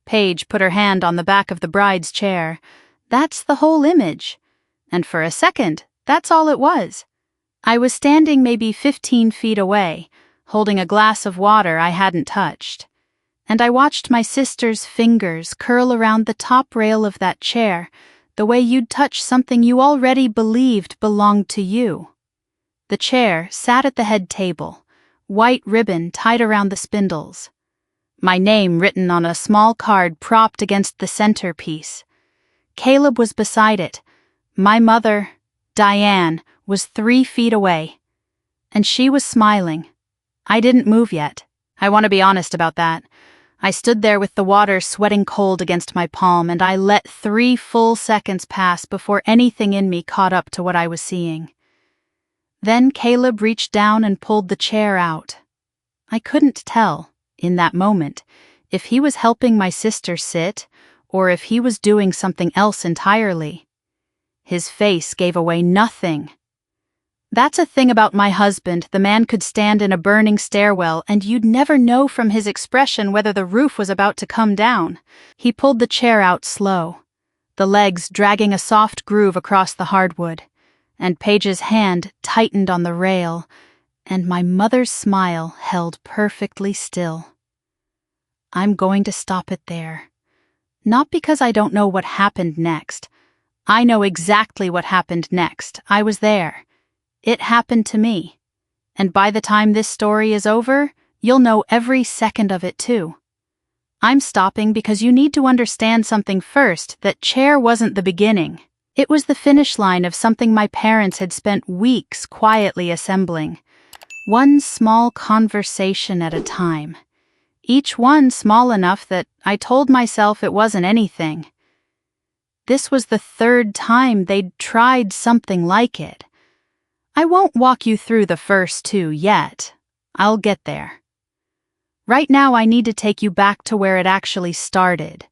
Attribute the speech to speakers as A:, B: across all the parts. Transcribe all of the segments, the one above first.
A: Paige put her hand on the back of the bride's chair. That's the whole image. And for a second, that's all it was. I was standing maybe 15 feet away, holding a glass of water I hadn't touched. And I watched my sister's fingers curl around the top rail of that chair, the way you'd touch something you already believed belonged to you. The chair sat at the head table, white ribbon tied around the spindles. My name written on a small card propped against the centerpiece. Caleb was beside it. My mother, Diane, was 3 feet away. And she was smiling. I didn't move yet. I want to be honest about that. I stood there with the water sweating cold against my palm, and I let 3 full seconds pass before anything in me caught up to what I was seeing. Then Caleb reached down and pulled the chair out. I couldn't tell, in that moment, if he was helping my sister sit, or if he was doing something else entirely. His face gave away nothing. That's a thing about my husband. The man could stand in a burning stairwell, and you'd never know from his expression whether the roof was about to come down. He pulled the chair out slow, the legs dragging a soft groove across the hardwood, and Paige's hand tightened on the rail, and my mother's smile held perfectly still. I'm going to stop it there. Not because I don't know what happened next. I know exactly what happened next. I was there. It happened to me. And by the time this story is over, you'll know every second of it too. I'm stopping because you need to understand something first, that chair wasn't the beginning. It was the finish line of something my parents had spent weeks quietly assembling. One small conversation at a time. Each one small enough that I told myself it wasn't anything. This was the 3rd time they'd tried something like it. I won't walk you through the first 2 yet. I'll get there. Right now I need to take you back to where it actually started.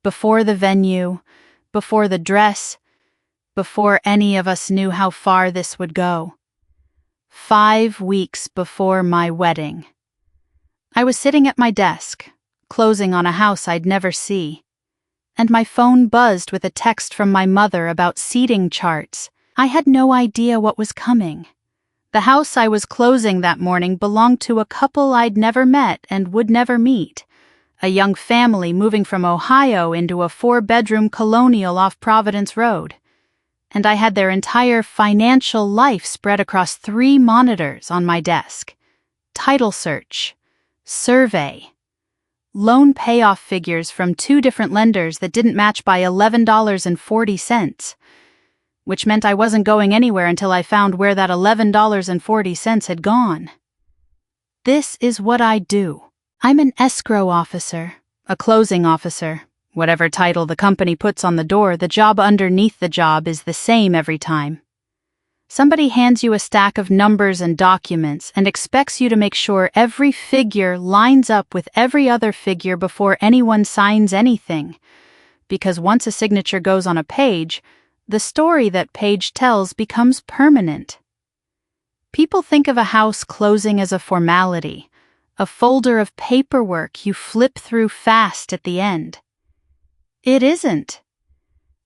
A: Before the venue, before the dress, before any of us knew how far this would go. 5 weeks before my wedding. I was sitting at my desk, closing on a house I'd never see. And my phone buzzed with a text from my mother about seating charts. I had no idea what was coming. The house I was closing that morning belonged to a couple I'd never met and would never meet. A young family moving from Ohio into a 4-bedroom colonial off Providence Road. And I had their entire financial life spread across 3 monitors on my desk. Title search. Survey. Loan payoff figures from 2 different lenders that didn't match by $11.40. Which meant I wasn't going anywhere until I found where that $11.40 had gone. This is what I do. I'm an escrow officer, a closing officer. Whatever title the company puts on the door, the job underneath the job is the same every time. Somebody hands you a stack of numbers and documents and expects you to make sure every figure lines up with every other figure before anyone signs anything. Because once a signature goes on a page, the story that page tells becomes permanent. People think of a house closing as a formality, a folder of paperwork you flip through fast at the end. It isn't.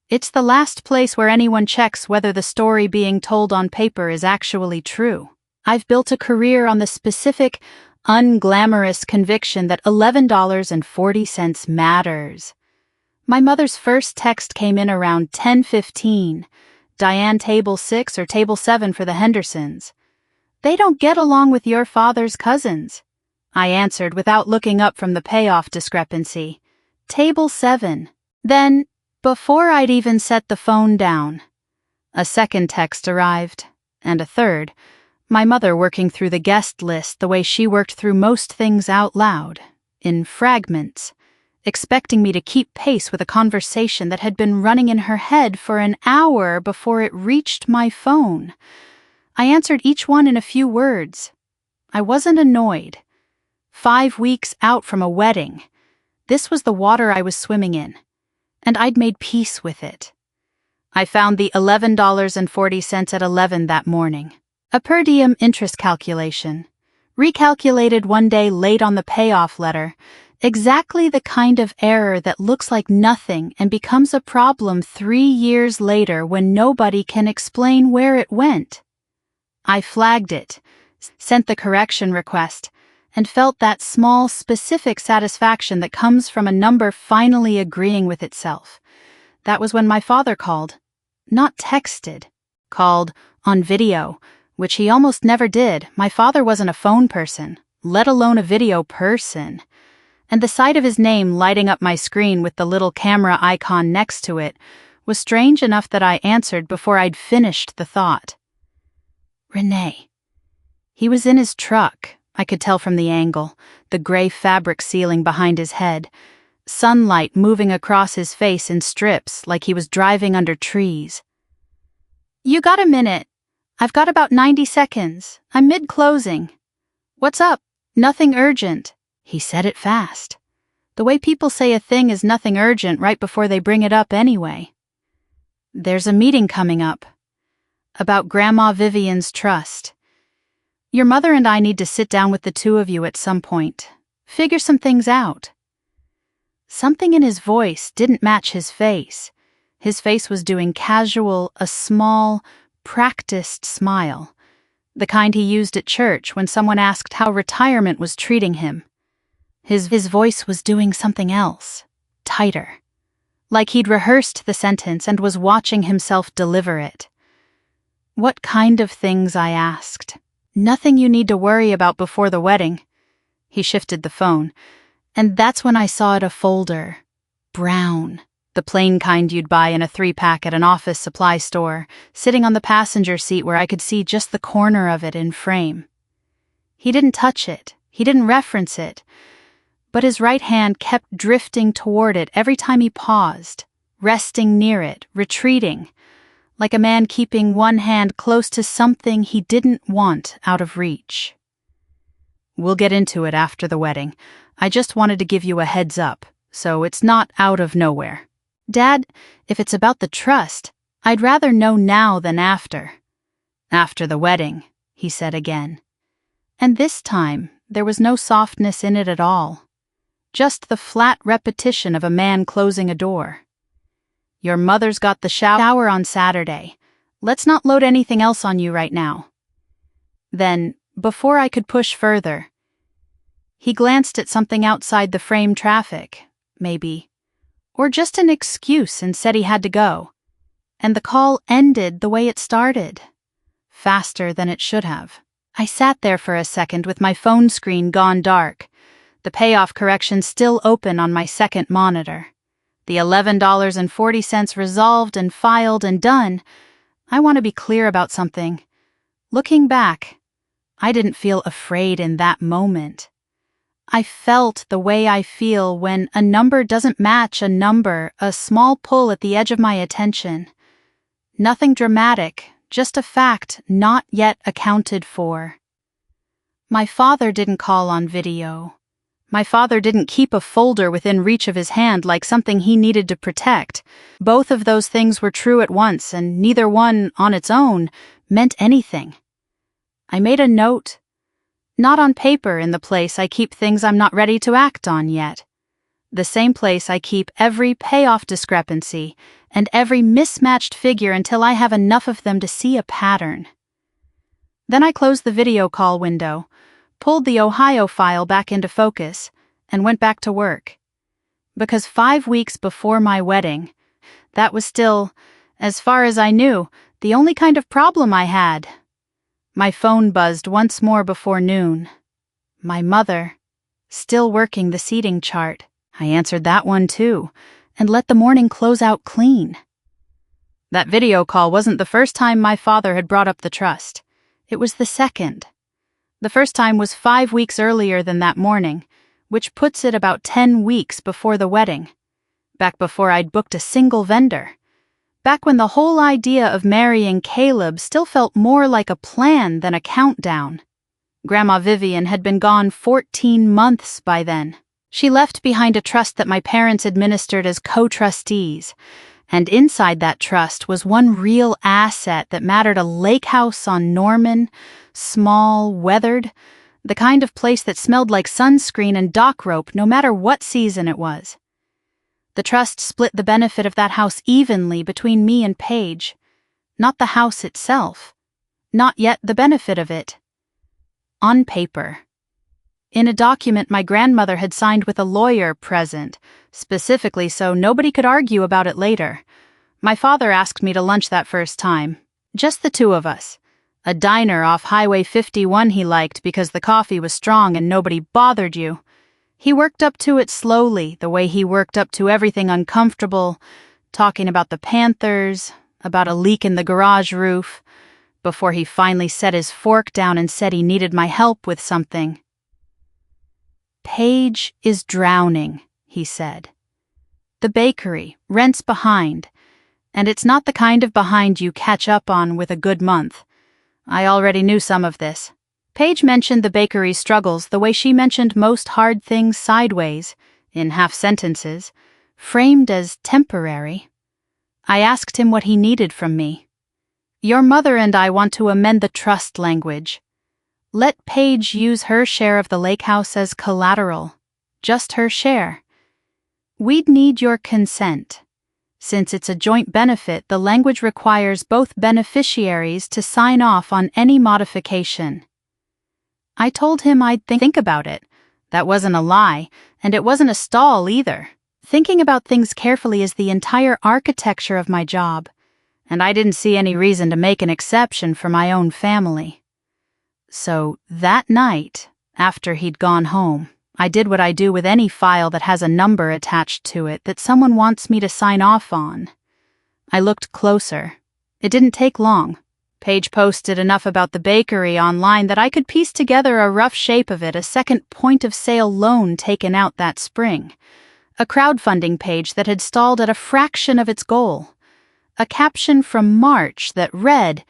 A: It's the last place where anyone checks whether the story being told on paper is actually true. I've built a career on the specific, unglamorous conviction that $11.40 matters. My mother's first text came in around 10:15. Diane, table 6 or table 7 for the Hendersons. They don't get along with your father's cousins. I answered without looking up from the payoff discrepancy. Table 7. Then, before I'd even set the phone down, a second text arrived, and a third, my mother working through the guest list the way she worked through most things out loud, in fragments, expecting me to keep pace with a conversation that had been running in her head for an hour before it reached my phone. I answered each one in a few words. I wasn't annoyed. 5 weeks out from a wedding. This was the water I was swimming in, and I'd made peace with it. I found the $11.40 at 11 that morning. A per diem interest calculation. Recalculated one day late on the payoff letter, Exactly the kind of error that looks like nothing and becomes a problem 3 years later when nobody can explain where it went. I flagged it, sent the correction request, and felt that small, specific satisfaction that comes from a number finally agreeing with itself. That was when my father called. Not texted. Called on video, which he almost never did. My father wasn't a phone person, let alone a video person. And the sight of his name lighting up my screen with the little camera icon next to it was strange enough that I answered before I'd finished the thought. Renee. He was in his truck, I could tell from the angle, the gray fabric ceiling behind his head, sunlight moving across his face in strips like he was driving under trees. You got a minute? I've got about 90 seconds. I'm mid-closing. What's up? Nothing urgent. He said it fast. The way people say a thing is nothing urgent right before they bring it up anyway. There's a meeting coming up. About Grandma Vivian's trust. Your mother and I need to sit down with the two of you at some point. Figure some things out. Something in his voice didn't match his face. His face was doing casual, a small, practiced smile. The kind he used at church when someone asked how retirement was treating him. His voice was doing something else, tighter. Like he'd rehearsed the sentence and was watching himself deliver it. What kind of things, I asked. Nothing you need to worry about before the wedding. He shifted the phone, and that's when I saw it a folder. Brown. The plain kind you'd buy in a 3-pack at an office supply store, sitting on the passenger seat where I could see just the corner of it in frame. He didn't touch it. He didn't reference it. But his right hand kept drifting toward it every time he paused, resting near it, retreating, like a man keeping one hand close to something he didn't want out of reach. We'll get into it after the wedding. I just wanted to give you a heads up, so it's not out of nowhere. Dad, if it's about the trust, I'd rather know now than after. After the wedding, he said again. And this time, there was no softness in it at all. Just the flat repetition of a man closing a door. Your mother's got the shower on Saturday. Let's not load anything else on you right now. Then, before I could push further, he glanced at something outside the frame traffic, maybe, or just an excuse and said he had to go. And the call ended the way it started, faster than it should have. I sat there for a second with my phone screen gone dark, the payoff correction still open on my second monitor. The $11.40 resolved and filed and done. I want to be clear about something. Looking back, I didn't feel afraid in that moment. I felt the way I feel when a number doesn't match a number, a small pull at the edge of my attention. Nothing dramatic, just a fact not yet accounted for. My father didn't call on video. My father didn't keep a folder within reach of his hand like something he needed to protect. Both of those things were true at once, and neither one, on its own, meant anything. I made a note. Not on paper in the place I keep things I'm not ready to act on yet. The same place I keep every payoff discrepancy and every mismatched figure until I have enough of them to see a pattern. Then I closed the video call window, pulled the Ohio file back into focus, and went back to work. Because 5 weeks before my wedding, that was still, as far as I knew, the only kind of problem I had. My phone buzzed once more before noon. My mother, still working the seating chart. I answered that one too, and let the morning close out clean. That video call wasn't the first time my father had brought up the trust. It was the second. The first time was 5 weeks earlier than that morning, which puts it about 10 weeks before the wedding. Back before I'd booked a single vendor. Back when the whole idea of marrying Caleb still felt more like a plan than a countdown. Grandma Vivian had been gone 14 months by then. She left behind a trust that my parents administered as co-trustees, and inside that trust was one real asset that mattered: a lake house on Norman, small, weathered, The kind of place that smelled like sunscreen and dock rope no matter what season it was. The trust split the benefit of that house evenly between me and Paige. Not the house itself. Not yet the benefit of it. On paper. In a document my grandmother had signed with a lawyer present, specifically so nobody could argue about it later. My father asked me to lunch that first time. Just the two of us. A diner off Highway 51 he liked because the coffee was strong and nobody bothered you. He worked up to it slowly, the way he worked up to everything uncomfortable, talking about the Panthers, about a leak in the garage roof, before he finally set his fork down and said he needed my help with something. Paige is drowning, he said. The bakery, rent's behind, and it's not the kind of behind you catch up on with a good month. I already knew some of this. Paige mentioned the bakery's struggles the way she mentioned most hard things sideways, in half sentences, framed as temporary. I asked him what he needed from me. Your mother and I want to amend the trust language. Let Paige use her share of the lake house as collateral. Just her share. We'd need your consent. Since it's a joint benefit, the language requires both beneficiaries to sign off on any modification. I told him I'd think about it. That wasn't a lie, and it wasn't a stall either. Thinking about things carefully is the entire architecture of my job, and I didn't see any reason to make an exception for my own family. So that night, after he'd gone home, I did what I do with any file that has a number attached to it that someone wants me to sign off on. I looked closer. It didn't take long. Paige posted enough about the bakery online that I could piece together a rough shape of it, a second point-of-sale loan taken out that spring, a crowdfunding page that had stalled at a fraction of its goal, a caption from March that read,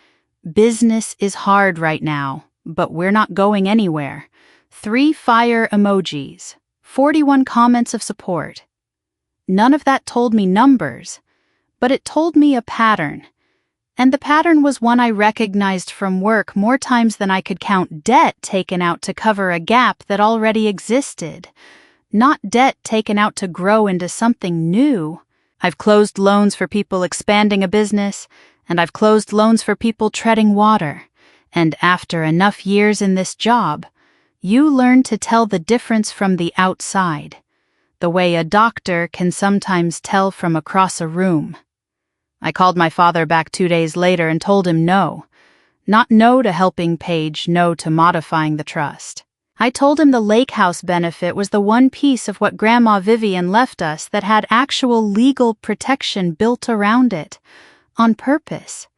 A: "Business is hard right now, but we're not going anywhere. 3 fire emojis, 41 comments of support." None of that told me numbers, but it told me a pattern. And the pattern was one I recognized from work more times than I could count: debt taken out to cover a gap that already existed, not debt taken out to grow into something new. I've closed loans for people expanding a business, and I've closed loans for people treading water. And after enough years in this job, you learn to tell the difference from the outside, the way a doctor can sometimes tell from across a room. I called my father back 2 days later and told him no. Not no to helping Paige, no to modifying the trust. I told him the lake house benefit was the one piece of what Grandma Vivian left us that had actual legal protection built around it, on purpose,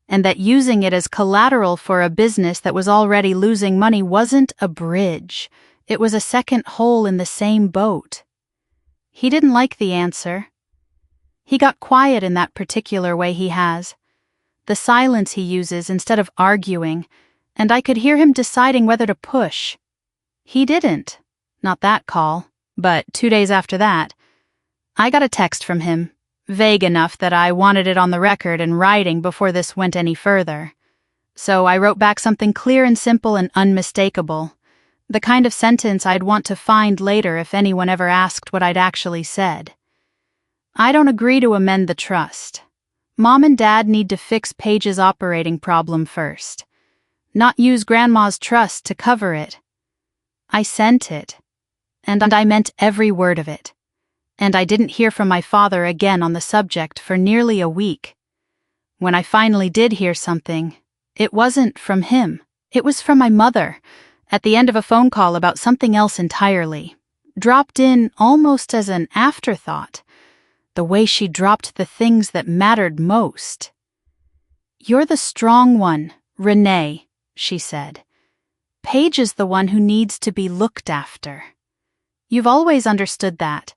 A: and that using it as collateral for a business that was already losing money wasn't a bridge. It was a second hole in the same boat. He didn't like the answer. He got quiet in that particular way he has. The silence he uses instead of arguing, and I could hear him deciding whether to push. He didn't. Not that call. But 2 days after that, I got a text from him, vague enough that I wanted it on the record in writing before this went any further. So I wrote back something clear and simple and unmistakable, the kind of sentence I'd want to find later if anyone ever asked what I'd actually said. I don't agree to amend the trust. Mom and Dad need to fix Paige's operating problem first, not use Grandma's trust to cover it. I sent it, and I meant every word of it, and I didn't hear from my father again on the subject for nearly a week. When I finally did hear something, it wasn't from him. It was from my mother, at the end of a phone call about something else entirely, dropped in almost as an afterthought, the way she dropped the things that mattered most. "You're the strong one, Renee," she said. "Paige is the one who needs to be looked after. You've always understood that."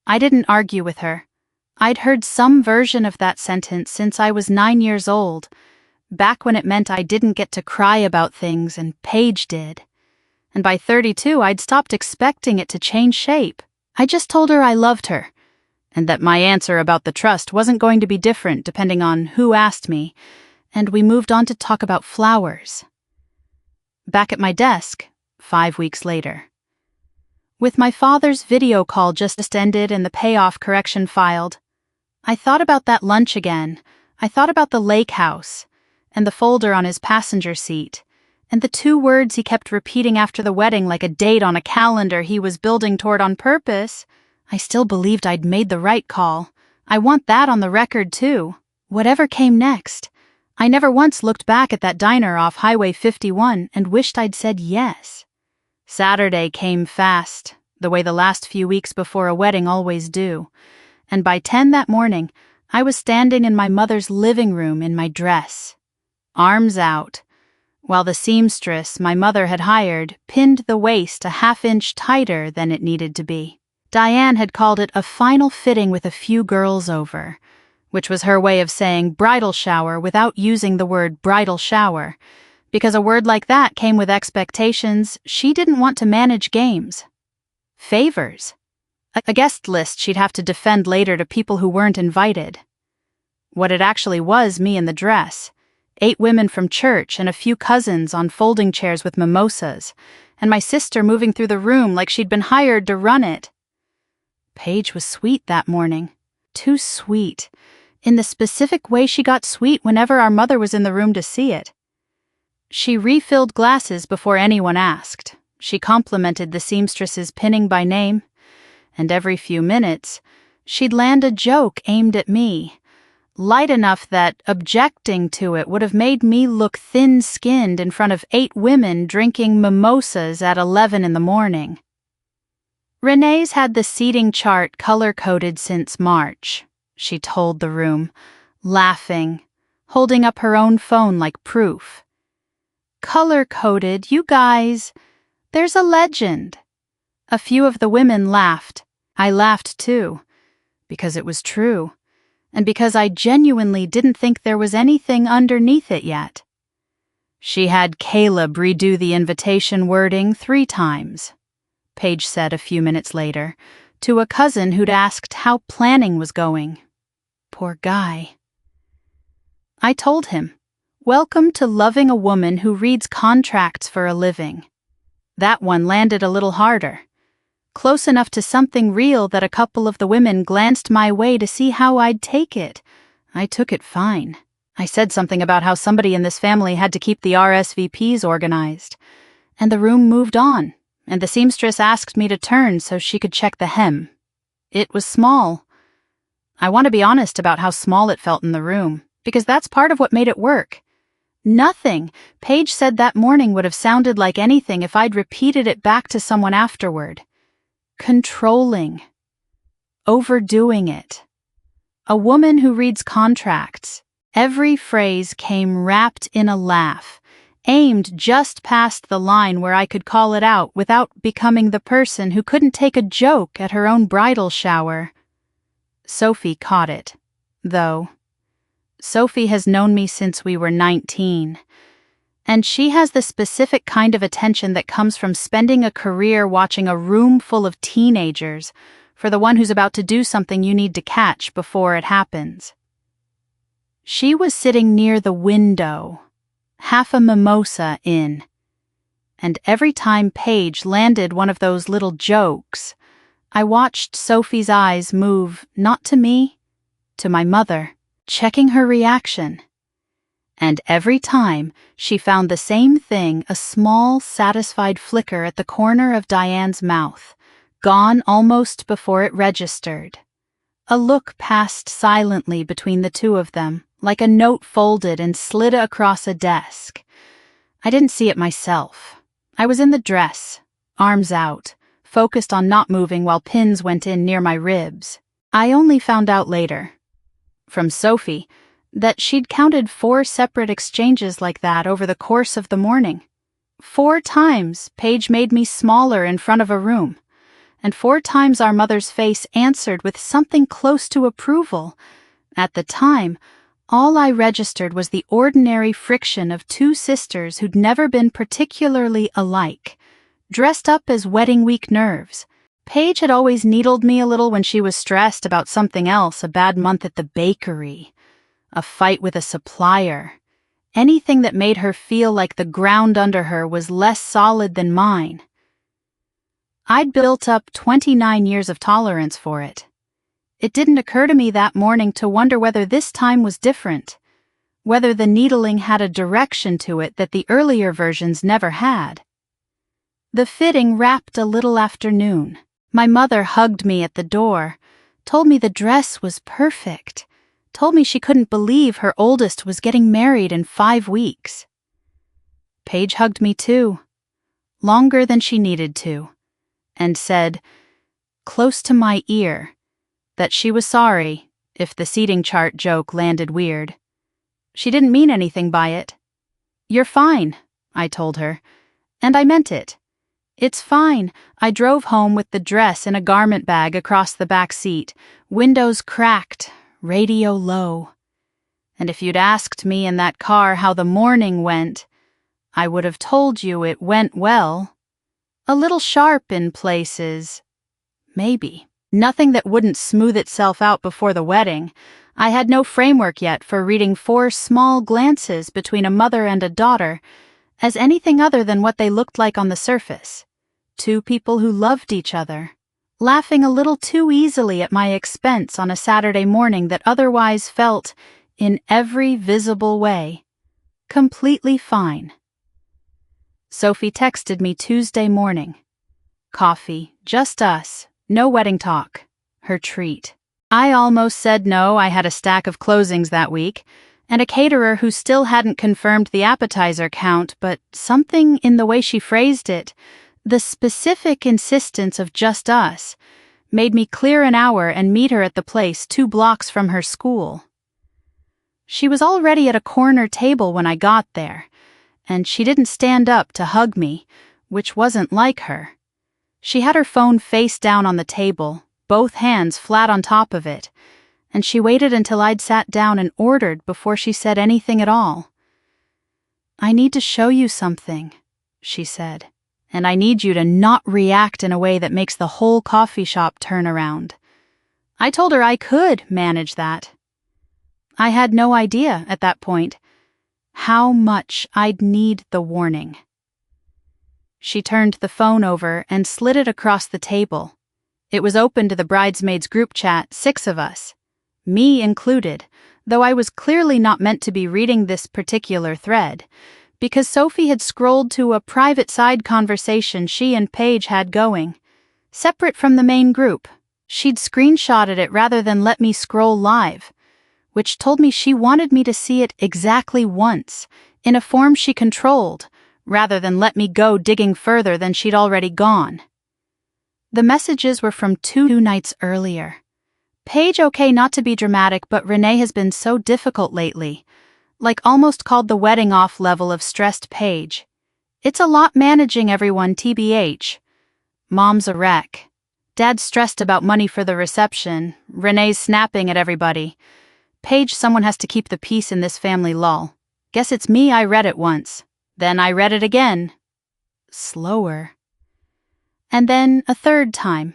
A: I didn't argue with her. I'd heard some version of that sentence since I was 9 years old, back when it meant I didn't get to cry about things and Paige did. And by 32, I'd stopped expecting it to change shape. I just told her I loved her, and that my answer about the trust wasn't going to be different depending on who asked me, and we moved on to talk about flowers. Back at my desk, 5 weeks later. With my father's video call just ended and the payoff correction filed, I thought about that lunch again. I thought about the lake house, and the folder on his passenger seat, and the 2 words he kept repeating after the wedding like a date on a calendar he was building toward on purpose. I still believed I'd made the right call. I want that on the record, too. Whatever came next. I never once looked back at that diner off Highway 51 and wished I'd said yes. Saturday came fast, the way the last few weeks before a wedding always do, and by 10 that morning, I was standing in my mother's living room in my dress, arms out, while the seamstress my mother had hired pinned the waist a half-inch tighter than it needed to be. Diane had called it a final fitting with a few girls over, which was her way of saying bridal shower without using the word bridal shower, because a word like that came with expectations she didn't want to manage games. Favors. A guest list she'd have to defend later to people who weren't invited. What it actually was me in the dress, 8 women from church and a few cousins on folding chairs with mimosas, and my sister moving through the room like she'd been hired to run it. Paige was sweet that morning. Too sweet. In the specific way she got sweet whenever our mother was in the room to see it. She refilled glasses before anyone asked. She complimented the seamstress's pinning by name, and every few minutes, she'd land a joke aimed at me, light enough that objecting to it would have made me look thin-skinned in front of 8 women drinking mimosas at 11 in the morning. Renee's had the seating chart color-coded since March, she told the room, laughing, holding up her own phone like proof. Color-coded, you guys. There's a legend. A few of the women laughed. I laughed too, because it was true, and because I genuinely didn't think there was anything underneath it yet. She had Caleb redo the invitation wording 3 times, Paige said a few minutes later, to a cousin who'd asked how planning was going. Poor guy. I told him, "Welcome to loving a woman who reads contracts for a living." That one landed a little harder. Close enough to something real that a couple of the women glanced my way to see how I'd take it. I took it fine. I said something about how somebody in this family had to keep the RSVPs organized. And the room moved on, and the seamstress asked me to turn so she could check the hem. It was small. I want to be honest about how small it felt in the room, because that's part of what made it work. Nothing, Paige said that morning, would have sounded like anything if I'd repeated it back to someone afterward. Controlling. Overdoing it. A woman who reads contracts. Every phrase came wrapped in a laugh, aimed just past the line where I could call it out without becoming the person who couldn't take a joke at her own bridal shower. Sophie caught it, though. Sophie has known me since we were 19, and she has the specific kind of attention that comes from spending a career watching a room full of teenagers for the one who's about to do something you need to catch before it happens. She was sitting near the window, half a mimosa in, and every time Paige landed one of those little jokes, I watched Sophie's eyes move not to me, to my mother, checking her reaction. And every time she found the same thing, a small, satisfied flicker at the corner of Diane's mouth, gone almost before it registered. A look passed silently between the two of them, like a note folded and slid across a desk. I didn't see it myself. I was in the dress, arms out, focused on not moving while pins went in near my ribs. I only found out later, from Sophie, that she'd counted 4 separate exchanges like that over the course of the morning. 4 times Paige made me smaller in front of a room, and 4 times our mother's face answered with something close to approval. At the time, all I registered was the ordinary friction of 2 sisters who'd never been particularly alike, dressed up as wedding week nerves. Paige had always needled me a little when she was stressed about something else, a bad month at the bakery, a fight with a supplier, anything that made her feel like the ground under her was less solid than mine. I'd built up 29 years of tolerance for it. It didn't occur to me that morning to wonder whether this time was different, whether the needling had a direction to it that the earlier versions never had. The fitting wrapped a little after noon. My mother hugged me at the door, told me the dress was perfect, told me she couldn't believe her oldest was getting married in 5 weeks. Paige hugged me too, longer than she needed to, and said, close to my ear, that she was sorry if the seating chart joke landed weird. She didn't mean anything by it. You're fine, I told her, and I meant it. It's fine. I drove home with the dress in a garment bag across the back seat, windows cracked, radio low. And if you'd asked me in that car how the morning went, I would have told you it went well. A little sharp in places. Maybe. Nothing that wouldn't smooth itself out before the wedding. I had no framework yet for reading 4 small glances between a mother and a daughter as anything other than what they looked like on the surface. 2 people who loved each other, laughing a little too easily at my expense on a Saturday morning that otherwise felt, in every visible way, completely fine. Sophie texted me Tuesday morning. Coffee, just us, no wedding talk, her treat. I almost said no. I had a stack of closings that week, and a caterer who still hadn't confirmed the appetizer count, but something in the way she phrased it, the specific insistence of just us, made me clear an hour and meet her at the place 2 blocks from her school. She was already at a corner table when I got there, and she didn't stand up to hug me, which wasn't like her. She had her phone face down on the table, both hands flat on top of it, and she waited until I'd sat down and ordered before she said anything at all. I need to show you something, she said, and I need you to not react in a way that makes the whole coffee shop turn around. I told her I could manage that. I had no idea at that point how much I'd need the warning. She turned the phone over and slid it across the table. It was open to the bridesmaids group chat, 6 of us, me included, though I was clearly not meant to be reading this particular thread, because Sophie had scrolled to a private side conversation she and Paige had going, separate from the main group. She'd screenshotted it rather than let me scroll live, which told me she wanted me to see it exactly once, in a form she controlled, rather than let me go digging further than she'd already gone. The messages were from 2 nights earlier. Paige, okay, not to be dramatic, but Renee has been so difficult lately, like almost called the wedding off level of stressed Paige. It's a lot managing everyone, TBH. Mom's a wreck. Dad's stressed about money for the reception. Renee's snapping at everybody. Paige, someone has to keep the peace in this family, lol. Guess it's me. I read it once. Then I read it again. Slower. And then a 3rd time.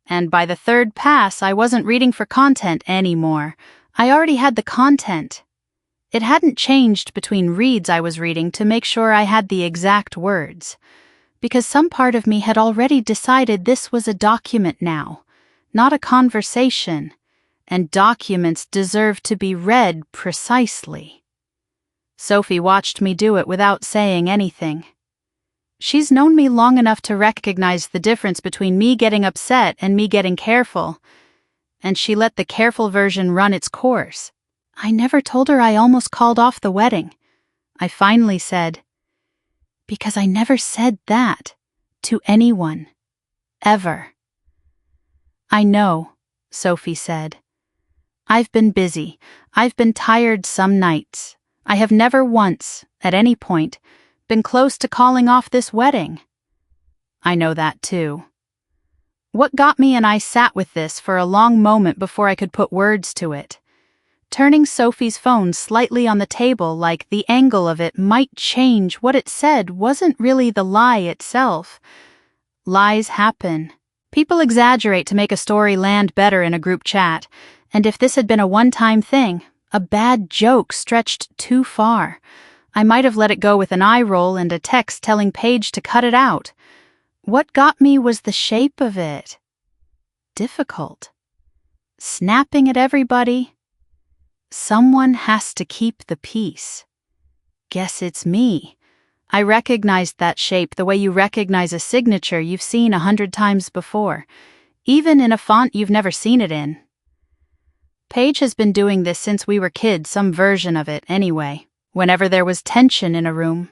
A: And by the 3rd pass, I wasn't reading for content anymore. I already had the content. It hadn't changed between reads I was reading to make sure I had the exact words, because some part of me had already decided this was a document now, not a conversation, and documents deserve to be read precisely. Sophie watched me do it without saying anything. She's known me long enough to recognize the difference between me getting upset and me getting careful, and she let the careful version run its course. I never told her I almost called off the wedding. I finally said, because I never said that to anyone, ever. I know, Sophie said. I've been busy. I've been tired some nights. I have never once, at any point, been close to calling off this wedding. I know that too. What got me and I sat with this for a long moment before I could put words to it, turning Sophie's phone slightly on the table like the angle of it might change what it said wasn't really the lie itself. Lies happen. People exaggerate to make a story land better in a group chat, and if this had been a one-time thing, A bad joke stretched too far. I might have let it go with an eye roll and a text telling Paige to cut it out. What got me was the shape of it. Difficult. Snapping at everybody. Someone has to keep the peace. Guess it's me. I recognized that shape the way you recognize a signature you've seen 100 times before, even in a font you've never seen it in. Paige has been doing this since we were kids, some version of it anyway. Whenever there was tension in a room,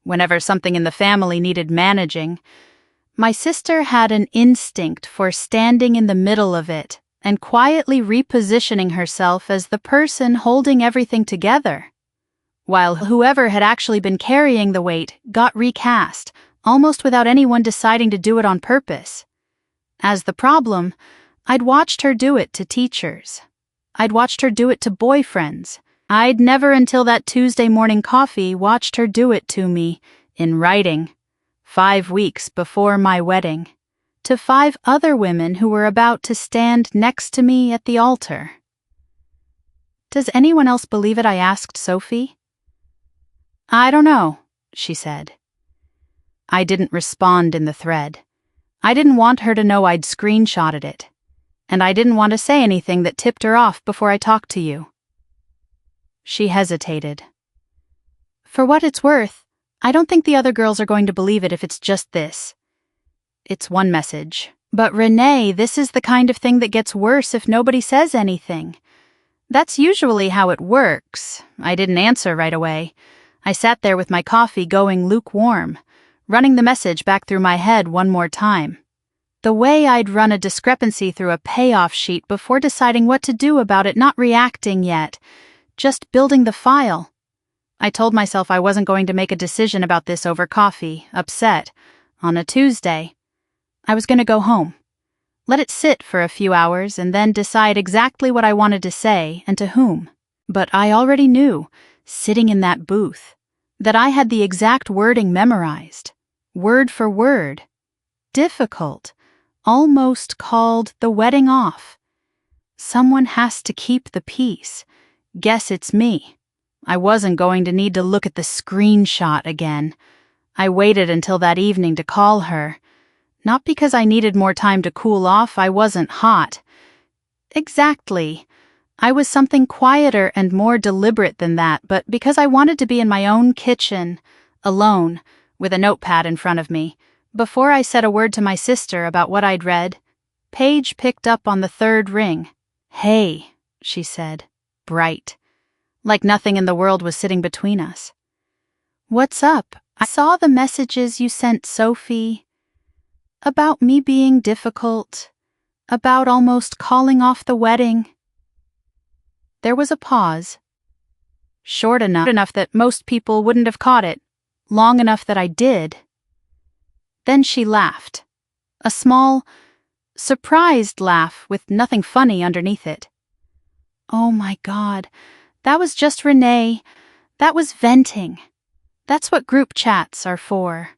A: whenever something in the family needed managing, my sister had an instinct for standing in the middle of it and quietly repositioning herself as the person holding everything together, while whoever had actually been carrying the weight got recast, almost without anyone deciding to do it on purpose. As the problem, I'd watched her do it to teachers. I'd watched her do it to boyfriends. I'd never until that Tuesday morning coffee watched her do it to me, in writing, 5 weeks before my wedding, to 5 other women who were about to stand next to me at the altar. Does anyone else believe it? I asked Sophie. I don't know, she said. I didn't respond in the thread. I didn't want her to know I'd screenshotted it, and I didn't want to say anything that tipped her off before I talked to you. She hesitated. For what it's worth, I don't think the other girls are going to believe it if it's just this. It's one message. But Renee, this is the kind of thing that gets worse if nobody says anything. That's usually how it works. I didn't answer right away. I sat there with my coffee going lukewarm, running the message back through my head one more time. The way I'd run a discrepancy through a payoff sheet before deciding what to do about it, not reacting yet, just building the file. I told myself I wasn't going to make a decision about this over coffee, upset, on a Tuesday. I was going to go home, let it sit for a few hours, and then decide exactly what I wanted to say and to whom. But I already knew, sitting in that booth, that I had the exact wording memorized, word for word. Difficult, almost called the wedding off. Someone has to keep the peace. Guess it's me. I wasn't going to need to look at the screenshot again. I waited until that evening to call her. Not because I needed more time to cool off, I wasn't hot. Exactly. I was something quieter and more deliberate than that, but because I wanted to be in my own kitchen, alone, with a notepad in front of me. Before I said a word to my sister about what I'd read, Paige picked up on the 3rd ring. Hey, she said, bright, like nothing in the world was sitting between us. What's up? I saw the messages you sent Sophie. About me being difficult, about almost calling off the wedding. There was a pause. Short enough that most people wouldn't have caught it, long enough that I did. Then she laughed. A small, surprised laugh with nothing funny underneath it. Oh my God, that was just Renee. That was venting. That's what group chats are for.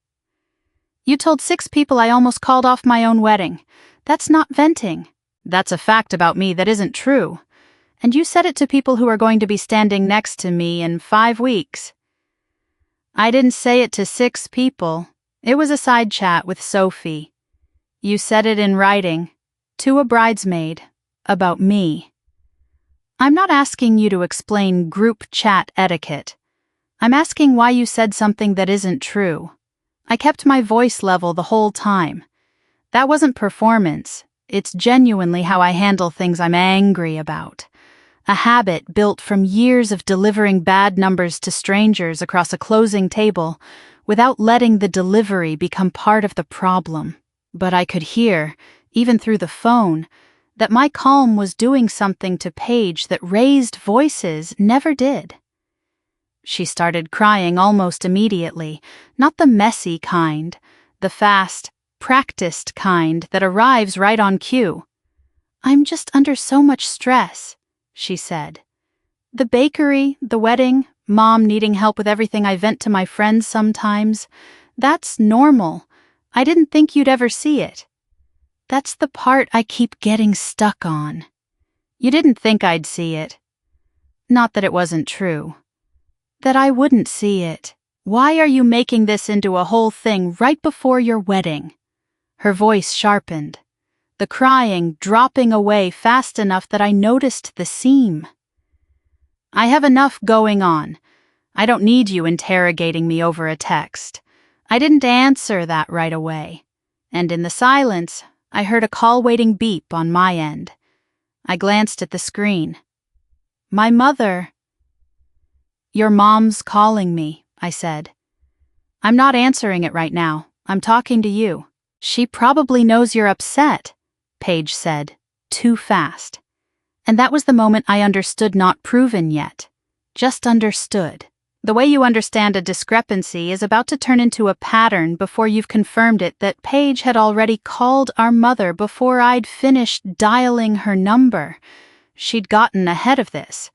A: You told 6 people I almost called off my own wedding. That's not venting. That's a fact about me that isn't true. And you said it to people who are going to be standing next to me in 5 weeks. I didn't say it to 6 people. It was a side chat with Sophie. You said it in writing, to a bridesmaid, about me. I'm not asking you to explain group chat etiquette. I'm asking why you said something that isn't true. I kept my voice level the whole time. That wasn't performance. It's genuinely how I handle things I'm angry about. A habit built from years of delivering bad numbers to strangers across a closing table without letting the delivery become part of the problem. But I could hear, even through the phone, that my calm was doing something to Paige that raised voices never did. She started crying almost immediately, not the messy kind, the fast, practiced kind that arrives right on cue. I'm just under so much stress, she said. The bakery, the wedding, Mom needing help with everything I vent to my friends sometimes. That's normal. I didn't think you'd ever see it. That's the part I keep getting stuck on. You didn't think I'd see it. Not that it wasn't true. That I wouldn't see it. Why are you making this into a whole thing right before your wedding? Her voice sharpened, the crying dropping away fast enough that I noticed the seam. I have enough going on. I don't need you interrogating me over a text. I didn't answer that right away. And in the silence, I heard a call-waiting beep on my end. I glanced at the screen. My mother. Your mom's calling me, I said. I'm not answering it right now. I'm talking to you. She probably knows you're upset, Paige said, too fast. And that was the moment I understood not proven yet. Just understood. The way you understand a discrepancy is about to turn into a pattern before you've confirmed it that Paige had already called our mother before I'd finished dialing her number. She'd gotten ahead of this.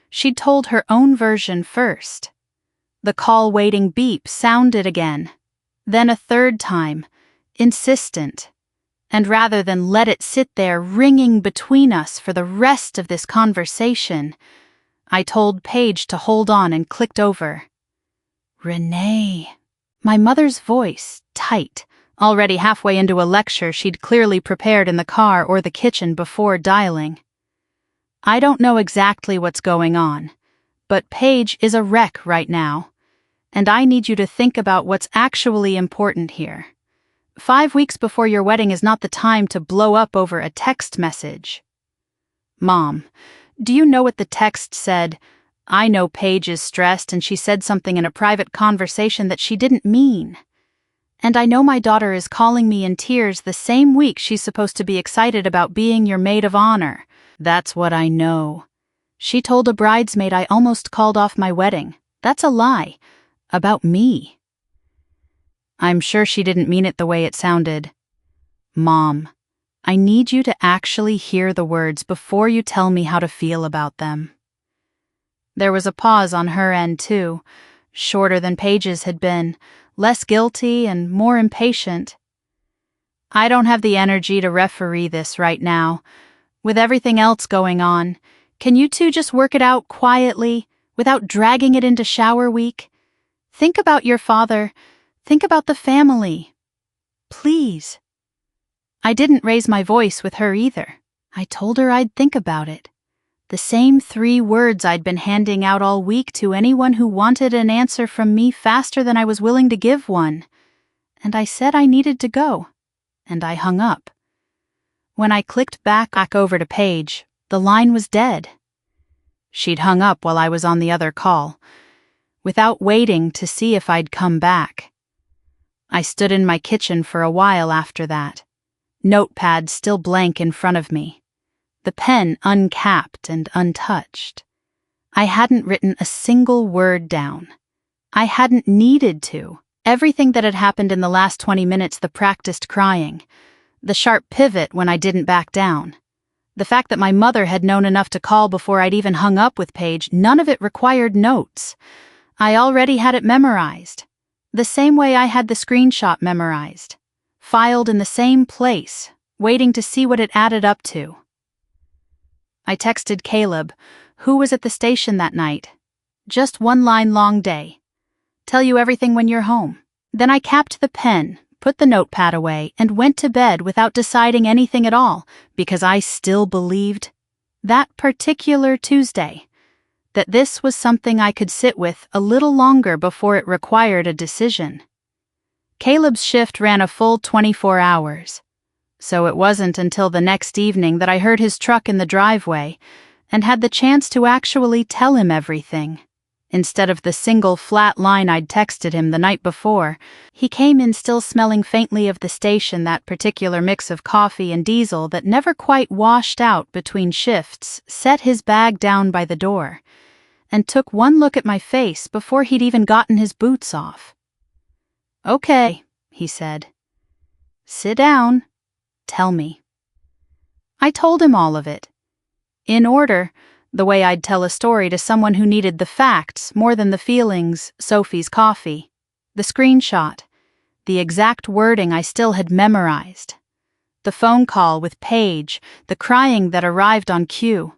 A: She'd told her own version first. The call-waiting beep sounded again. Then a third time, insistent. And rather than let it sit there ringing between us for the rest of this conversation, I told Paige to hold on and clicked over. Renee. My mother's voice, tight, already halfway into a lecture she'd clearly prepared in the car or the kitchen before dialing. I don't know exactly what's going on, but Paige is a wreck right now, and I need you to think about what's actually important here. 5 weeks before your wedding is not the time to blow up over a text message. Mom, do you know what the text said? I know Paige is stressed and she said something in a private conversation that she didn't mean. And I know my daughter is calling me in tears the same week she's supposed to be excited about being your maid of honor. That's what I know. She told a bridesmaid I almost called off my wedding. That's a lie. About me. I'm sure she didn't mean it the way it sounded. Mom, I need you to actually hear the words before you tell me how to feel about them. There was a pause on her end, too, shorter than Paige's had been, less guilty and more impatient. I don't have the energy to referee this right now. With everything else going on, can you two just work it out quietly, without dragging it into shower week? Think about your father. Think about the family. Please. I didn't raise my voice with her either. I told her I'd think about it. The same 3 words I'd been handing out all week to anyone who wanted an answer from me faster than I was willing to give one. And I said I needed to go. And I hung up. When I clicked back over to Paige, the line was dead. She'd hung up while I was on the other call, without waiting to see if I'd come back. I stood in my kitchen for a while after that, notepad still blank in front of me, the pen uncapped and untouched. I hadn't written a single word down. I hadn't needed to. Everything that had happened in the last 20 minutes, the practiced crying, the sharp pivot when I didn't back down, the fact that my mother had known enough to call before I'd even hung up with Paige, none of it required notes. I already had it memorized, the same way I had the screenshot memorized, filed in the same place, waiting to see what it added up to. I texted Caleb, who was at the station that night. Just 1 line long day. Tell you everything when you're home. Then I capped the pen, put the notepad away, and went to bed without deciding anything at all, because I still believed, that particular Tuesday, that this was something I could sit with a little longer before it required a decision. Caleb's shift ran a full 24 hours, so it wasn't until the next evening that I heard his truck in the driveway and had the chance to actually tell him everything. Instead of the single flat line I'd texted him the night before, he came in still smelling faintly of the station, that particular mix of coffee and diesel that never quite washed out between shifts, set his bag down by the door, and took one look at my face before he'd even gotten his boots off. Okay, he said. Sit down. Tell me. I told him all of it. In order, the way I'd tell a story to someone who needed the facts more than the feelings, Sophie's coffee, the screenshot, the exact wording I still had memorized, the phone call with Paige, the crying that arrived on cue,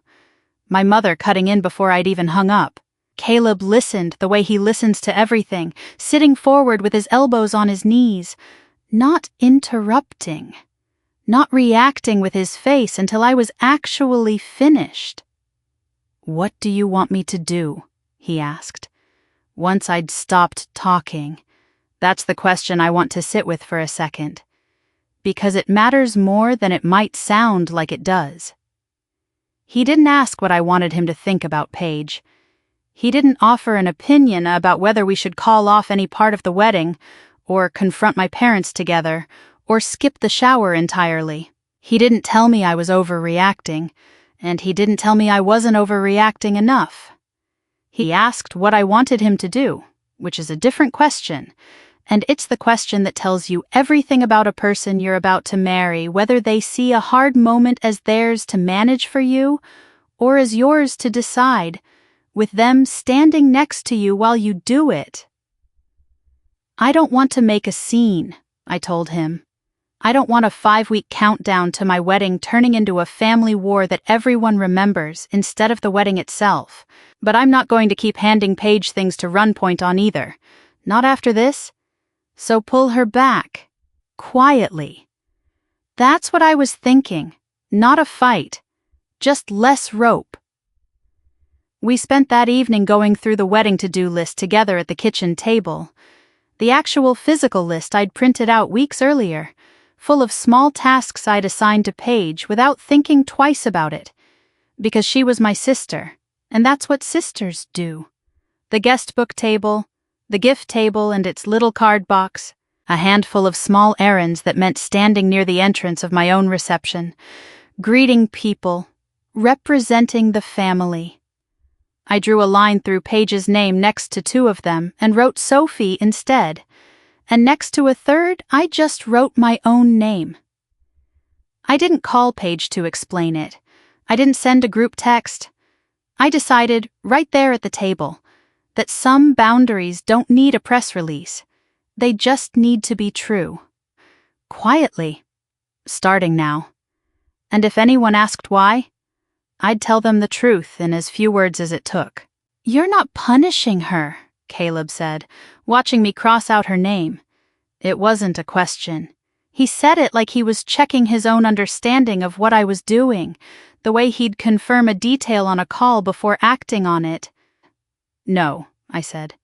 A: my mother cutting in before I'd even hung up. Caleb listened the way he listens to everything, sitting forward with his elbows on his knees, not interrupting, not reacting with his face until I was actually finished. "What do you want me to do?" he asked. Once I'd stopped talking. That's the question I want to sit with for a second, because it matters more than it might sound like it does. He didn't ask what I wanted him to think about Paige. He didn't offer an opinion about whether we should call off any part of the wedding, or confront my parents together, or skip the shower entirely. He didn't tell me I was overreacting, and he didn't tell me I wasn't overreacting enough. He asked what I wanted him to do, which is a different question, and it's the question that tells you everything about a person you're about to marry, whether they see a hard moment as theirs to manage for you, or as yours to decide, with them standing next to you while you do it. "I don't want to make a scene," I told him. "I don't want a 5-week countdown to my wedding turning into a family war that everyone remembers instead of the wedding itself. But I'm not going to keep handing Paige things to run point on either. Not after this. So pull her back. Quietly." That's what I was thinking. Not a fight. Just less rope. We spent that evening going through the wedding to-do list together at the kitchen table. The actual physical list I'd printed out weeks earlier, full of small tasks I'd assigned to Paige without thinking twice about it. Because she was my sister, and that's what sisters do. The guest book table, the gift table and its little card box, a handful of small errands that meant standing near the entrance of my own reception, greeting people, representing the family. I drew a line through Paige's name next to 2 of them and wrote Sophie instead. And next to a third, I just wrote my own name. I didn't call Paige to explain it. I didn't send a group text. I decided, right there at the table, that some boundaries don't need a press release. They just need to be true. Quietly. Starting now. And if anyone asked why, I'd tell them the truth in as few words as it took. "You're not punishing her," Caleb said, watching me cross out her name. It wasn't a question. He said it like he was checking his own understanding of what I was doing, the way he'd confirm a detail on a call before acting on it. "No," I said.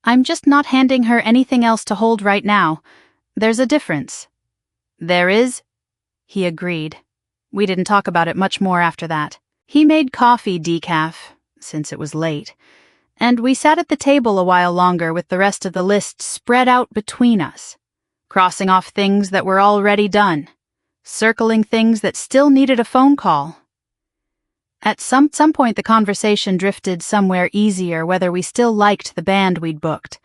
A: "I'm just not handing her anything else to hold right now. There's a difference." "There is?" He agreed. We didn't talk about it much more after that. He made coffee decaf, since it was late, and we sat at the table a while longer with the rest of the list spread out between us, crossing off things that were already done, circling things that still needed a phone call. At some point the conversation drifted somewhere easier, whether we still liked the band we'd booked,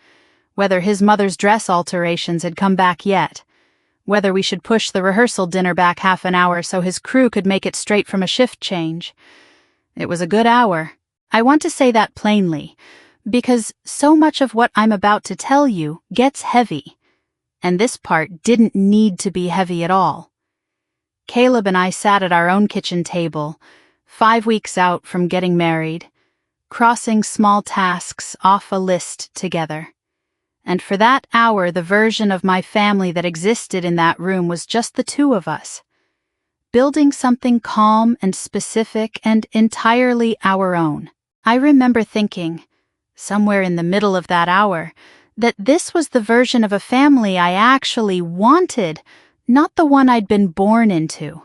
A: whether his mother's dress alterations had come back yet, whether we should push the rehearsal dinner back half an hour so his crew could make it straight from a shift change. It was a good hour. I want to say that plainly, because so much of what I'm about to tell you gets heavy, and this part didn't need to be heavy at all. Caleb and I sat at our own kitchen table, 5 weeks out from getting married, crossing small tasks off a list together. And for that hour, the version of my family that existed in that room was just the 2 of us, building something calm and specific and entirely our own. I remember thinking, somewhere in the middle of that hour, that this was the version of a family I actually wanted, not the one I'd been born into,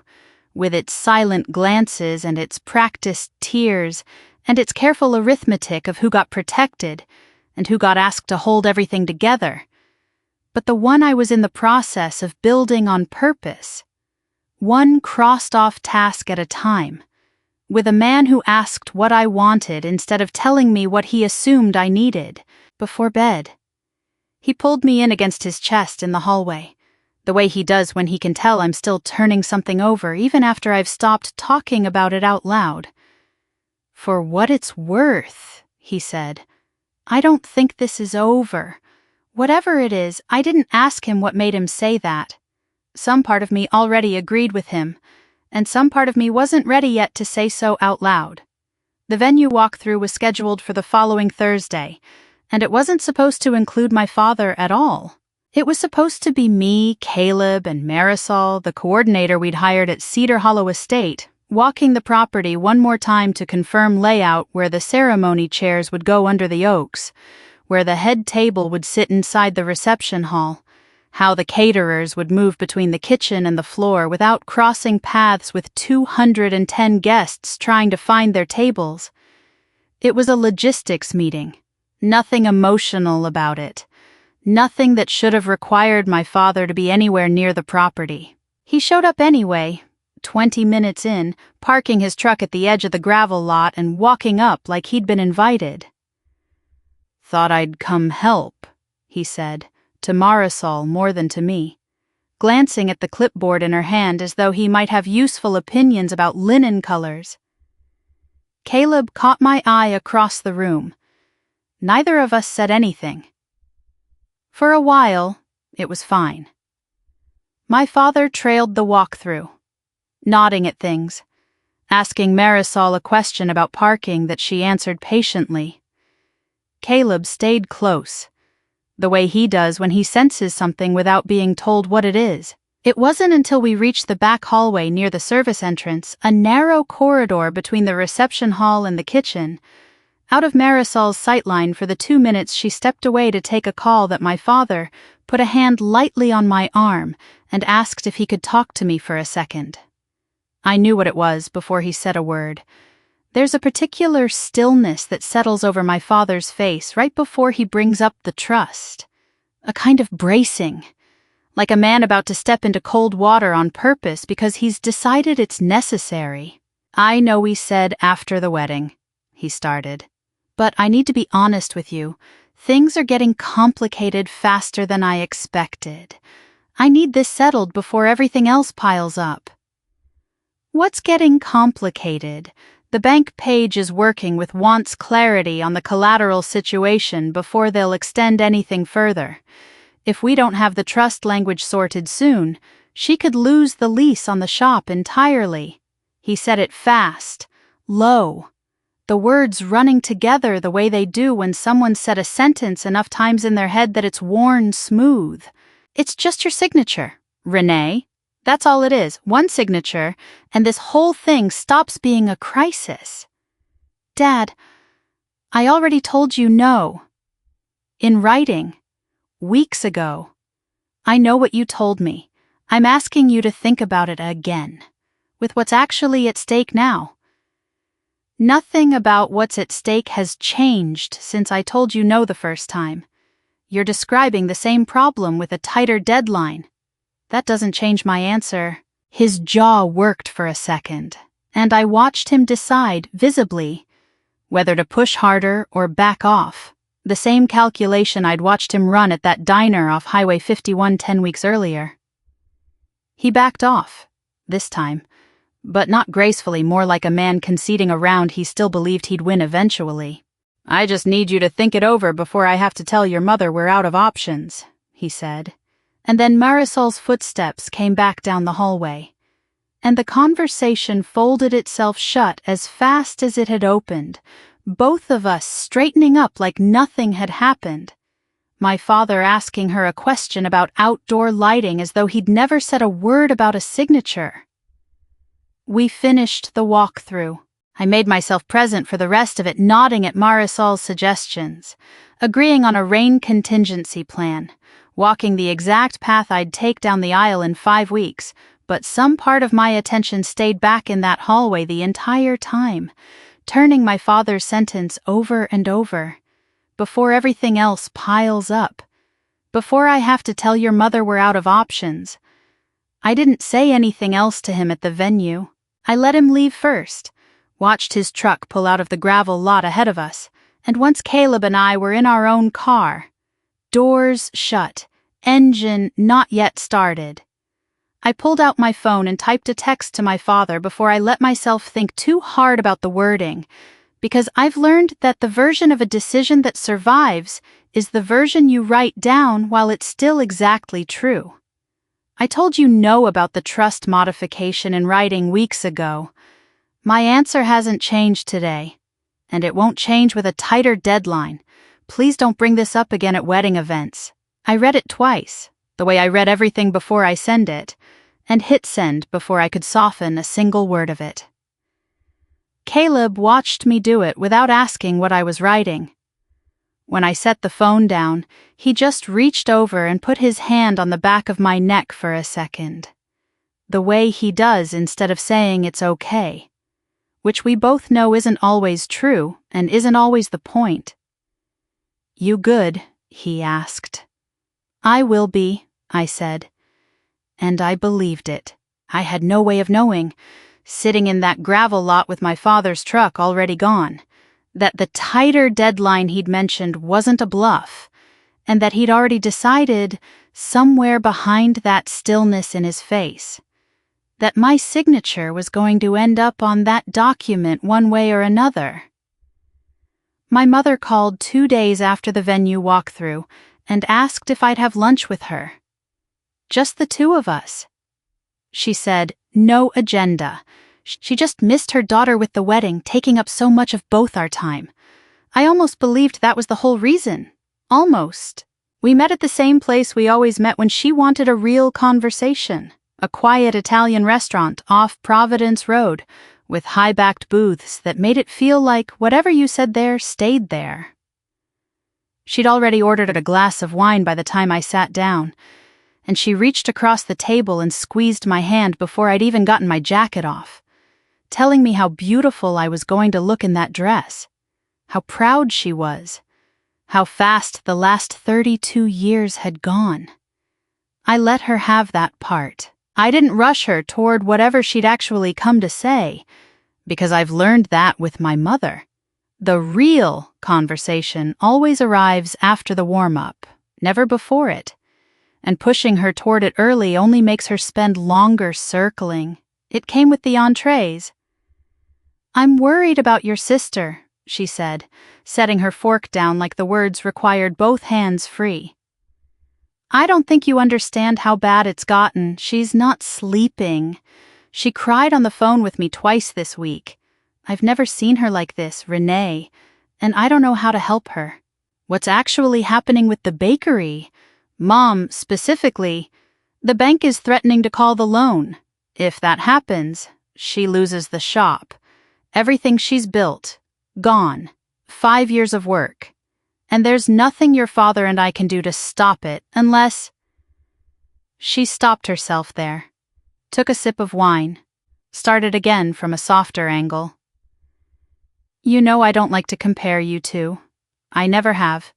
A: with its silent glances and its practiced tears and its careful arithmetic of who got protected and who got asked to hold everything together, but the one I was in the process of building on purpose, one crossed-off task at a time, with a man who asked what I wanted instead of telling me what he assumed I needed, before bed. He pulled me in against his chest in the hallway, the way he does when he can tell I'm still turning something over even after I've stopped talking about it out loud. "For what it's worth," he said, "I don't think this is over. Whatever it is, I didn't ask him what made him say that. Some part of me already agreed with him, and some part of me wasn't ready yet to say so out loud. The venue walkthrough was scheduled for the following Thursday, and it wasn't supposed to include my father at all. It was supposed to be me, Caleb, and Marisol, the coordinator we'd hired at Cedar Hollow Estate, walking the property one more time to confirm layout where the ceremony chairs would go under the oaks, where the head table would sit inside the reception hall, how the caterers would move between the kitchen and the floor without crossing paths with 210 guests trying to find their tables. It was a logistics meeting. Nothing emotional about it. Nothing that should have required my father to be anywhere near the property. He showed up anyway, 20 minutes in, parking his truck at the edge of the gravel lot and walking up like he'd been invited. "Thought I'd come help," he said, to Marisol more than to me, glancing at the clipboard in her hand as though he might have useful opinions about linen colors. Caleb caught my eye across the room. Neither of us said anything. For a while, it was fine. My father trailed the walkthrough, nodding at things, asking Marisol a question about parking that she answered patiently. Caleb stayed close, the way he does when he senses something without being told what it is. It wasn't until we reached the back hallway near the service entrance, a narrow corridor between the reception hall and the kitchen, out of Marisol's sightline for the 2 minutes she stepped away to take a call, that my father put a hand lightly on my arm and asked if he could talk to me for a second. I knew what it was before he said a word. There's a particular stillness that settles over my father's face right before he brings up the trust. A kind of bracing, like a man about to step into cold water on purpose because he's decided it's necessary. "I know we said after the wedding," he started. "But I need to be honest with you. Things are getting complicated faster than I expected. I need this settled before everything else piles up." "What's getting complicated?" The bank page is working with wants clarity on the collateral situation before they'll extend anything further. If we don't have the trust language sorted soon, she could lose the lease on the shop entirely. He said it fast, low. The words running together the way they do when someone's said a sentence enough times in their head that it's worn smooth. "It's just your signature, Renee. That's all it is, one signature, and this whole thing stops being a crisis." "Dad, I already told you no. In writing, weeks ago. I know what you told me. I'm asking you to think about it again, with what's actually at stake now." "Nothing about what's at stake has changed since I told you no the first time. You're describing the same problem with a tighter deadline. That doesn't change my answer." His jaw worked for a second, and I watched him decide, visibly, whether to push harder or back off. The same calculation I'd watched him run at that diner off Highway 51 10 weeks earlier. He backed off, this time, but not gracefully, more like a man conceding a round he still believed he'd win eventually. "I just need you to think it over before I have to tell your mother we're out of options," he said. And then Marisol's footsteps came back down the hallway, and the conversation folded itself shut as fast as it had opened, both of us straightening up like nothing had happened. My father asking her a question about outdoor lighting as though he'd never said a word about a signature. We finished the walkthrough. I made myself present for the rest of it, nodding at Marisol's suggestions, agreeing on a rain contingency plan, walking the exact path I'd take down the aisle in 5 weeks, but some part of my attention stayed back in that hallway the entire time, turning my father's sentence over and over. "Before everything else piles up. Before I have to tell your mother we're out of options." I didn't say anything else to him at the venue. I let him leave first, watched his truck pull out of the gravel lot ahead of us, and once Caleb and I were in our own car, doors shut, engine not yet started, I pulled out my phone and typed a text to my father before I let myself think too hard about the wording, because I've learned that the version of a decision that survives is the version you write down while it's still exactly true. I told you no about the trust modification in writing weeks ago. My answer hasn't changed today. And it won't change with a tighter deadline. Please don't bring this up again at wedding events. I read it twice, the way I read everything before I send it, and hit send before I could soften a single word of it. Caleb watched me do it without asking what I was writing. When I set the phone down, he just reached over and put his hand on the back of my neck for a second. The way he does instead of saying it's okay, which we both know isn't always true and isn't always the point. "You good?" he asked. "I will be," I said. And I believed it. I had no way of knowing, sitting in that gravel lot with my father's truck already gone, that the tighter deadline he'd mentioned wasn't a bluff, and that he'd already decided, somewhere behind that stillness in his face, that my signature was going to end up on that document one way or another. My mother called 2 days after the venue walkthrough and asked if I'd have lunch with her. Just the two of us. She said, no agenda. She just missed her daughter with the wedding taking up so much of both our time. I almost believed that was the whole reason. Almost. We met at the same place we always met when she wanted a real conversation. A quiet Italian restaurant off Providence Road, with high-backed booths that made it feel like whatever you said there stayed there. She'd already ordered a glass of wine by the time I sat down, and she reached across the table and squeezed my hand before I'd even gotten my jacket off, telling me how beautiful I was going to look in that dress, how proud she was, how fast the last 32 years had gone. I let her have that part. I didn't rush her toward whatever she'd actually come to say, because I've learned that with my mother. The real conversation always arrives after the warm-up, never before it, and pushing her toward it early only makes her spend longer circling. It came with the entrees. "I'm worried about your sister," she said, setting her fork down like the words required both hands free. "I don't think you understand how bad it's gotten. She's not sleeping. She cried on the phone with me twice this week. I've never seen her like this, Renee, and I don't know how to help her. What's actually happening with the bakery? Mom, specifically, the bank is threatening to call the loan. If that happens, she loses the shop. Everything she's built, gone. 5 years of work. And there's nothing your father and I can do to stop it unless—" She stopped herself there, took a sip of wine, started again from a softer angle. "You know I don't like to compare you two. I never have.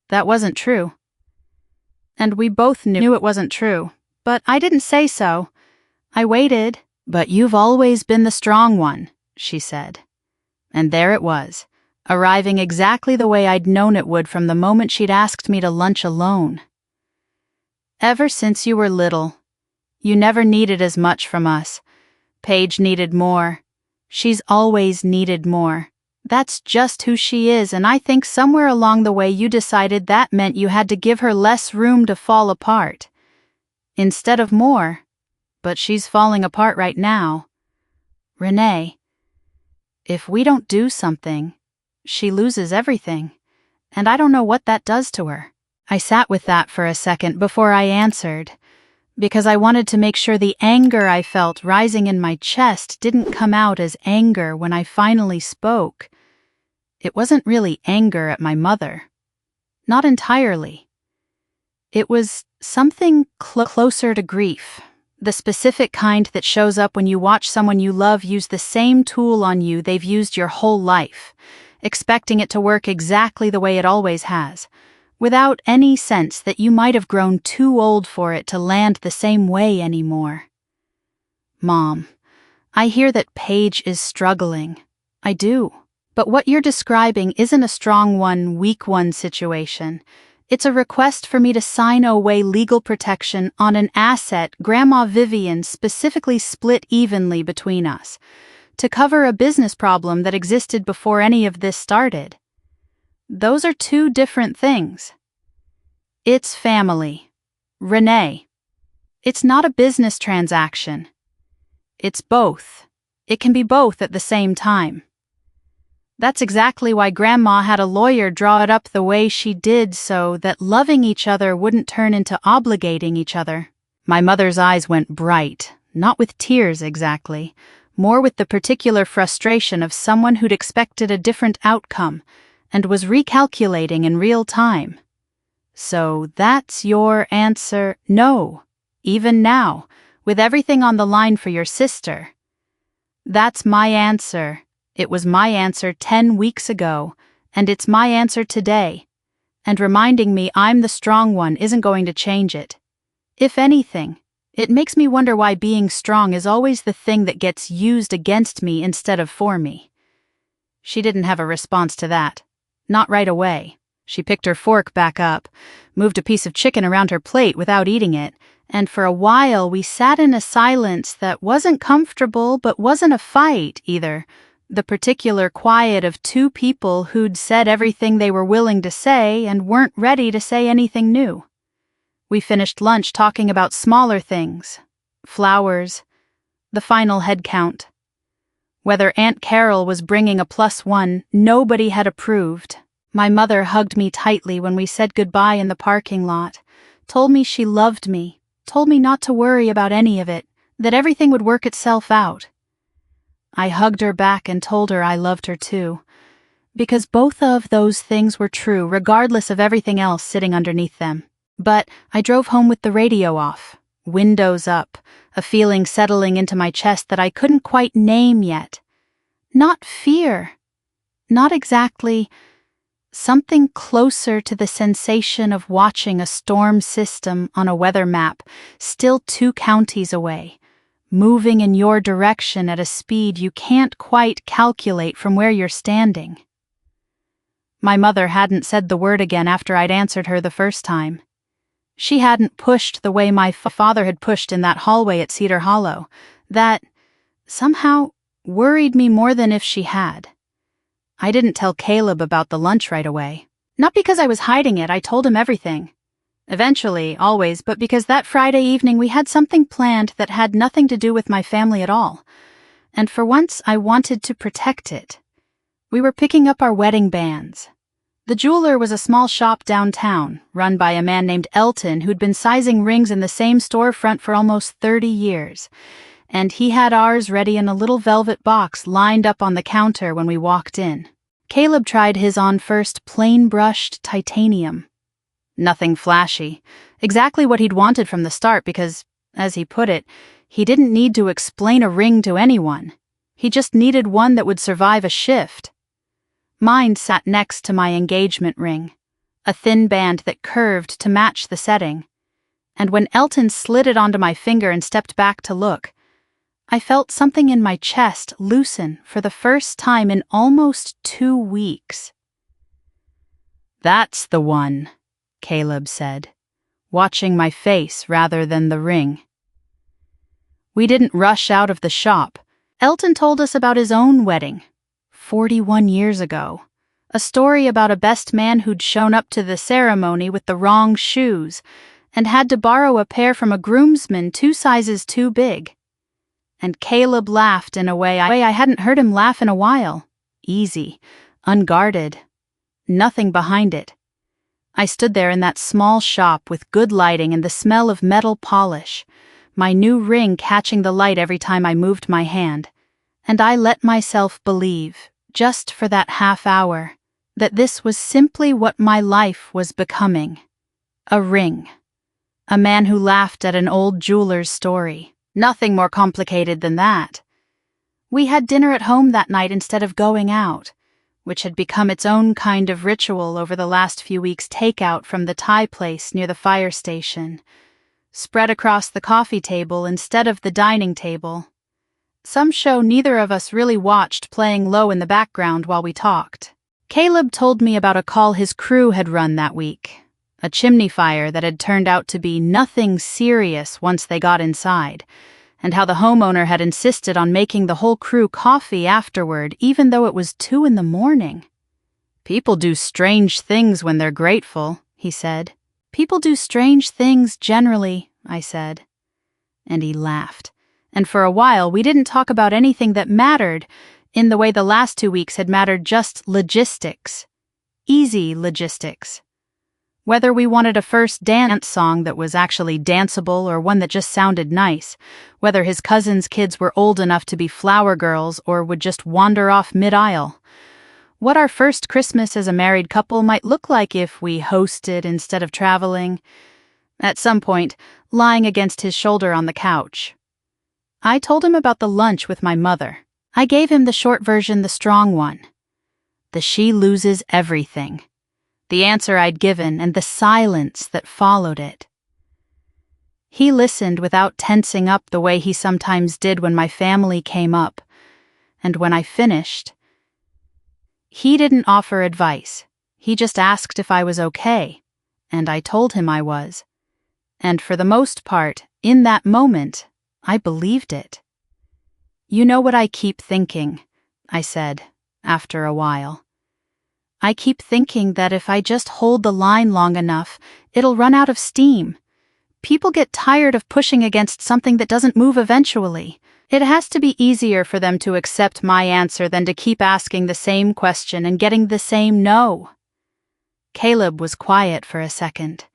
A: That wasn't true. And we both knew it wasn't true, but I didn't say so. I waited. But you've always been the strong one," she said. And there it was, arriving exactly the way I'd known it would from the moment she'd asked me to lunch alone. "Ever since you were little, you never needed as much from us. Paige needed more. She's always needed more. That's just who she is, and I think somewhere along the way you decided that meant you had to give her less room to fall apart. Instead of more. But she's falling apart right now. Renee, if we don't do something, she loses everything, and I don't know what that does to her." I sat with that for a second before I answered, because I wanted to make sure the anger I felt rising in my chest didn't come out as anger when I finally spoke. It wasn't really anger at my mother. Not entirely. It was something closer to grief, the specific kind that shows up when you watch someone you love use the same tool on you they've used your whole life, expecting it to work exactly the way it always has, without any sense that you might have grown too old for it to land the same way anymore. "Mom, I hear that Paige is struggling. I do. But what you're describing isn't a strong one, weak one situation. It's a request for me to sign away legal protection on an asset Grandma Vivian specifically split evenly between us, to cover a business problem that existed before any of this started. Those are two different things. It's family. Renee. It's not a business transaction. It's both. It can be both at the same time. That's exactly why Grandma had a lawyer draw it up the way she did so that loving each other wouldn't turn into obligating each other. My mother's eyes went bright, not with tears exactly, more with the particular frustration of someone who'd expected a different outcome and was recalculating in real time. So that's your answer? No, even now, with everything on the line for your sister. That's my answer. It was my answer 10 weeks ago, and it's my answer today. And reminding me I'm the strong one isn't going to change it. If anything, it makes me wonder why being strong is always the thing that gets used against me instead of for me. She didn't have a response to that. Not right away. She picked her fork back up, moved a piece of chicken around her plate without eating it, and for a while we sat in a silence that wasn't comfortable but wasn't a fight either. The particular quiet of two people who'd said everything they were willing to say and weren't ready to say anything new. We finished lunch talking about smaller things, flowers, the final head count. Whether Aunt Carol was bringing a +1, nobody had approved. My mother hugged me tightly when we said goodbye in the parking lot, told me she loved me, told me not to worry about any of it, that everything would work itself out. I hugged her back and told her I loved her too, because both of those things were true regardless of everything else sitting underneath them. But I drove home with the radio off, windows up, a feeling settling into my chest that I couldn't quite name yet. Not fear. Not exactly. Something closer to the sensation of watching a storm system on a weather map, still 2 counties away, moving in your direction at a speed you can't quite calculate from where you're standing. My mother hadn't said the word again after I'd answered her the first time. She hadn't pushed the way my father had pushed in that hallway at Cedar Hollow. That, somehow, worried me more than if she had. I didn't tell Caleb about the lunch right away. Not because I was hiding it, I told him everything. Eventually, always, but because that Friday evening we had something planned that had nothing to do with my family at all. And for once, I wanted to protect it. We were picking up our wedding bands. The jeweler was a small shop downtown, run by a man named Elton who'd been sizing rings in the same storefront for almost 30 years. And he had ours ready in a little velvet box lined up on the counter when we walked in. Caleb tried his on first, plain-brushed titanium. Nothing flashy. Exactly what he'd wanted from the start because, as he put it, he didn't need to explain a ring to anyone. He just needed one that would survive a shift. Mine sat next to my engagement ring, a thin band that curved to match the setting. And when Elton slid it onto my finger and stepped back to look, I felt something in my chest loosen for the first time in almost 2 weeks. "That's the one," Caleb said, watching my face rather than the ring. We didn't rush out of the shop. Elton told us about his own wedding, 41 years ago. A story about a best man who'd shown up to the ceremony with the wrong shoes and had to borrow a pair from a groomsman 2 sizes too big. And Caleb laughed in a way I hadn't heard him laugh in a while. Easy, unguarded, nothing behind it. I stood there in that small shop with good lighting and the smell of metal polish, my new ring catching the light every time I moved my hand, and I let myself believe, just for that half hour, that this was simply what my life was becoming. A ring. A man who laughed at an old jeweler's story. Nothing more complicated than that. We had dinner at home that night instead of going out, which had become its own kind of ritual over the last few weeks' takeout from the Thai place near the fire station, spread across the coffee table instead of the dining table. Some show neither of us really watched playing low in the background while we talked. Caleb told me about a call his crew had run that week, a chimney fire that had turned out to be nothing serious once they got inside, and how the homeowner had insisted on making the whole crew coffee afterward even though it was 2 a.m. "People do strange things when they're grateful," he said. "People do strange things generally," I said. And he laughed, and for a while we didn't talk about anything that mattered, in the way the last 2 weeks had mattered just logistics. Easy logistics. Whether we wanted a first dance song that was actually danceable or one that just sounded nice, whether his cousin's kids were old enough to be flower girls or would just wander off mid-aisle. What our first Christmas as a married couple might look like if we hosted instead of traveling. At some point, lying against his shoulder on the couch. I told him about the lunch with my mother. I gave him the short version, the strong one. The she loses everything. The answer I'd given and the silence that followed it. He listened without tensing up the way he sometimes did when my family came up. And when I finished, he didn't offer advice. He just asked if I was okay, and I told him I was. And for the most part, in that moment, I believed it. "You know what I keep thinking," I said, after a while. "I keep thinking that if I just hold the line long enough, it'll run out of steam. People get tired of pushing against something that doesn't move eventually. It has to be easier for them to accept my answer than to keep asking the same question and getting the same no." Caleb was quiet for a second.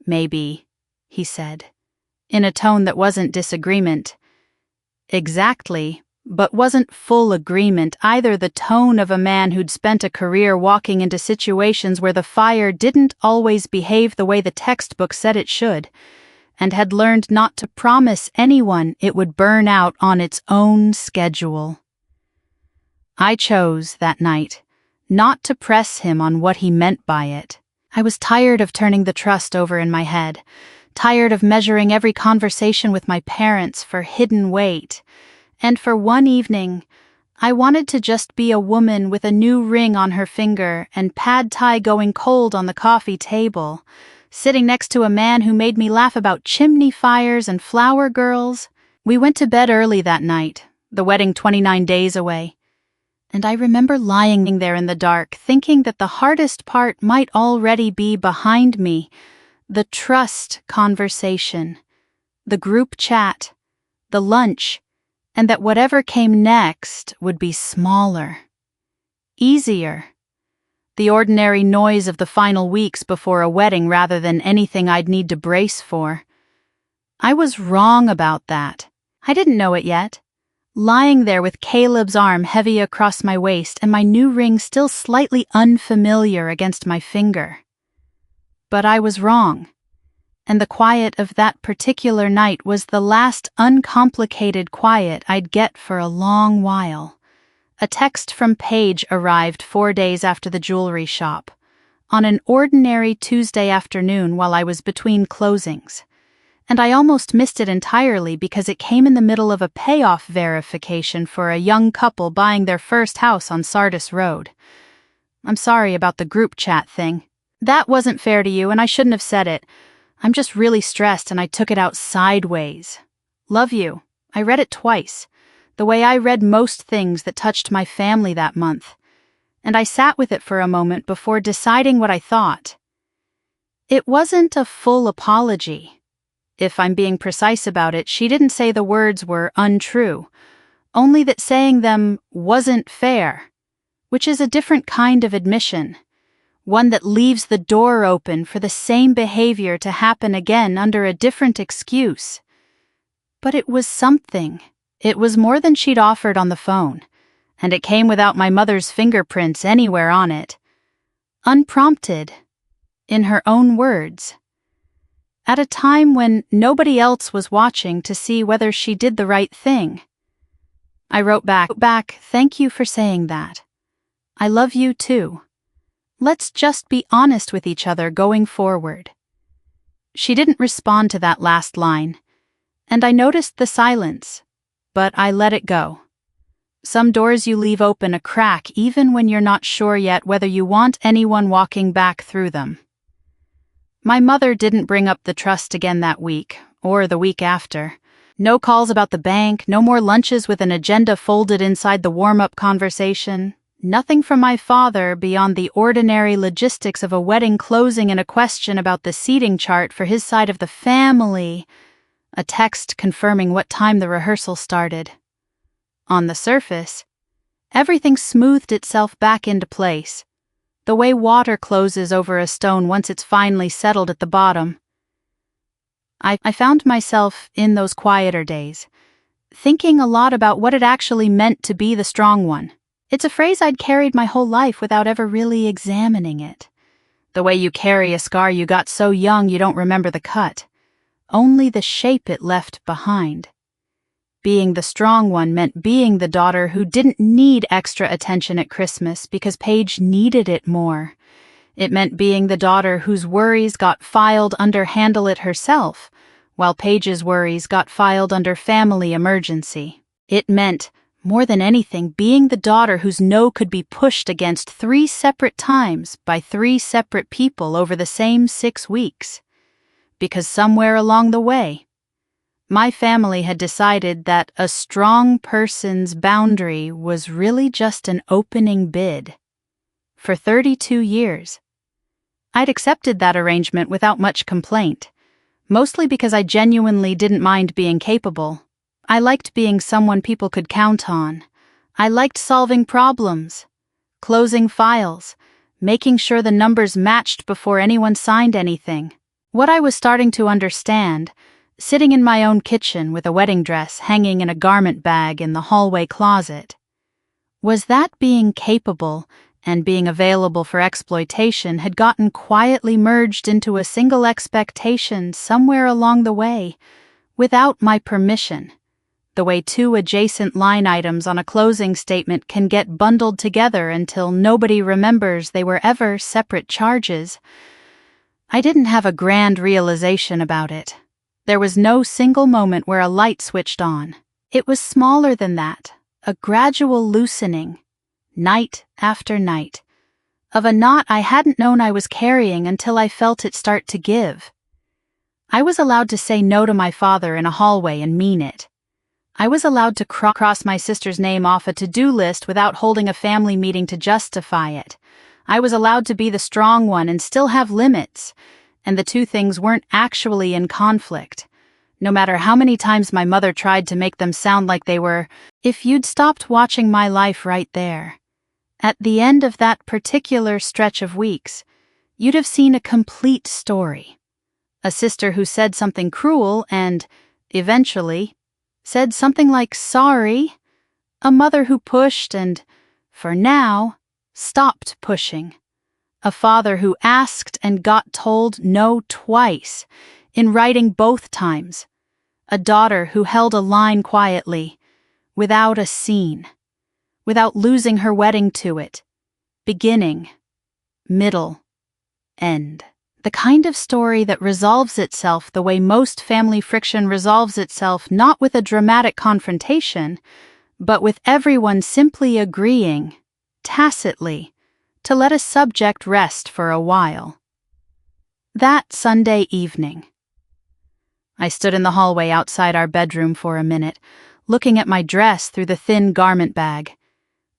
A: "Maybe," he said, in a tone that wasn't disagreement. Exactly, but wasn't full agreement either, the tone of a man who'd spent a career walking into situations where the fire didn't always behave the way the textbook said it should, and had learned not to promise anyone it would burn out on its own schedule. I chose, that night, not to press him on what he meant by it. I was tired of turning the trust over in my head, tired of measuring every conversation with my parents for hidden weight, and for one evening, I wanted to just be a woman with a new ring on her finger and pad thai going cold on the coffee table, sitting next to a man who made me laugh about chimney fires and flower girls. We went to bed early that night, the wedding 29 days away, and I remember lying there in the dark, thinking that the hardest part might already be behind me, the trust conversation, the group chat, the lunch, and that whatever came next would be smaller, easier. The ordinary noise of the final weeks before a wedding rather than anything I'd need to brace for. I was wrong about that. I didn't know it yet. Lying there with Caleb's arm heavy across my waist and my new ring still slightly unfamiliar against my finger. But I was wrong. And the quiet of that particular night was the last uncomplicated quiet I'd get for a long while. A text from Paige arrived 4 days after the jewelry shop, on an ordinary Tuesday afternoon while I was between closings, and I almost missed it entirely because it came in the middle of a payoff verification for a young couple buying their first house on Sardis Road. "I'm sorry about the group chat thing. That wasn't fair to you and I shouldn't have said it. I'm just really stressed and I took it out sideways. Love you. I read it twice, the way I read most things that touched my family that month, and I sat with it for a moment before deciding what I thought. It wasn't a full apology. If I'm being precise about it, she didn't say the words were untrue, only that saying them wasn't fair, which is a different kind of admission. One that leaves the door open for the same behavior to happen again under a different excuse. But it was something. It was more than she'd offered on the phone, and it came without my mother's fingerprints anywhere on it. Unprompted, in her own words. At a time when nobody else was watching to see whether she did the right thing. I wrote back, "Thank you for saying that. I love you too. Let's just be honest with each other going forward." She didn't respond to that last line, and I noticed the silence, but I let it go. Some doors you leave open a crack even when you're not sure yet whether you want anyone walking back through them. My mother didn't bring up the trust again that week, or the week after. No calls about the bank, no more lunches with an agenda folded inside the warm-up conversation. Nothing from my father beyond the ordinary logistics of a wedding closing and a question about the seating chart for his side of the family, a text confirming what time the rehearsal started. On the surface, Everything smoothed itself back into place, the way water closes over a stone once it's finally settled at the bottom. I found myself, in those quieter days, thinking a lot about what it actually meant to be the strong one. It's a phrase I'd carried my whole life without ever really examining it. The way you carry a scar you got so young you don't remember the cut, only the shape it left behind. Being the strong one meant being the daughter who didn't need extra attention at Christmas because Paige needed it more. It meant being the daughter whose worries got filed under handle it herself, while Paige's worries got filed under family emergency. It meant, more than anything, being the daughter whose no could be pushed against 3 separate times by 3 separate people over the same 6 weeks. Because somewhere along the way, my family had decided that a strong person's boundary was really just an opening bid. For 32 years, I'd accepted that arrangement without much complaint, mostly because I genuinely didn't mind being capable. I liked being someone people could count on. I liked solving problems, closing files, making sure the numbers matched before anyone signed anything. What I was starting to understand, sitting in my own kitchen with a wedding dress hanging in a garment bag in the hallway closet, was that being capable and being available for exploitation had gotten quietly merged into a single expectation somewhere along the way, without my permission. The way 2 adjacent line items on a closing statement can get bundled together until nobody remembers they were ever separate charges. I didn't have a grand realization about it. There was no single moment where a light switched on. It was smaller than that, a gradual loosening, night after night, of a knot I hadn't known I was carrying until I felt it start to give. I was allowed to say no to my father in a hallway and mean it. I was allowed to cross my sister's name off a to-do list without holding a family meeting to justify it. I was allowed to be the strong one and still have limits, and the 2 things weren't actually in conflict, no matter how many times my mother tried to make them sound like they were. If you'd stopped watching my life right there, at the end of that particular stretch of weeks, you'd have seen a complete story. A sister who said something cruel and, eventually, said something like sorry, a mother who pushed and, for now, stopped pushing, a father who asked and got told no twice, in writing both times, a daughter who held a line quietly, without a scene, without losing her wedding to it, beginning, middle, end. The kind of story that resolves itself the way most family friction resolves itself, not with a dramatic confrontation, but with everyone simply agreeing, tacitly, to let a subject rest for a while. That Sunday evening, I stood in the hallway outside our bedroom for a minute, looking at my dress through the thin garment bag,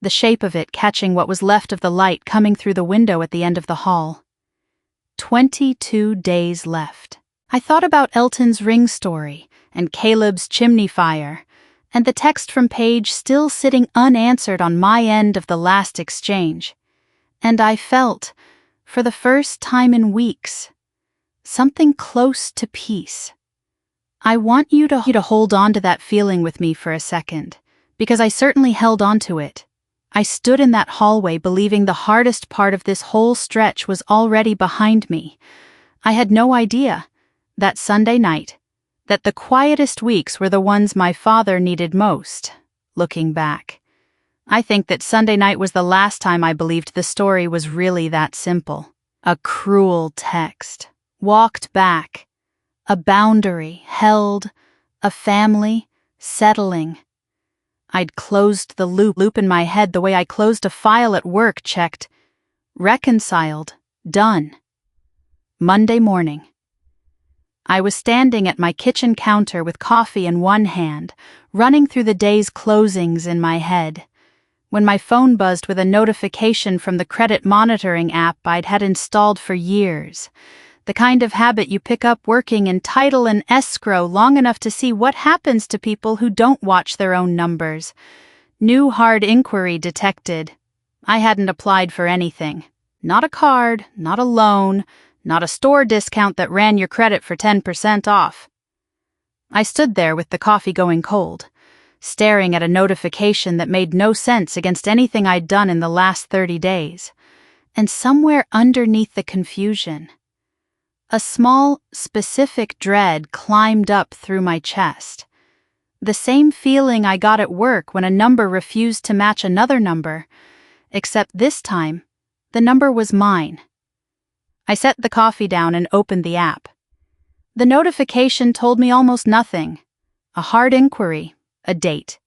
A: the shape of it catching what was left of the light coming through the window at the end of the hall. 22 days left. I thought about Elton's ring story and Caleb's chimney fire, and the text from Paige still sitting unanswered on my end of the last exchange. And I felt, for the first time in weeks, something close to peace. I want you to hold on to that feeling with me for a second, because I certainly held on to it. I stood in that hallway believing the hardest part of this whole stretch was already behind me. I had no idea, that Sunday night, that the quietest weeks were the ones my father needed most, looking back. I think that Sunday night was the last time I believed the story was really that simple. A cruel text, walked back, a boundary held, a family settling. I'd closed the loop in my head the way I closed a file at work, checked, reconciled, done. Monday morning. I was standing at my kitchen counter with coffee in one hand, running through the day's closings in my head, when my phone buzzed with a notification from the credit monitoring app I'd had installed for years. The kind of habit you pick up working in title and escrow long enough to see what happens to people who don't watch their own numbers. New hard inquiry detected. I hadn't applied for anything. Not a card, not a loan, not a store discount that ran your credit for 10% off. I stood there with the coffee going cold, staring at a notification that made no sense against anything I'd done in the last 30 days. And somewhere underneath the confusion, a small, specific dread climbed up through my chest. The same feeling I got at work when a number refused to match another number, except this time, the number was mine. I set the coffee down and opened the app. The notification told me almost nothing. A hard inquiry, a date,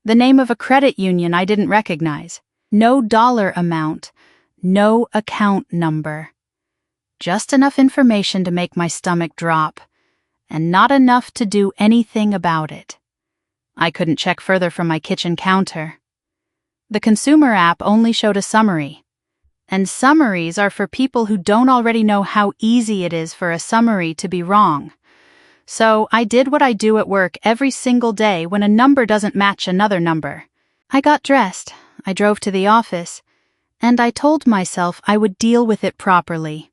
A: the name of a credit union I didn't recognize, no dollar amount, no account number. Just enough information to make my stomach drop, and not enough to do anything about it. I couldn't check further from my kitchen counter. The consumer app only showed a summary. And summaries are for people who don't already know how easy it is for a summary to be wrong. So I did what I do at work every single day when a number doesn't match another number. I got dressed, I drove to the office, and I told myself I would deal with it properly,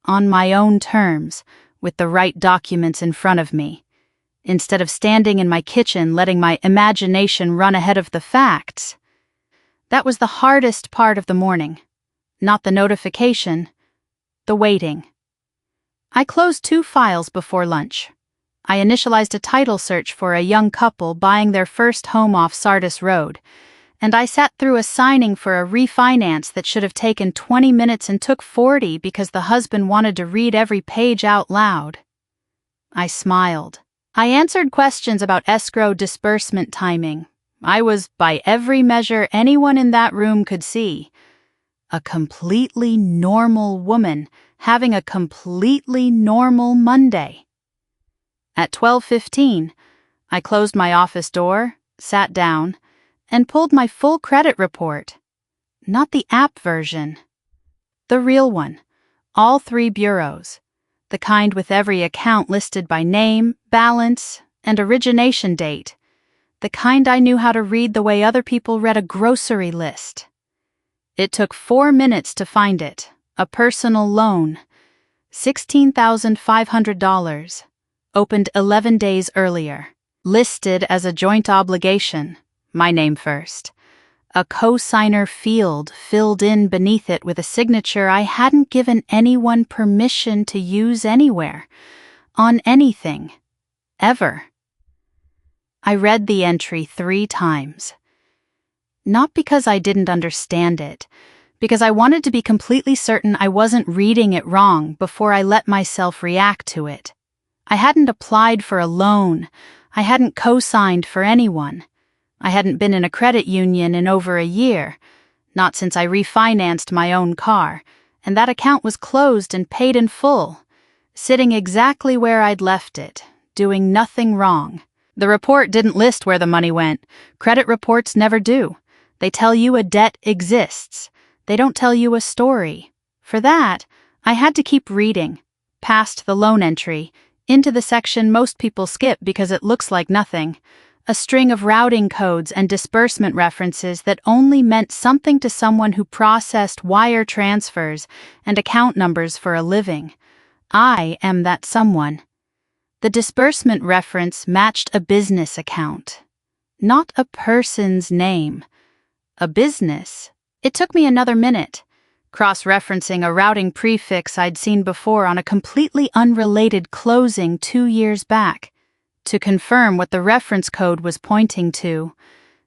A: on my own terms, with the right documents in front of me, instead of standing in my kitchen letting my imagination run ahead of the facts. That was the hardest part of the morning. Not the notification, the waiting. I closed 2 files before lunch. I initialized a title search for a young couple buying their first home off Sardis Road, and I sat through a signing for a refinance that should have taken 20 minutes and took 40 because the husband wanted to read every page out loud. I smiled. I answered questions about escrow disbursement timing. I was, by every measure anyone in that room could see, a completely normal woman having a completely normal Monday. At 12:15, I closed my office door, sat down, and pulled my full credit report. Not the app version. The real one. All 3 bureaus. The kind with every account listed by name, balance, and origination date. The kind I knew how to read the way other people read a grocery list. It took 4 minutes to find it. A personal loan. $16,500. Opened 11 days earlier. Listed as a joint obligation. My name first. A co-signer field filled in beneath it with a signature I hadn't given anyone permission to use anywhere. On anything. Ever. I read the entry 3 times. Not because I didn't understand it, because I wanted to be completely certain I wasn't reading it wrong before I let myself react to it. I hadn't applied for a loan. I hadn't co-signed for anyone. I hadn't been in a credit union in over a year, not since I refinanced my own car, and that account was closed and paid in full, sitting exactly where I'd left it, doing nothing wrong. The report didn't list where the money went. Credit reports never do. They tell you a debt exists. They don't tell you a story. For that, I had to keep reading, past the loan entry, into the section most people skip because it looks like nothing. A string of routing codes and disbursement references that only meant something to someone who processed wire transfers and account numbers for a living. I am that someone. The disbursement reference matched a business account. Not a person's name. A business. It took me another minute, cross-referencing a routing prefix I'd seen before on a completely unrelated closing 2 years back, to confirm what the reference code was pointing to.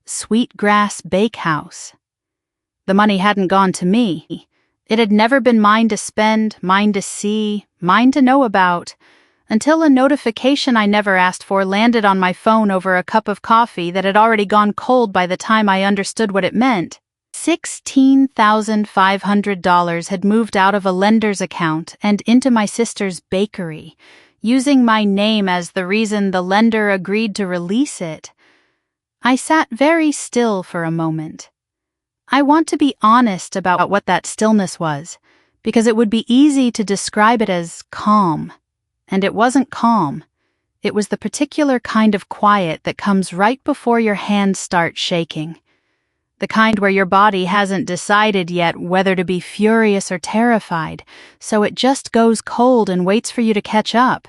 A: Sweetgrass Bakehouse. The money hadn't gone to me. It had never been mine to spend, mine to see, mine to know about, until a notification I never asked for landed on my phone over a cup of coffee that had already gone cold by the time I understood what it meant. $16,500 had moved out of a lender's account and into my sister's bakery, using my name as the reason the lender agreed to release it. I sat very still for a moment. I want to be honest about what that stillness was, because it would be easy to describe it as calm. And it wasn't calm. It was the particular kind of quiet that comes right before your hands start shaking. The kind where your body hasn't decided yet whether to be furious or terrified, so it just goes cold and waits for you to catch up.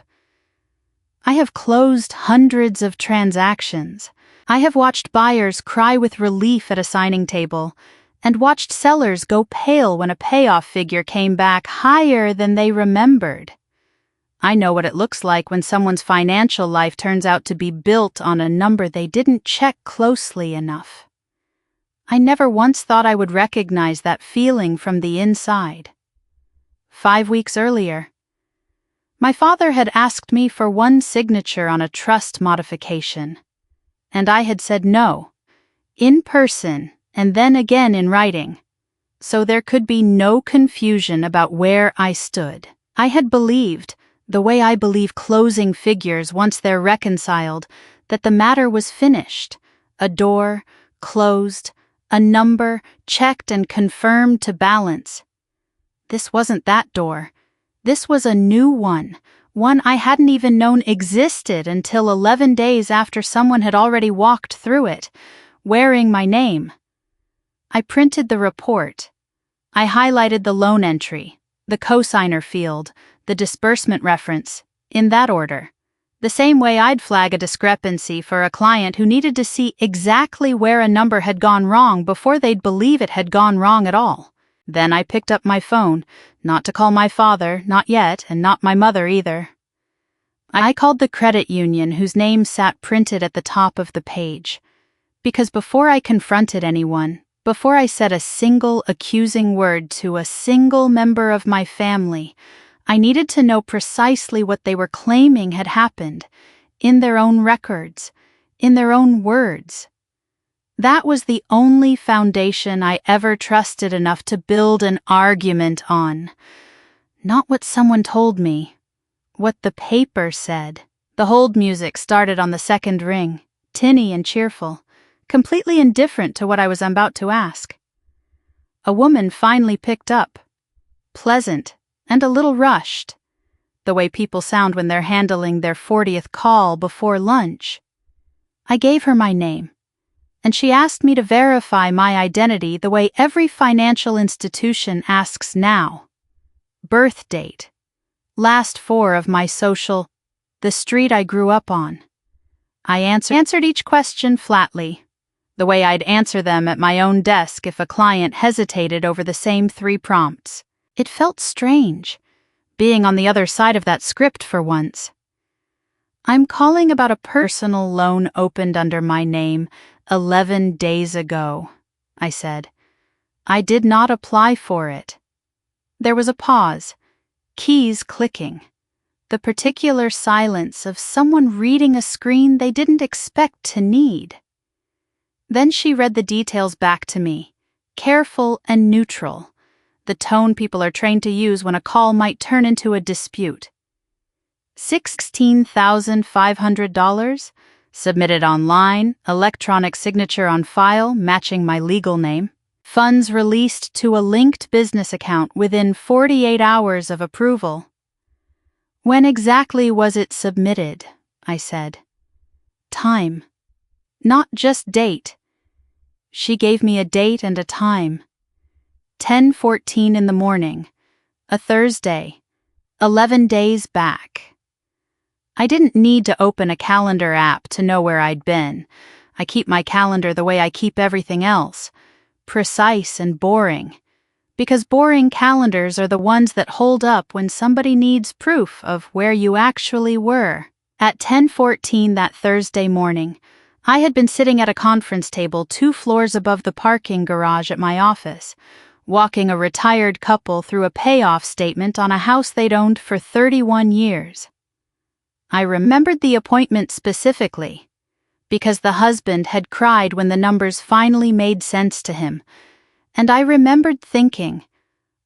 A: I have closed hundreds of transactions. I have watched buyers cry with relief at a signing table, and watched sellers go pale when a payoff figure came back higher than they remembered. I know what it looks like when someone's financial life turns out to be built on a number they didn't check closely enough. I never once thought I would recognize that feeling from the inside. 5 weeks earlier, my father had asked me for one signature on a trust modification, and I had said no, in person and then again in writing, so there could be no confusion about where I stood. I had believed, the way I believe closing figures once they're reconciled, that the matter was finished, a door closed, a number checked and confirmed to balance. This wasn't that door. This was a new one I hadn't even known existed until 11 days after someone had already walked through it, wearing my name. I printed the report. I highlighted the loan entry, the cosigner field, the disbursement reference, in that order. The same way I'd flag a discrepancy for a client who needed to see exactly where a number had gone wrong before they'd believe it had gone wrong at all. Then I picked up my phone, not to call my father, not yet, and not my mother either. I called the credit union whose name sat printed at the top of the page, because before I confronted anyone, before I said a single accusing word to a single member of my family, I needed to know precisely what they were claiming had happened, in their own records, in their own words. That was the only foundation I ever trusted enough to build an argument on. Not what someone told me, what the paper said. The hold music started on the second ring, tinny and cheerful, completely indifferent to what I was about to ask. A woman finally picked up, pleasant and a little rushed, the way people sound when they're handling their 40th call before lunch. I gave her my name, and she asked me to verify my identity the way every financial institution asks now. Birth date, last 4 of my social, the street I grew up on. I answered each question flatly, the way I'd answer them at my own desk if a client hesitated over the same 3 prompts. It felt strange, being on the other side of that script for once. I'm calling about a personal loan opened under my name 11 days ago, I said. I did not apply for it. There was a pause, keys clicking, the particular silence of someone reading a screen they didn't expect to need. Then she read the details back to me, careful and neutral, the tone people are trained to use when a call might turn into a dispute. $16,500, submitted online, electronic signature on file matching my legal name. Funds released to a linked business account within 48 hours of approval. When exactly was it submitted? I said. Time. Not just date. She gave me a date and a time. 10:14 in the morning, a Thursday, 11 days back. I didn't need to open a calendar app to know where I'd been. I keep my calendar the way I keep everything else, precise and boring, because boring calendars are the ones that hold up when somebody needs proof of where you actually were. At 10:14 that Thursday morning, I had been sitting at a conference table 2 floors above the parking garage at my office, walking a retired couple through a payoff statement on a house they'd owned for 31 years. I remembered the appointment specifically, because the husband had cried when the numbers finally made sense to him, and I remembered thinking,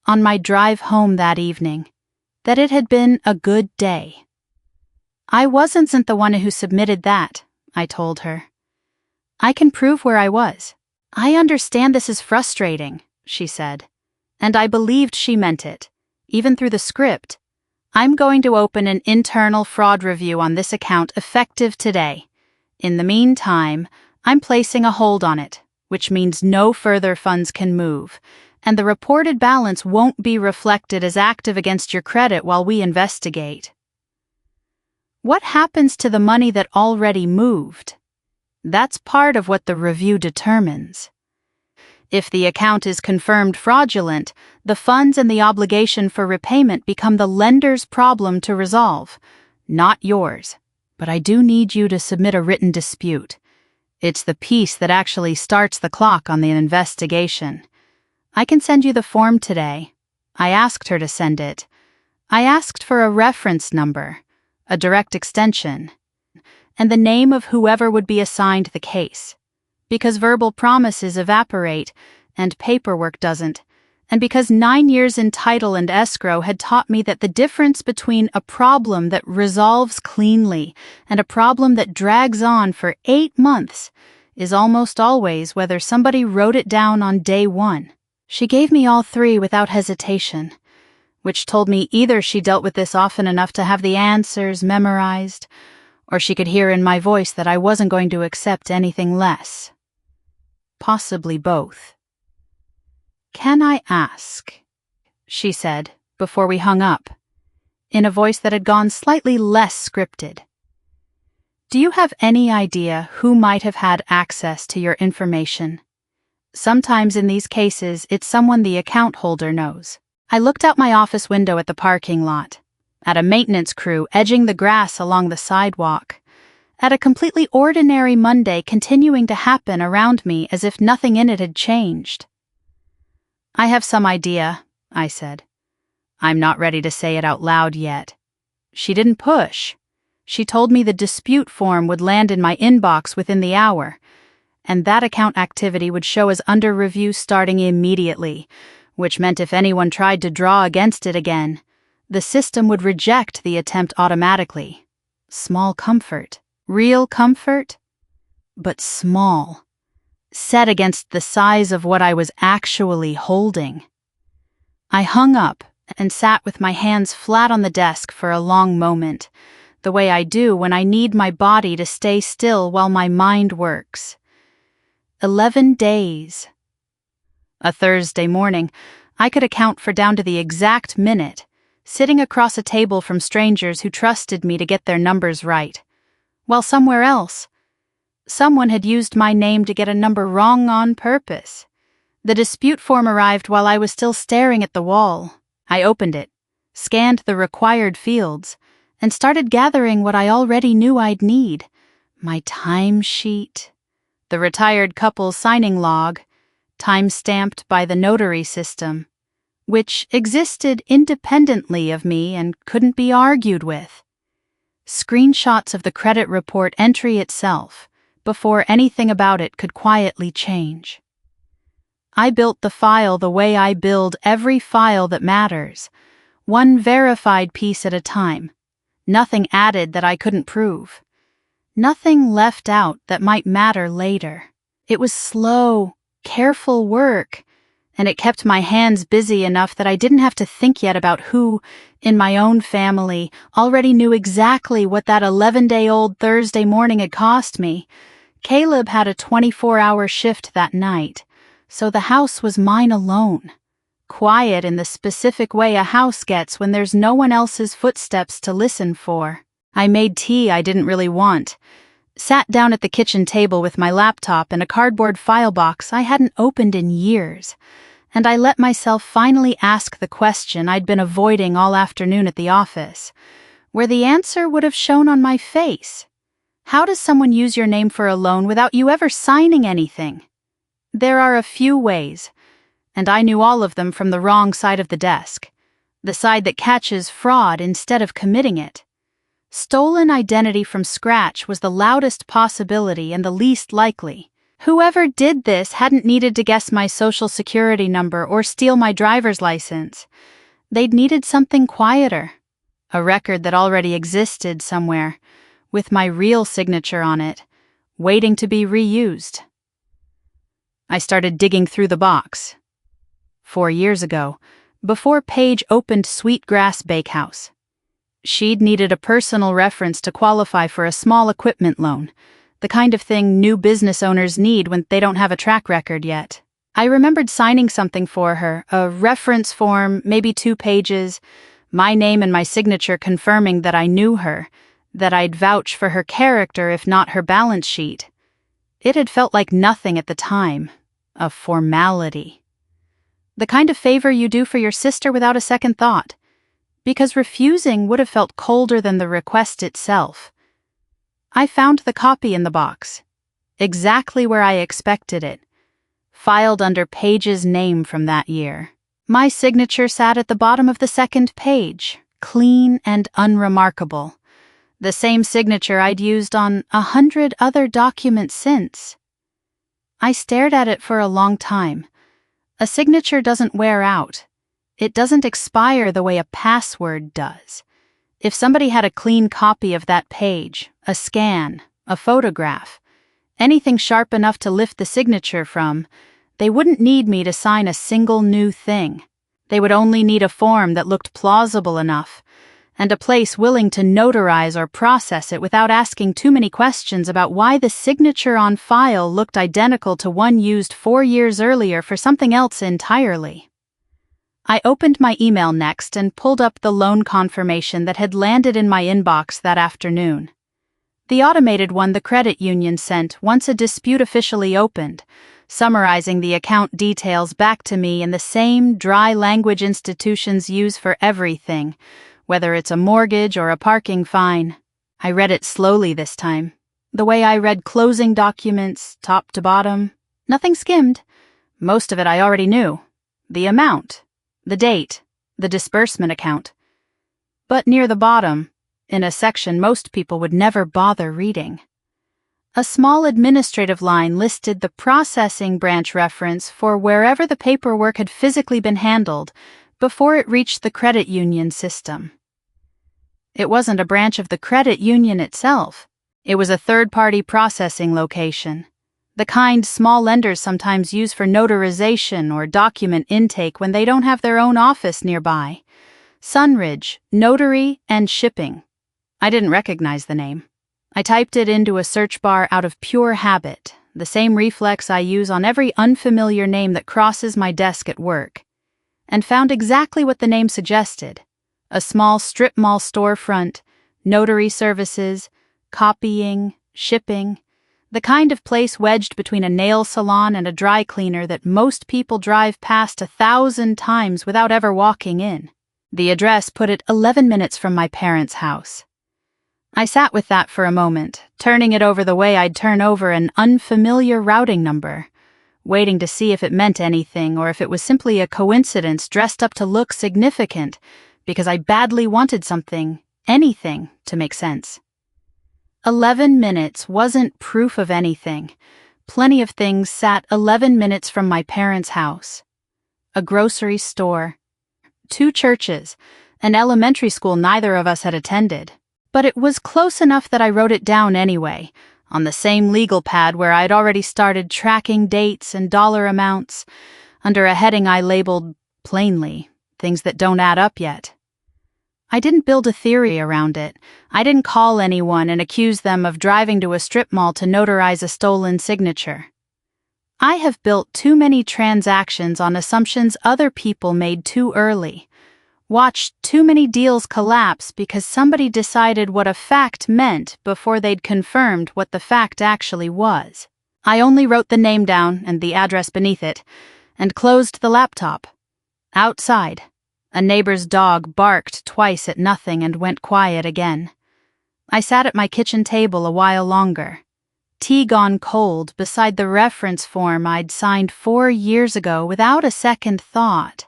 A: on my drive home that evening, that it had been a good day. I wasn't the one who submitted that, I told her. I can prove where I was. I understand this is frustrating, she said, and I believed she meant it, even through the script. I'm going to open an internal fraud review on this account effective today. In the meantime, I'm placing a hold on it, which means no further funds can move, and the reported balance won't be reflected as active against your credit while we investigate. What happens to the money that already moved? That's part of what the review determines. If the account is confirmed fraudulent, the funds and the obligation for repayment become the lender's problem to resolve, not yours. But I do need you to submit a written dispute. It's the piece that actually starts the clock on the investigation. I can send you the form today. I asked her to send it. I asked for a reference number, a direct extension, and the name of whoever would be assigned the case. Because verbal promises evaporate and paperwork doesn't, and because 9 years in title and escrow had taught me that the difference between a problem that resolves cleanly and a problem that drags on for 8 months is almost always whether somebody wrote it down on day one. She gave me all 3 without hesitation, which told me either she dealt with this often enough to have the answers memorized, or she could hear in my voice that I wasn't going to accept anything less. Possibly both. "Can I ask?" she said, before we hung up, in a voice that had gone slightly less scripted. "Do you have any idea who might have had access to your information? Sometimes in these cases, it's someone the account holder knows." I looked out my office window at the parking lot, at a maintenance crew edging the grass along the sidewalk, at a completely ordinary Monday continuing to happen around me as if nothing in it had changed. "I have some idea," I said. "I'm not ready to say it out loud yet." She didn't push. She told me the dispute form would land in my inbox within the hour, and that account activity would show as under review starting immediately, which meant if anyone tried to draw against it again, the system would reject the attempt automatically. Small comfort. Real comfort, but small, set against the size of what I was actually holding. I hung up and sat with my hands flat on the desk for a long moment, the way I do when I need my body to stay still while my mind works. 11 days. A Thursday morning, I could account for down to the exact minute, sitting across a table from strangers who trusted me to get their numbers right. While somewhere else, someone had used my name to get a number wrong on purpose. The dispute form arrived while I was still staring at the wall. I opened it, scanned the required fields, and started gathering what I already knew I'd need: my timesheet, the retired couple's signing log, time-stamped by the notary system, which existed independently of me and couldn't be argued with. Screenshots of the credit report entry itself, before anything about it could quietly change. I built the file the way I build every file that matters, one verified piece at a time, nothing added that I couldn't prove, nothing left out that might matter later. It was slow, careful work, and it kept my hands busy enough that I didn't have to think yet about who, in my own family, already knew exactly what that 11-day-old Thursday morning had cost me. Caleb had a 24-hour shift that night, so the house was mine alone. Quiet in the specific way a house gets when there's no one else's footsteps to listen for. I made tea I didn't really want, sat down at the kitchen table with my laptop and a cardboard file box I hadn't opened in years, and I let myself finally ask the question I'd been avoiding all afternoon at the office, where the answer would have shown on my face. How does someone use your name for a loan without you ever signing anything? There are a few ways, and I knew all of them from the wrong side of the desk, the side that catches fraud instead of committing it. Stolen identity from scratch was the loudest possibility and the least likely. Whoever did this hadn't needed to guess my social security number or steal my driver's license. They'd needed something quieter, a record that already existed somewhere, with my real signature on it, waiting to be reused. I started digging through the box. 4 years ago, before Paige opened Sweetgrass Bakehouse. She'd needed a personal reference to qualify for a small equipment loan, the kind of thing new business owners need when they don't have a track record yet. I remembered signing something for her, a reference form, maybe 2 pages, my name and my signature confirming that I knew her, that I'd vouch for her character if not her balance sheet. It had felt like nothing at the time, a formality. The kind of favor you do for your sister without a second thought, because refusing would have felt colder than the request itself. I found the copy in the box, exactly where I expected it, filed under Paige's name from that year. My signature sat at the bottom of the 2nd page, clean and unremarkable. The same signature I'd used on 100 other documents since. I stared at it for a long time. A signature doesn't wear out. It doesn't expire the way a password does. If somebody had a clean copy of that page, a scan, a photograph, anything sharp enough to lift the signature from, they wouldn't need me to sign a single new thing. They would only need a form that looked plausible enough, and a place willing to notarize or process it without asking too many questions about why the signature on file looked identical to one used 4 years earlier for something else entirely. I opened my email next and pulled up the loan confirmation that had landed in my inbox that afternoon. The automated one the credit union sent once a dispute officially opened, summarizing the account details back to me in the same dry language institutions use for everything, whether it's a mortgage or a parking fine. I read it slowly this time, the way I read closing documents, top to bottom. Nothing skimmed. Most of it I already knew. The amount, the date, the disbursement account. But near the bottom, in a section most people would never bother reading, a small administrative line listed the processing branch reference for wherever the paperwork had physically been handled before it reached the credit union system. It wasn't a branch of the credit union itself. It was a third-party processing location, the kind small lenders sometimes use for notarization or document intake when they don't have their own office nearby. Sunridge, Notary, and Shipping. I didn't recognize the name. I typed it into a search bar out of pure habit, the same reflex I use on every unfamiliar name that crosses my desk at work, and found exactly what the name suggested: a small strip mall storefront, notary services, copying, shipping, the kind of place wedged between a nail salon and a dry cleaner that most people drive past 1,000 times without ever walking in. The address put it 11 minutes from my parents' house. I sat with that for a moment, turning it over the way I'd turn over an unfamiliar routing number, waiting to see if it meant anything or if it was simply a coincidence dressed up to look significant because I badly wanted something, anything, to make sense. 11 minutes wasn't proof of anything. Plenty of things sat 11 minutes from my parents' house. A grocery store, 2 churches, an elementary school neither of us had attended. But it was close enough that I wrote it down anyway, on the same legal pad where I'd already started tracking dates and dollar amounts, under a heading I labeled, plainly, things that don't add up yet. I didn't build a theory around it. I didn't call anyone and accuse them of driving to a strip mall to notarize a stolen signature. I have built too many transactions on assumptions other people made too early, watched too many deals collapse because somebody decided what a fact meant before they'd confirmed what the fact actually was. I only wrote the name down and the address beneath it, and closed the laptop. Outside, a neighbor's dog barked twice at nothing and went quiet again. I sat at my kitchen table a while longer, tea gone cold beside the reference form I'd signed 4 years ago without a second thought,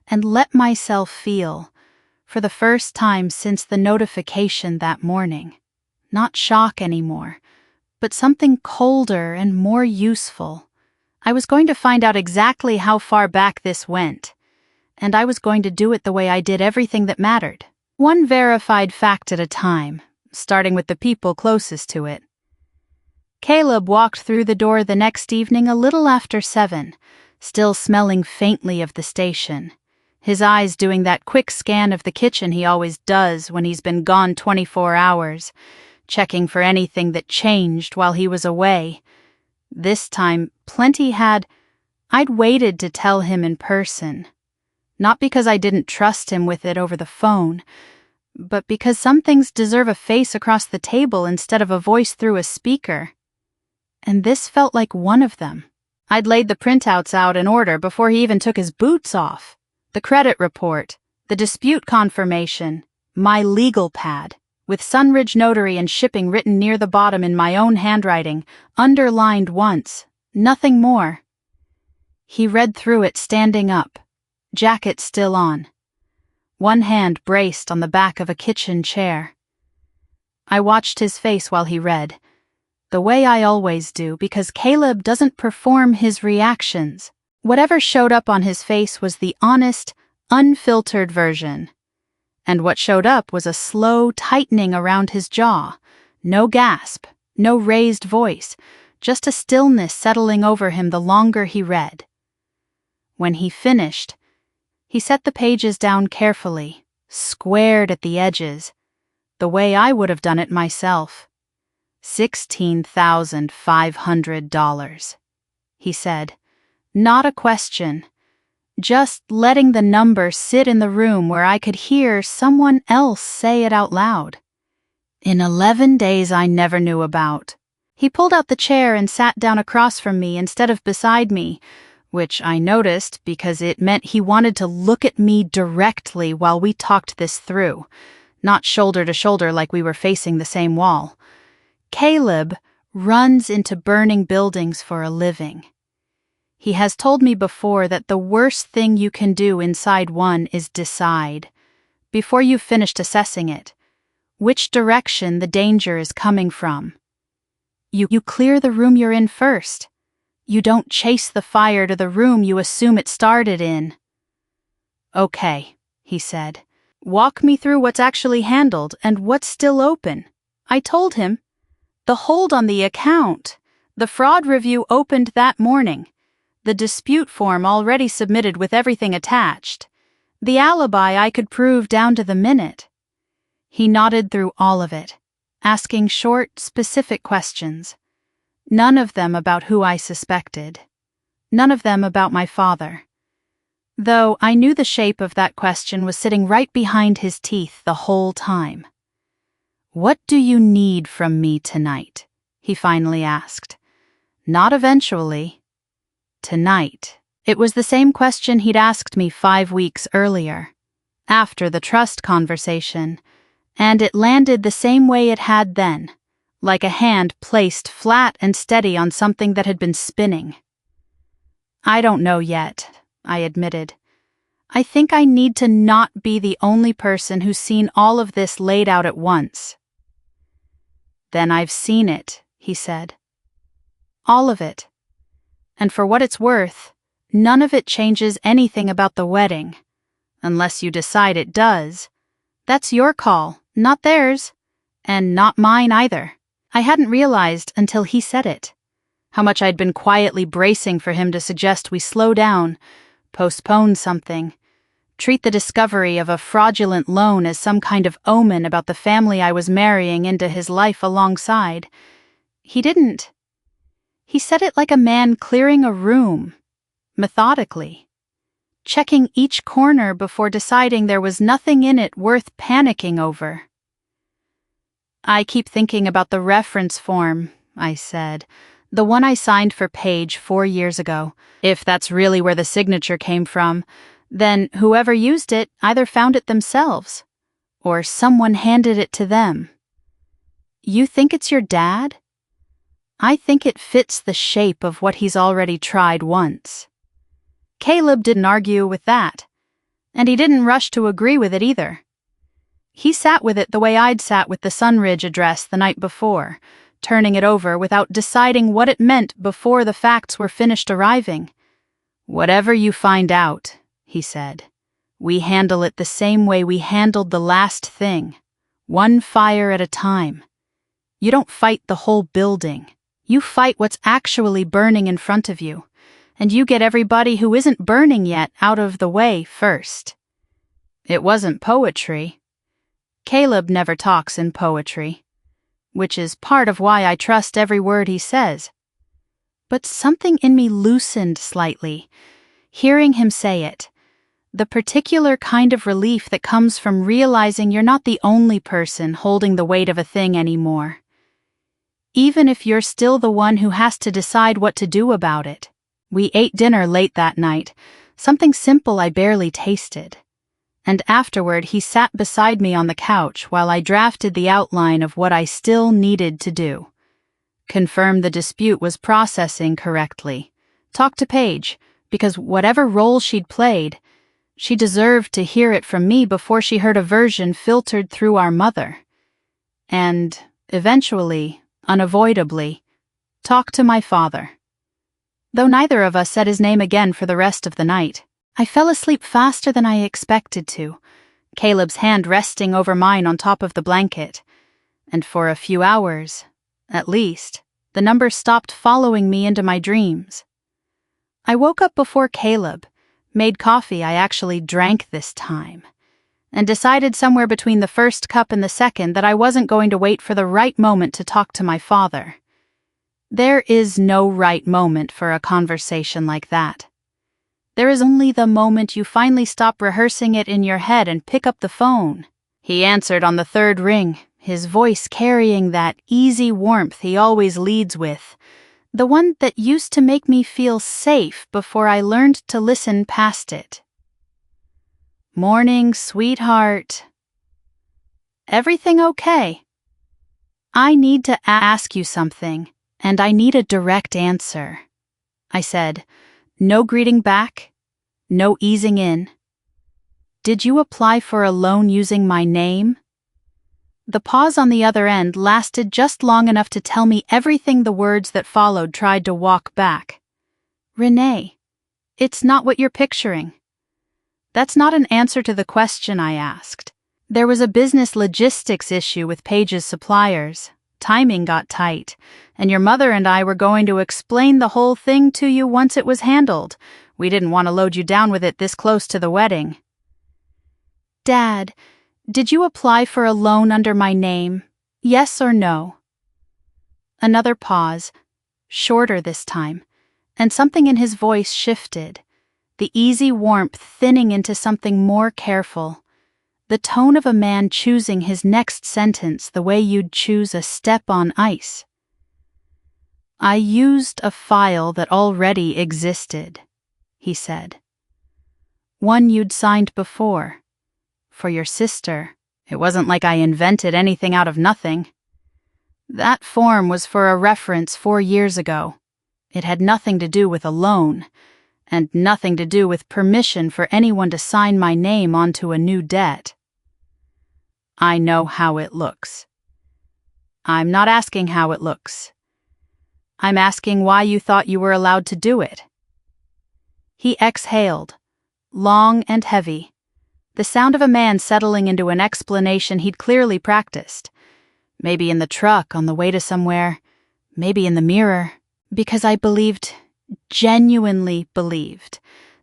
A: and let myself feel, for the first time since the notification that morning, not shock anymore, but something colder and more useful. I was going to find out exactly how far back this went, and I was going to do it the way I did everything that mattered, one verified fact at a time, starting with the people closest to it. Caleb walked through the door the next evening a little after 7, still smelling faintly of the station, his eyes doing that quick scan of the kitchen he always does when he's been gone 24 hours, checking for anything that changed while he was away. This time, plenty had. I'd waited to tell him in person. Not because I didn't trust him with it over the phone, but because some things deserve a face across the table instead of a voice through a speaker. And this felt like one of them. I'd laid the printouts out in order before he even took his boots off. The credit report, the dispute confirmation, my legal pad, with Sunridge Notary and shipping written near the bottom in my own handwriting, underlined once, nothing more. He read through it standing up, jacket still on. One hand braced on the back of a kitchen chair. I watched his face while he read, the way I always do, because Caleb doesn't perform his reactions. Whatever showed up on his face was the honest, unfiltered version. And what showed up was a slow tightening around his jaw. No gasp, no raised voice, just a stillness settling over him the longer he read. When he finished, he set the pages down carefully, squared at the edges, the way I would have done it myself. $16,500, he said. Not a question. Just letting the number sit in the room where I could hear someone else say it out loud. In 11 days I never knew about. He pulled out the chair and sat down across from me instead of beside me, which I noticed because it meant he wanted to look at me directly while we talked this through, not shoulder to shoulder like we were facing the same wall. Caleb runs into burning buildings for a living. He has told me before that the worst thing you can do inside one is decide, before you've finished assessing it, which direction the danger is coming from. You clear the room you're in first. You don't chase the fire to the room you assume it started in. Okay, he said. Walk me through what's actually handled and what's still open. I told him. The hold on the account. The fraud review opened that morning. The dispute form already submitted with everything attached. The alibi I could prove down to the minute. He nodded through all of it, asking short, specific questions. None of them about who I suspected. None of them about my father. Though I knew the shape of that question was sitting right behind his teeth the whole time. What do you need from me tonight? He finally asked. Not eventually. Tonight. It was the same question he'd asked me 5 weeks earlier, after the trust conversation, and it landed the same way it had then, like a hand placed flat and steady on something that had been spinning. I don't know yet, I admitted. I think I need to not be the only person who's seen all of this laid out at once. Then I've seen it, he said. All of it. And for what it's worth, none of it changes anything about the wedding, unless you decide it does. That's your call, not theirs, and not mine either. I hadn't realized until he said it, how much I'd been quietly bracing for him to suggest we slow down, postpone something, treat the discovery of a fraudulent loan as some kind of omen about the family I was marrying into his life alongside. He didn't. He said it like a man clearing a room, methodically, checking each corner before deciding there was nothing in it worth panicking over. I keep thinking about the reference form, I said, the one I signed for Paige 4 years ago. If that's really where the signature came from, then whoever used it either found it themselves, or someone handed it to them. You think it's your dad? I think it fits the shape of what he's already tried once. Caleb didn't argue with that, and he didn't rush to agree with it either. He sat with it the way I'd sat with the Sunridge address the night before, turning it over without deciding what it meant before the facts were finished arriving. Whatever you find out, he said, we handle it the same way we handled the last thing, one fire at a time. You don't fight the whole building. You fight what's actually burning in front of you, and you get everybody who isn't burning yet out of the way first. It wasn't poetry. Caleb never talks in poetry. which is part of why I trust every word he says. But something in me loosened slightly, hearing him say it. The particular kind of relief that comes from realizing you're not the only person holding the weight of a thing anymore. Even if you're still the one who has to decide what to do about it. We ate dinner late that night, something simple I barely tasted. And afterward he sat beside me on the couch while I drafted the outline of what I still needed to do. Confirm the dispute was processing correctly. Talk to Paige, because whatever role she'd played, she deserved to hear it from me before she heard a version filtered through our mother. And, eventually, unavoidably, talk to my father. Though neither of us said his name again for the rest of the night, I fell asleep faster than I expected to, Caleb's hand resting over mine on top of the blanket. And for a few hours, at least, the number stopped following me into my dreams. I woke up before Caleb, made coffee I actually drank this time, and decided somewhere between the first cup and the second that I wasn't going to wait for the right moment to talk to my father. There is no right moment for a conversation like that. There is only the moment you finally stop rehearsing it in your head and pick up the phone. He answered on the third ring, his voice carrying that easy warmth he always leads with, the one that used to make me feel safe before I learned to listen past it. "Morning, sweetheart. Everything okay? I need to ask you something, and I need a direct answer," I said. No greeting back, no easing in. "Did you apply for a loan using my name?" The pause on the other end lasted just long enough to tell me everything the words that followed tried to walk back. "Renee, it's not what you're picturing." That's not an answer to the question I asked. There was a business logistics issue with Paige's suppliers. Timing got tight, and your mother and I were going to explain the whole thing to you once it was handled. We didn't want to load you down with it this close to the wedding. "Dad, did you apply for a loan under my name? Yes or no?" Another pause, shorter this time, and something in his voice shifted, the easy warmth thinning into something more careful, the tone of a man choosing his next sentence the way you'd choose a step on ice. "I used a file that already existed," he said. "One you'd signed before. For your sister, it wasn't like I invented anything out of nothing. That form was for a reference 4 years ago. It had nothing to do with a loan, and nothing to do with permission for anyone to sign my name onto a new debt. I know how it looks." "I'm not asking how it looks. I'm asking why you thought you were allowed to do it." He exhaled, long and heavy, the sound of a man settling into an explanation he'd clearly practiced. Maybe in the truck on the way to somewhere, maybe in the mirror, because I believed, genuinely believed,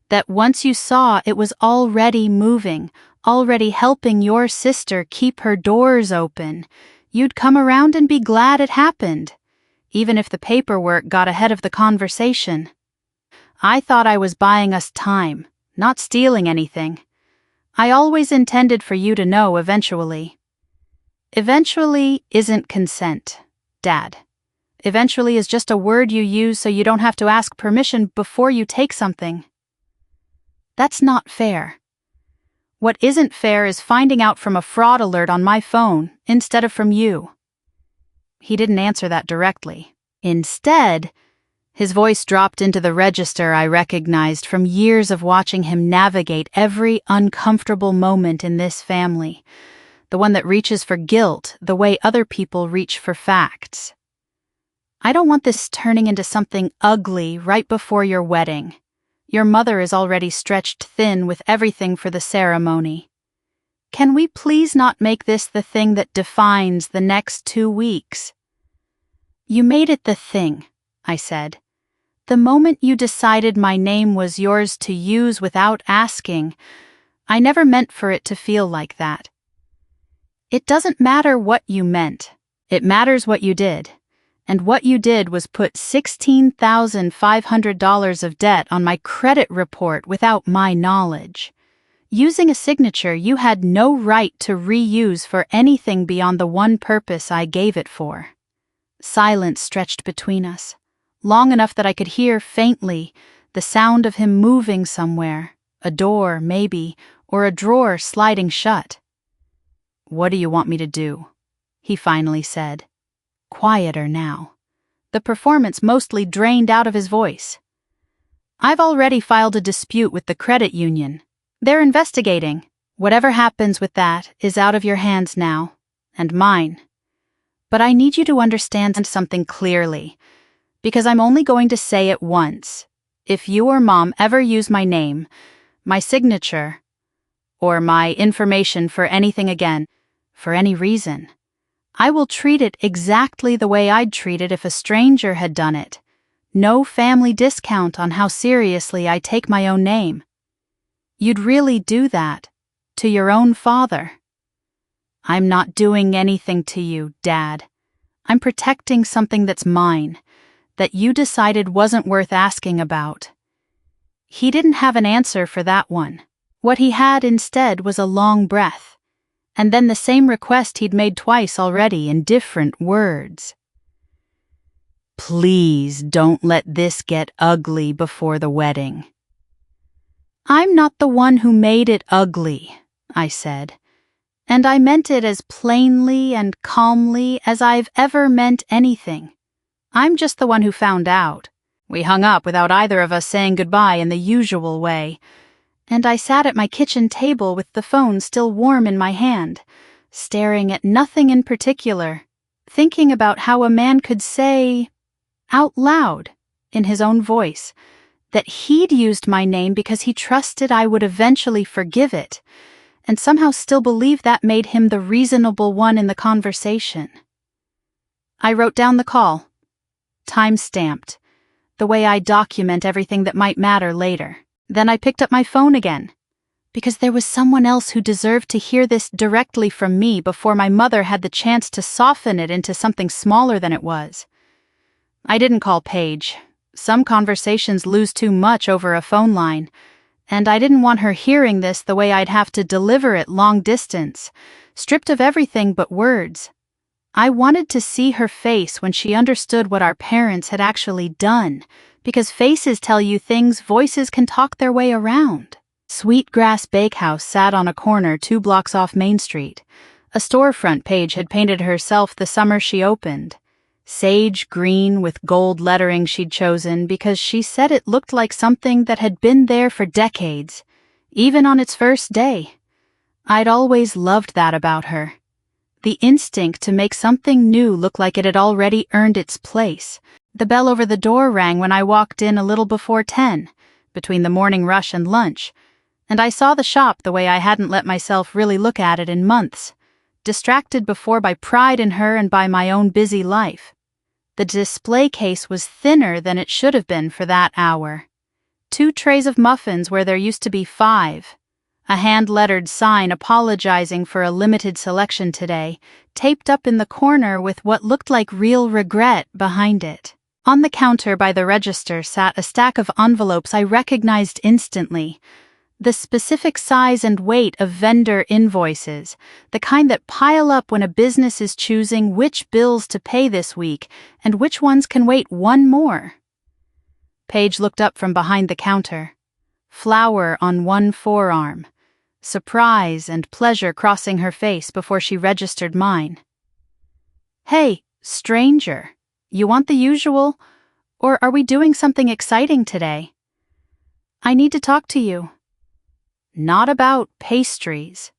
A: that once you saw it was already moving, already helping your sister keep her doors open, you'd come around and be glad it happened, even if the paperwork got ahead of the conversation. I thought I was buying us time, not stealing anything. I always intended for you to know eventually. Eventually isn't consent, Dad. Eventually is just a word you use so you don't have to ask permission before you take something. That's not fair. What isn't fair is finding out from a fraud alert on my phone instead of from you. He didn't answer that directly. Instead, his voice dropped into the register I recognized from years of watching him navigate every uncomfortable moment in this family, the one that reaches for guilt the way other people reach for facts. "I don't want this turning into something ugly right before your wedding. Your mother is already stretched thin with everything for the ceremony. Can we please not make this the thing that defines the next 2 weeks?" "You made it the thing," I said. "The moment you decided my name was yours to use without asking, I never meant for it to feel like that." "It doesn't matter what you meant. It matters what you did. And what you did was put $16,500 of debt on my credit report without my knowledge. Using a signature you had no right to reuse for anything beyond the one purpose I gave it for. Silence stretched between us, long enough that I could hear faintly the sound of him moving somewhere, a door, maybe, or a drawer sliding shut. "What do you want me to do?" he finally said, quieter now, the performance mostly drained out of his voice. "I've already filed a dispute with the credit union. They're investigating. Whatever happens with that is out of your hands now, and mine. But I need you to understand something clearly, because I'm only going to say it once. If you or Mom ever use my name, my signature, or my information for anything again, for any reason, I will treat it exactly the way I'd treat it if a stranger had done it. No family discount on how seriously I take my own name. You'd really do that to your own father." "I'm not doing anything to you, Dad. I'm protecting something that's mine, that you decided wasn't worth asking about." He didn't have an answer for that one. What he had instead was a long breath, and then the same request he'd made twice already in different words. "Please don't let this get ugly before the wedding." "I'm not the one who made it ugly," I said, and I meant it as plainly and calmly as I've ever meant anything. I'm just the one who found out. We hung up without either of us saying goodbye in the usual way, and I sat at my kitchen table with the phone still warm in my hand, staring at nothing in particular, thinking about how a man could say, out loud, in his own voice, that he'd used my name because he trusted I would eventually forgive it, and somehow still believe that made him the reasonable one in the conversation. I wrote down the call, time-stamped, the way I document everything that might matter later. Then I picked up my phone again, because there was someone else who deserved to hear this directly from me before my mother had the chance to soften it into something smaller than it was. I didn't call Paige. Some conversations lose too much over a phone line, and I didn't want her hearing this the way I'd have to deliver it long distance, stripped of everything but words. I wanted to see her face when she understood what our parents had actually done, because faces tell you things voices can talk their way around. Sweetgrass Bakehouse sat on a corner 2 blocks off Main Street. A storefront Paige had painted herself the summer she opened. Sage green with gold lettering she'd chosen because she said it looked like something that had been there for decades, even on its first day. I'd always loved that about her. The instinct to make something new look like it had already earned its place. The bell over the door rang when I walked in a little before 10, between the morning rush and lunch, and I saw the shop the way I hadn't let myself really look at it in months, distracted before by pride in her and by my own busy life. The display case was thinner than it should have been for that hour. 2 trays of muffins where there used to be 5. A hand-lettered sign apologizing for a limited selection today, taped up in the corner with what looked like real regret behind it. On the counter by the register sat a stack of envelopes I recognized instantly. The specific size and weight of vendor invoices, the kind that pile up when a business is choosing which bills to pay this week and which ones can wait one more. Paige looked up from behind the counter, flour on one forearm, surprise and pleasure crossing her face before she registered mine. "Hey, stranger, you want the usual, or are we doing something exciting today? I need to talk to you. Not about pastries."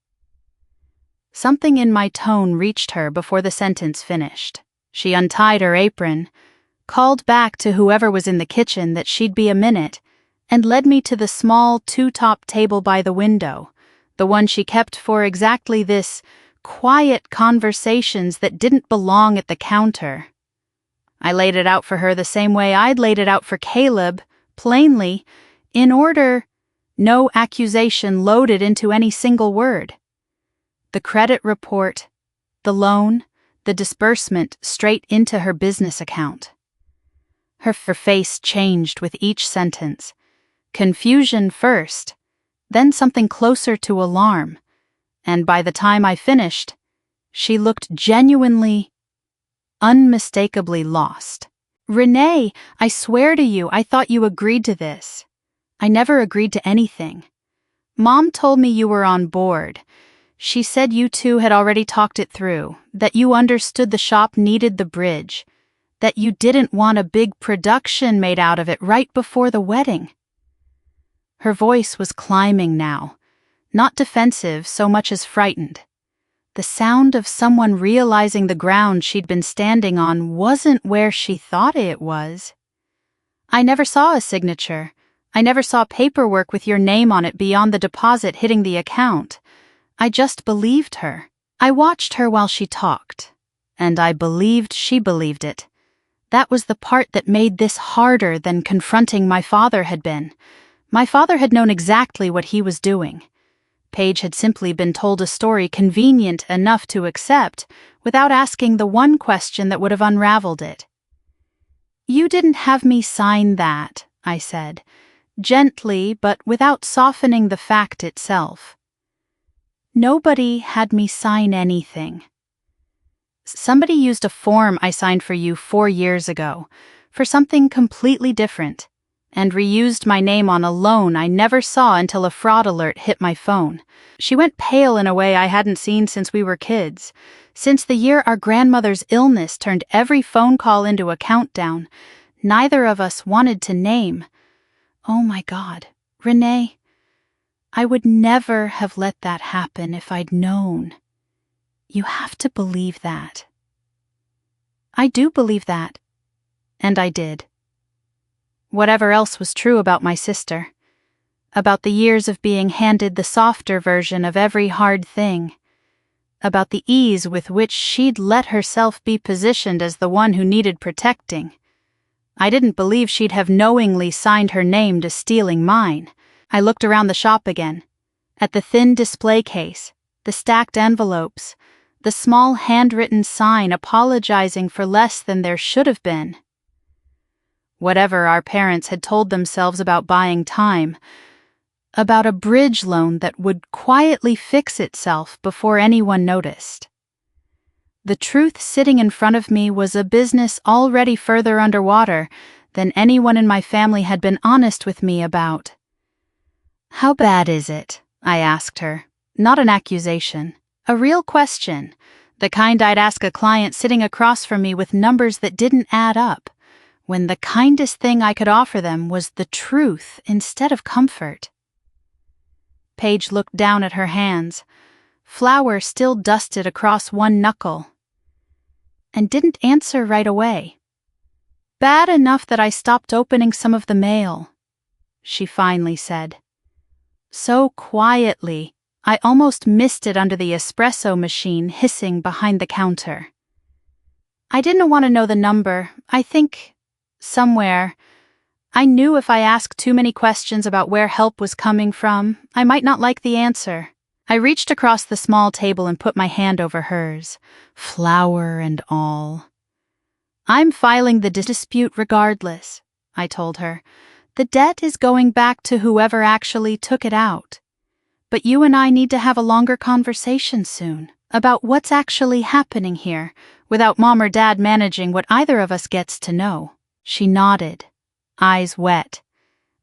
A: Something in my tone reached her before the sentence finished. She untied her apron, called back to whoever was in the kitchen that she'd be a minute, and led me to the small 2-top table by the window, the one she kept for exactly this quiet conversations that didn't belong at the counter. I laid it out for her the same way I'd laid it out for Caleb, plainly, in order, no accusation loaded into any single word. The credit report, the loan, the disbursement straight into her business account. Her face changed with each sentence. Confusion first, then something closer to alarm, and by the time I finished, she looked genuinely, unmistakably lost. "Renee, I swear to you, I thought you agreed to this." "I never agreed to anything. Mom told me you were on board. She said you two had already talked it through, that you understood the shop needed the bridge, that you didn't want a big production made out of it right before the wedding." Her voice was climbing now, not defensive so much as frightened. The sound of someone realizing the ground she'd been standing on wasn't where she thought it was. "I never saw a signature. I never saw paperwork with your name on it beyond the deposit hitting the account. I just believed her. I watched her while she talked, and I believed she believed it. That was the part that made this harder than confronting my father had been. My father had known exactly what he was doing. Paige had simply been told a story convenient enough to accept without asking the one question that would have unraveled it. "You didn't have me sign that," I said, gently but without softening the fact itself. "Nobody had me sign anything. Somebody used a form I signed for you 4 years ago, for something completely different, and reused my name on a loan I never saw until a fraud alert hit my phone." She went pale in a way I hadn't seen since we were kids, since the year our grandmother's illness turned every phone call into a countdown neither of us wanted to name. "Oh my God, Renee, I would never have let that happen if I'd known. You have to believe that." "I do believe that." And I did. Whatever else was true about my sister, about the years of being handed the softer version of every hard thing, about the ease with which she'd let herself be positioned as the one who needed protecting, I didn't believe she'd have knowingly signed her name to stealing mine. I looked around the shop again, at the thin display case, the stacked envelopes, the small handwritten sign apologizing for less than there should have been. Whatever our parents had told themselves about buying time, about a bridge loan that would quietly fix itself before anyone noticed. The truth sitting in front of me was a business already further underwater than anyone in my family had been honest with me about. "How bad is it?" I asked her, not an accusation, a real question, the kind I'd ask a client sitting across from me with numbers that didn't add up, when the kindest thing I could offer them was the truth instead of comfort. Paige looked down at her hands, flour still dusted across one knuckle, and didn't answer right away. "Bad enough that I stopped opening some of the mail," she finally said. So quietly, I almost missed it under the espresso machine hissing behind the counter. "I didn't want to know the number. I think somewhere. I knew if I asked too many questions about where help was coming from, I might not like the answer." I reached across the small table and put my hand over hers, flour and all. "I'm filing the dispute regardless," I told her. "The debt is going back to whoever actually took it out. But you and I need to have a longer conversation soon about what's actually happening here, without Mom or Dad managing what either of us gets to know." She nodded, eyes wet,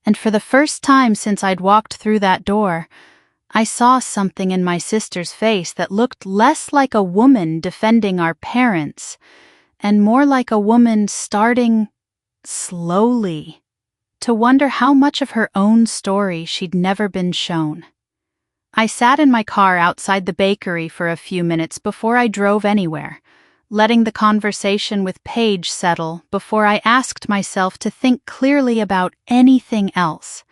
A: and for the first time since I'd walked through that door, I saw something in my sister's face that looked less like a woman defending our parents, and more like a woman starting, slowly, to wonder how much of her own story she'd never been shown. I sat in my car outside the bakery for a few minutes before I drove anywhere, letting the conversation with Paige settle before I asked myself to think clearly about anything else.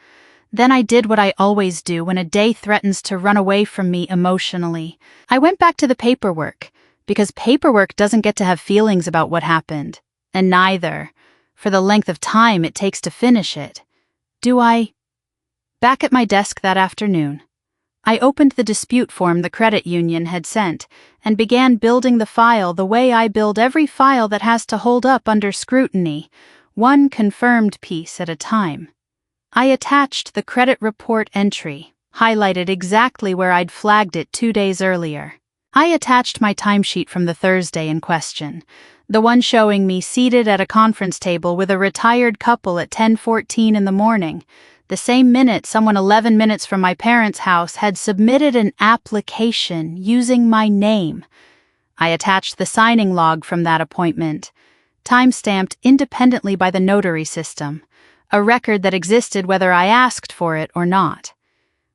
A: Then I did what I always do when a day threatens to run away from me emotionally. I went back to the paperwork, because paperwork doesn't get to have feelings about what happened, and neither, for the length of time it takes to finish it, do I. Back at my desk that afternoon, I opened the dispute form the credit union had sent and began building the file the way I build every file that has to hold up under scrutiny, one confirmed piece at a time. I attached the credit report entry, highlighted exactly where I'd flagged it 2 days earlier. I attached my timesheet from the Thursday in question, the one showing me seated at a conference table with a retired couple at 10:14 in the morning, the same minute someone 11 minutes from my parents' house had submitted an application using my name. I attached the signing log from that appointment, time-stamped independently by the notary system, a record that existed whether I asked for it or not,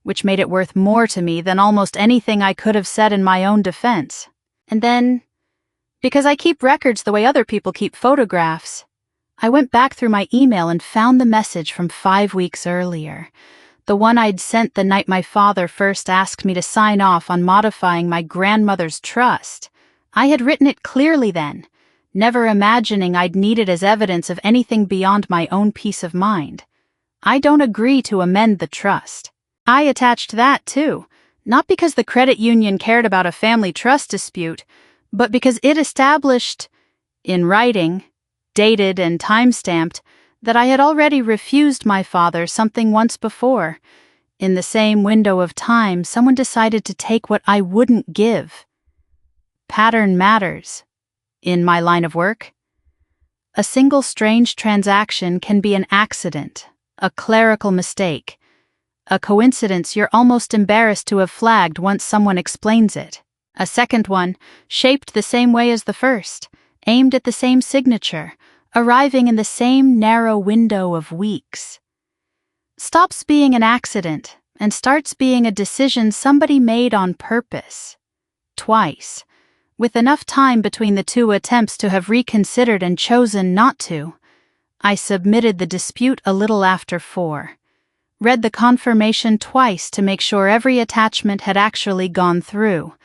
A: which made it worth more to me than almost anything I could have said in my own defense. And then, because I keep records the way other people keep photographs, I went back through my email and found the message from 5 weeks earlier, the one I'd sent the night my father first asked me to sign off on modifying my grandmother's trust. I had written it clearly then, never imagining I'd need it as evidence of anything beyond my own peace of mind. I don't agree to amend the trust. I attached that too, not because the credit union cared about a family trust dispute, but because it established, in writing, dated and time-stamped, that I had already refused my father something once before. In the same window of time, someone decided to take what I wouldn't give. Pattern matters. In my line of work, a single strange transaction can be an accident, a clerical mistake, a coincidence you're almost embarrassed to have flagged once someone explains it. A second one, shaped the same way as the first, aimed at the same signature, arriving in the same narrow window of weeks. Stops being an accident and starts being a decision somebody made on purpose. Twice, with enough time between the two attempts to have reconsidered and chosen not to. I submitted the dispute a little after 4. Read the confirmation twice to make sure every attachment had actually gone through,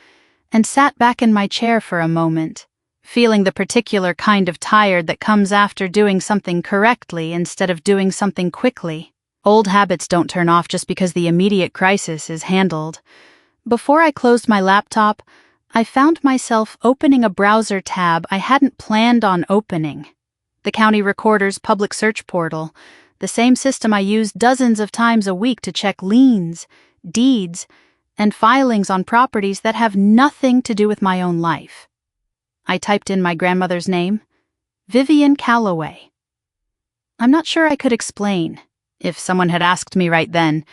A: and sat back in my chair for a moment, feeling the particular kind of tired that comes after doing something correctly instead of doing something quickly. Old habits don't turn off just because the immediate crisis is handled. Before I closed my laptop, I found myself opening a browser tab I hadn't planned on opening. The county recorder's public search portal, the same system I use dozens of times a week to check liens, deeds, and filings on properties that have nothing to do with my own life. I typed in my grandmother's name, Vivian Calloway. I'm not sure I could explain, if someone had asked me right then,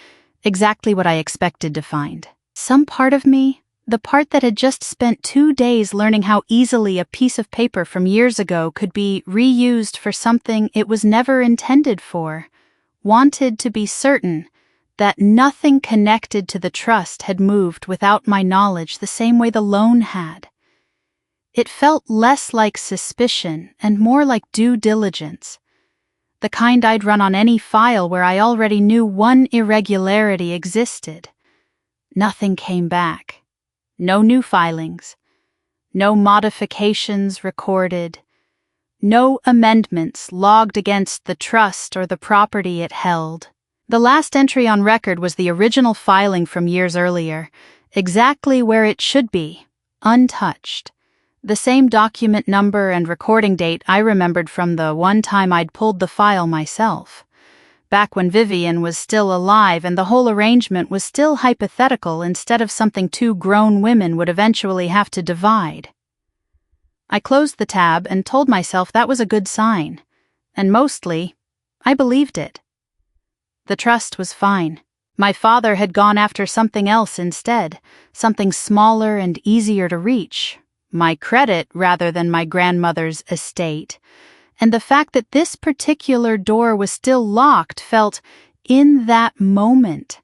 A: exactly what I expected to find. Some part of me, the part that had just spent 2 days learning how easily a piece of paper from years ago could be reused for something it was never intended for, wanted to be certain that nothing connected to the trust had moved without my knowledge the same way the loan had. It felt less like suspicion and more like due diligence, the kind I'd run on any file where I already knew one irregularity existed. Nothing came back. No new filings, no modifications recorded, no amendments logged against the trust or the property it held. The last entry on record was the original filing from years earlier, exactly where it should be, untouched. The same document number and recording date I remembered from the one time I'd pulled the file myself. Back when Vivian was still alive and the whole arrangement was still hypothetical instead of something 2 grown women would eventually have to divide. I closed the tab and told myself that was a good sign, and mostly, I believed it. The trust was fine. My father had gone after something else instead, something smaller and easier to reach, my credit rather than my grandmother's estate. And the fact that this particular door was still locked felt, in that moment,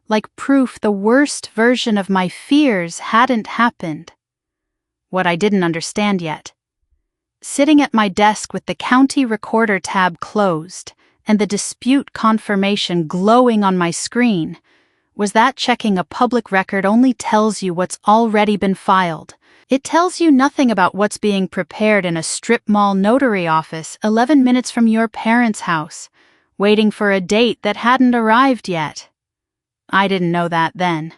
A: like proof the worst version of my fears hadn't happened. What I didn't understand yet. Sitting at my desk with the county recorder tab closed and the dispute confirmation glowing on my screen, was that checking a public record only tells you what's already been filed. It tells you nothing about what's being prepared in a strip mall notary office 11 minutes from your parents' house, waiting for a date that hadn't arrived yet. I didn't know that then.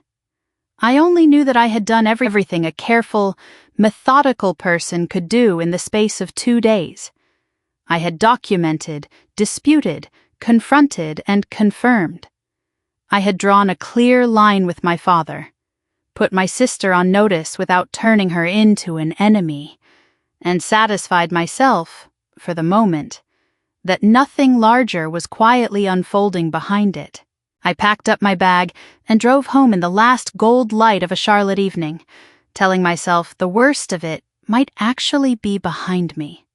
A: I only knew that I had done everything a careful, methodical person could do in the space of 2 days. I had documented, disputed, confronted, and confirmed. I had drawn a clear line with my father, put my sister on notice without turning her into an enemy, and satisfied myself, for the moment, that nothing larger was quietly unfolding behind it. I packed up my bag and drove home in the last gold light of a Charlotte evening, telling myself the worst of it might actually be behind me.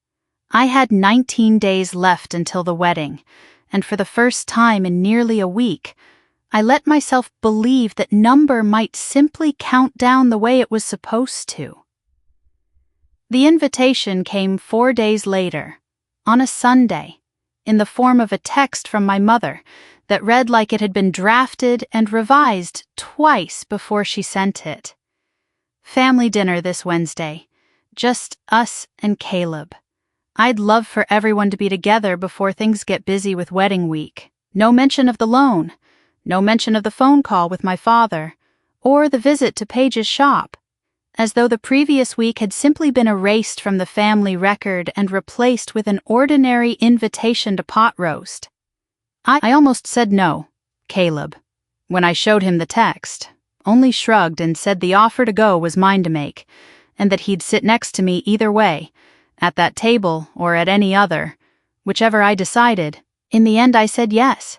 A: I had 19 days left until the wedding, and for the first time in nearly a week, I let myself believe that number might simply count down the way it was supposed to. The invitation came 4 days later, on a Sunday, in the form of a text from my mother that read like it had been drafted and revised twice before she sent it. Family dinner this Wednesday. Just us and Caleb. I'd love for everyone to be together before things get busy with wedding week. No mention of the loan. No mention of the phone call with my father, or the visit to Paige's shop, as though the previous week had simply been erased from the family record and replaced with an ordinary invitation to pot roast. I almost said no, Caleb, when I showed him the text, only shrugged and said the offer to go was mine to make, and that he'd sit next to me either way, at that table or at any other, whichever I decided. In the end I said yes,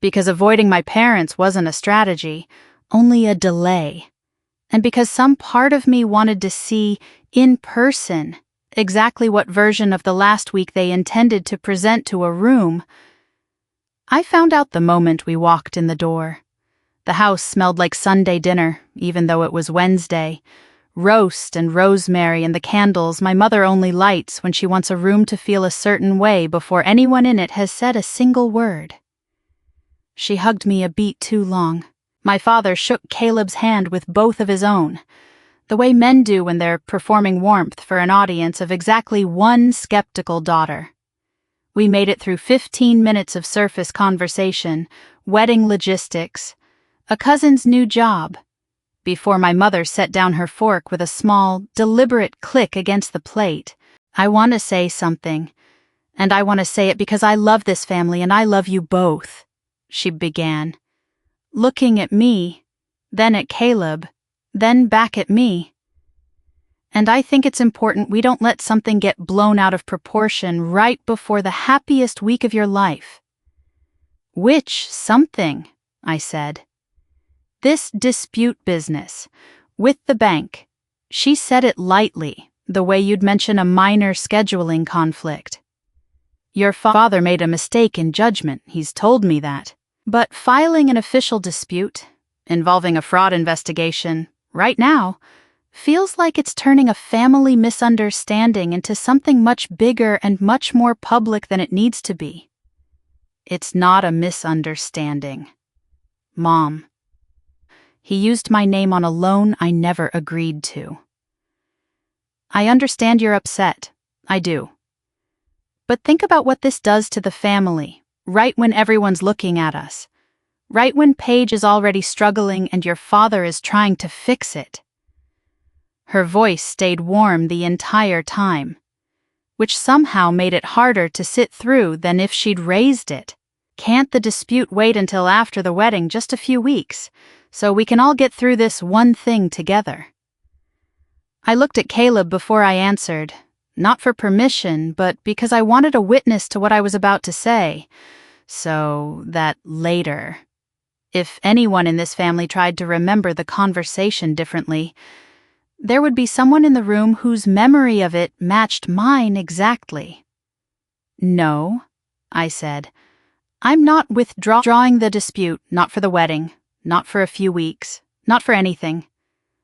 A: because avoiding my parents wasn't a strategy, only a delay, and because some part of me wanted to see, in person, exactly what version of the last week they intended to present to a room. I found out the moment we walked in the door. The house smelled like Sunday dinner, even though it was Wednesday. Roast and rosemary and the candles my mother only lights when she wants a room to feel a certain way before anyone in it has said a single word. She hugged me a beat too long. My father shook Caleb's hand with both of his own, the way men do when they're performing warmth for an audience of exactly one skeptical daughter. We made it through 15 minutes of surface conversation, wedding logistics, a cousin's new job, before my mother set down her fork with a small, deliberate click against the plate. I want to say something, and I want to say it because I love this family and I love you both, she began, looking at me, then at Caleb, then back at me. And I think it's important we don't let something get blown out of proportion right before the happiest week of your life. Which something, I said. This dispute business, with the bank. She said it lightly, the way you'd mention a minor scheduling conflict. Your father made a mistake in judgment, he's told me that. But filing an official dispute, involving a fraud investigation, right now, feels like it's turning a family misunderstanding into something much bigger and much more public than it needs to be. It's not a misunderstanding. Mom. He used my name on a loan I never agreed to. I understand you're upset. I do. But think about what this does to the family, right when everyone's looking at us. Right when Paige is already struggling and your father is trying to fix it. Her voice stayed warm the entire time, which somehow made it harder to sit through than if she'd raised it. Can't the dispute wait until after the wedding, just a few weeks, so we can all get through this one thing together? I looked at Caleb before I answered, not for permission, but because I wanted a witness to what I was about to say, so that later, if anyone in this family tried to remember the conversation differently, there would be someone in the room whose memory of it matched mine exactly. No, I said. I'm not withdrawing the dispute, not for the wedding, not for a few weeks, not for anything.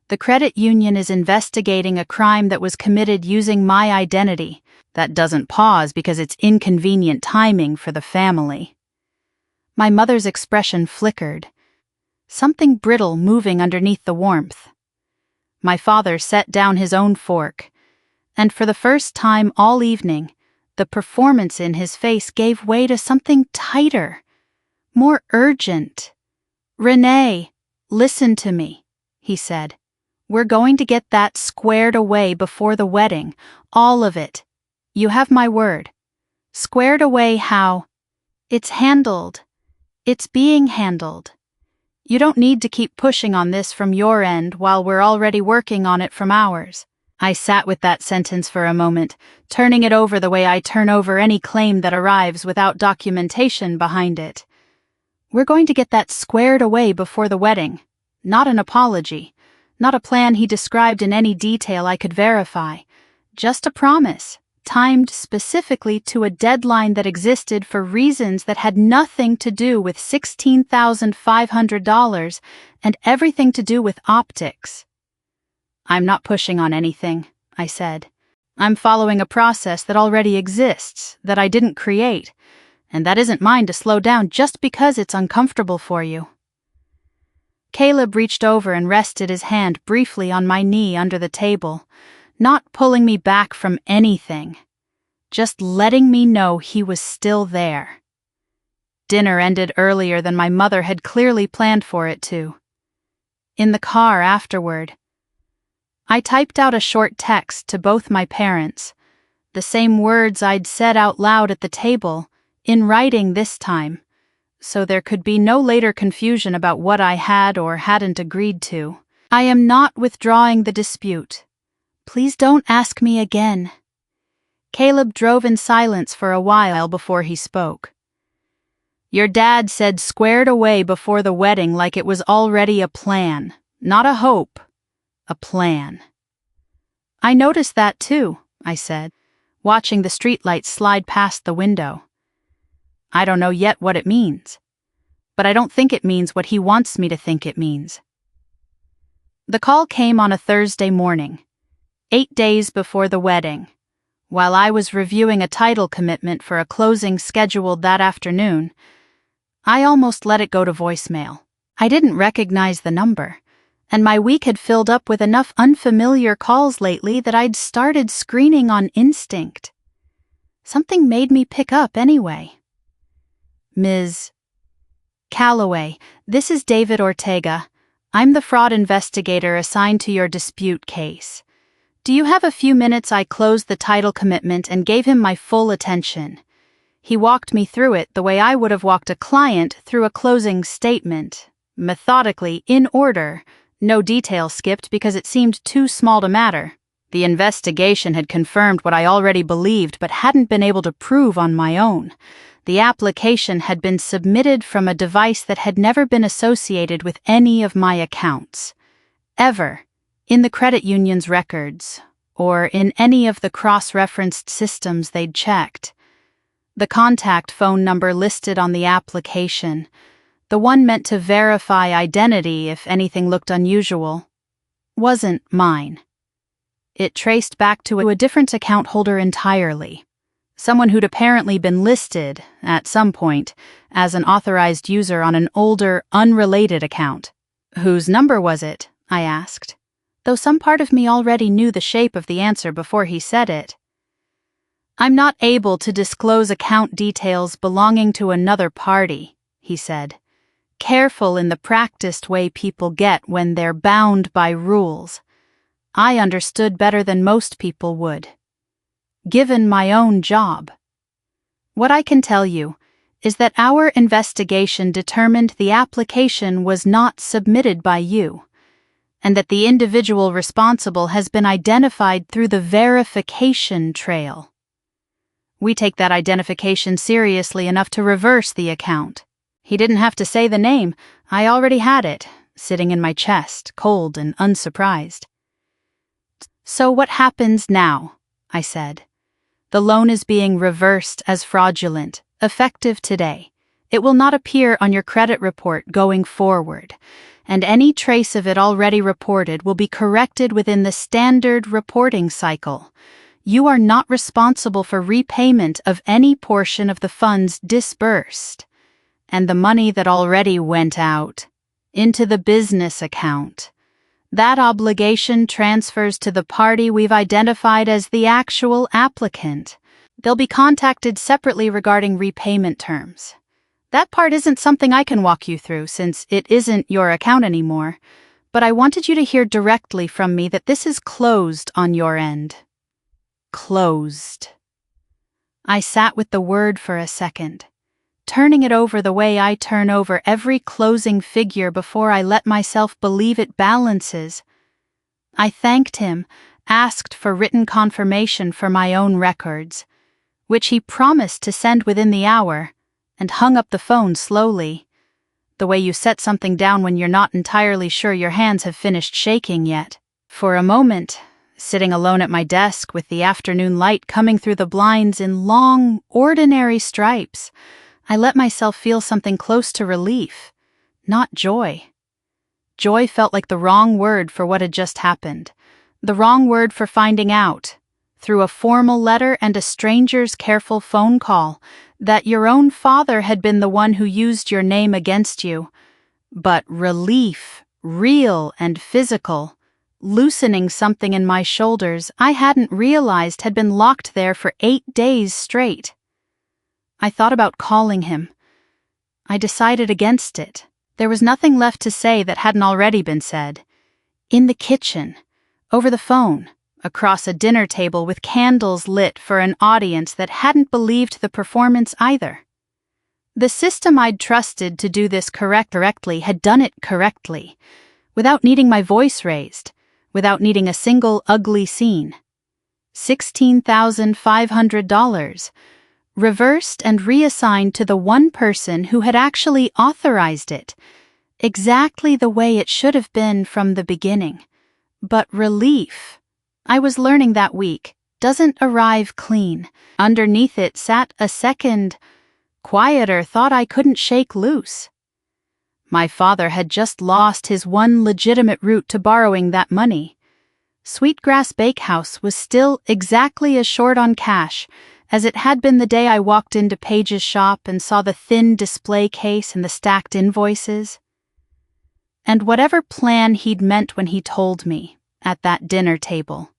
A: The credit union is investigating a crime that was committed using my identity. That doesn't pause because it's inconvenient timing for the family. My mother's expression flickered, something brittle moving underneath the warmth. My father set down his own fork, and for the first time all evening, the performance in his face gave way to something tighter, more urgent. Renee, listen to me. he said. "We're going to get that squared away before the wedding. All of it. You have my word. Squared away how? It's handled. It's being handled. You don't need to keep pushing on this from your end while we're already working on it from ours." I sat with that sentence for a moment, turning it over the way I turn over any claim that arrives without documentation behind it. We're going to get that squared away before the wedding. Not an apology. Not a plan he described in any detail I could verify. Just a promise, timed specifically to a deadline that existed for reasons that had nothing to do with $16,500 and everything to do with optics. "I'm not pushing on anything," I said. "I'm following a process that already exists, that I didn't create, and that isn't mine to slow down just because it's uncomfortable for you." Caleb reached over and rested his hand briefly on my knee under the table, not pulling me back from anything, just letting me know he was still there. Dinner ended earlier than my mother had clearly planned for it to. In the car afterward, I typed out a short text to both my parents, the same words I'd said out loud at the table, in writing this time, so there could be no later confusion about what I had or hadn't agreed to. "I am not withdrawing the dispute. Please don't ask me again." Caleb drove in silence for a while before he spoke. "Your dad said squared away before the wedding like it was already a plan, not a hope. A plan." "I noticed that too," I said, watching the streetlights slide past the window. "I don't know yet what it means, but I don't think it means what he wants me to think it means." The call came on a Thursday morning, 8 days before the wedding, while I was reviewing a title commitment for a closing scheduled that afternoon. I almost let it go to voicemail. I didn't recognize the number, and my week had filled up with enough unfamiliar calls lately that I'd started screening on instinct. Something made me pick up anyway. "Ms. Calloway, this is David Ortega. I'm the fraud investigator assigned to your dispute case. Do you have a few minutes? I closed the title commitment and gave him my full attention. He walked me through it the way I would have walked a client through a closing statement, methodically, in order. No detail skipped because it seemed too small to matter. The investigation had confirmed what I already believed but hadn't been able to prove on my own. The application had been submitted from a device that had never been associated with any of my accounts. Ever. In the credit union's records, or in any of the cross-referenced systems they'd checked. The contact phone number listed on the application, the one meant to verify identity if anything looked unusual, wasn't mine. It traced back to a different account holder entirely, someone who'd apparently been listed, at some point, as an authorized user on an older, unrelated account. "Whose number was it?" I asked, though some part of me already knew the shape of the answer before he said it. "I'm not able to disclose account details belonging to another party," he said. "Careful in the practiced way people get when they're bound by rules. I understood better than most people would. Given my own job. What I can tell you is that our investigation determined the application was not submitted by you, and that the individual responsible has been identified through the verification trail. We take that identification seriously enough to reverse the account. He didn't have to say the name. I already had it, sitting in my chest, cold and unsurprised. "So what happens now?" I said. "The loan is being reversed as fraudulent, effective today. It will not appear on your credit report going forward, and any trace of it already reported will be corrected within the standard reporting cycle. You are not responsible for repayment of any portion of the funds disbursed, and the money that already went out, into the business account. That obligation transfers to the party we've identified as the actual applicant. They'll be contacted separately regarding repayment terms. That part isn't something I can walk you through since it isn't your account anymore, but I wanted you to hear directly from me that this is closed on your end. Closed. I sat with the word for a second, turning it over the way I turn over every closing figure before I let myself believe it balances. I thanked him, asked for written confirmation for my own records, which he promised to send within the hour, and hung up the phone slowly, the way you set something down when you're not entirely sure your hands have finished shaking yet. For a moment, sitting alone at my desk with the afternoon light coming through the blinds in long, ordinary stripes, I let myself feel something close to relief, not joy. Joy felt like the wrong word for what had just happened, the wrong word for finding out, through a formal letter and a stranger's careful phone call, that your own father had been the one who used your name against you. But relief, real and physical, loosening something in my shoulders I hadn't realized had been locked there for 8 days straight. I thought about calling him. I decided against it. There was nothing left to say that hadn't already been said. In the kitchen, over the phone, across a dinner table with candles lit for an audience that hadn't believed the performance either. The system I'd trusted to do this correctly had done it correctly, without needing my voice raised, without needing a single ugly scene. $16,500, reversed and reassigned to the one person who had actually authorized it, exactly the way it should have been from the beginning. But relief, I was learning that week, doesn't arrive clean. Underneath it sat a second, quieter thought I couldn't shake loose. My father had just lost his one legitimate route to borrowing that money. Sweetgrass Bakehouse was still exactly as short on cash as it had been the day I walked into Paige's shop and saw the thin display case and the stacked invoices. And whatever plan he'd meant when he told me, at that dinner table,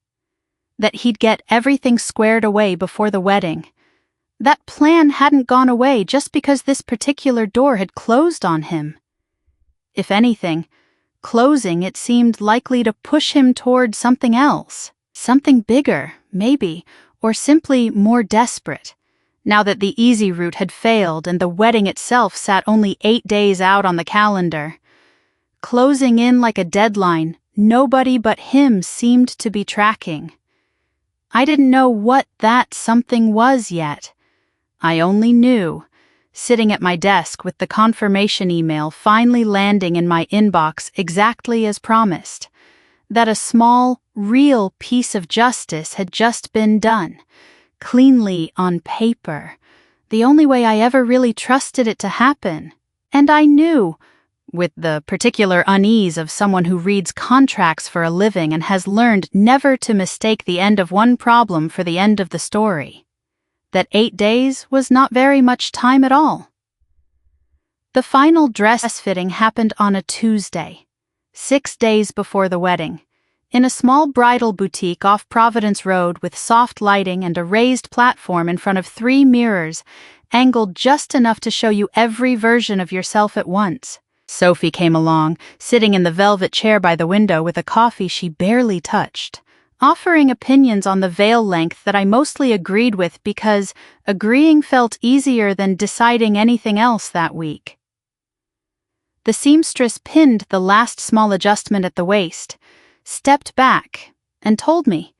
A: that he'd get everything squared away before the wedding, that plan hadn't gone away just because this particular door had closed on him. If anything, closing it seemed likely to push him toward something else, something bigger, maybe, or simply more desperate, now that the easy route had failed and the wedding itself sat only 8 days out on the calendar. Closing in like a deadline nobody but him seemed to be tracking. I didn't know what that something was yet. I only knew, sitting at my desk with the confirmation email finally landing in my inbox exactly as promised, that a small, real piece of justice had just been done, cleanly on paper, the only way I ever really trusted it to happen. And I knew, with the particular unease of someone who reads contracts for a living and has learned never to mistake the end of one problem for the end of the story, that 8 days was not very much time at all. The final dress fitting happened on a Tuesday, 6 days before the wedding, in a small bridal boutique off Providence Road with soft lighting and a raised platform in front of 3 mirrors, angled just enough to show you every version of yourself at once. Sophie came along, sitting in the velvet chair by the window with a coffee she barely touched, offering opinions on the veil length that I mostly agreed with because agreeing felt easier than deciding anything else that week. The seamstress pinned the last small adjustment at the waist, stepped back, and told me,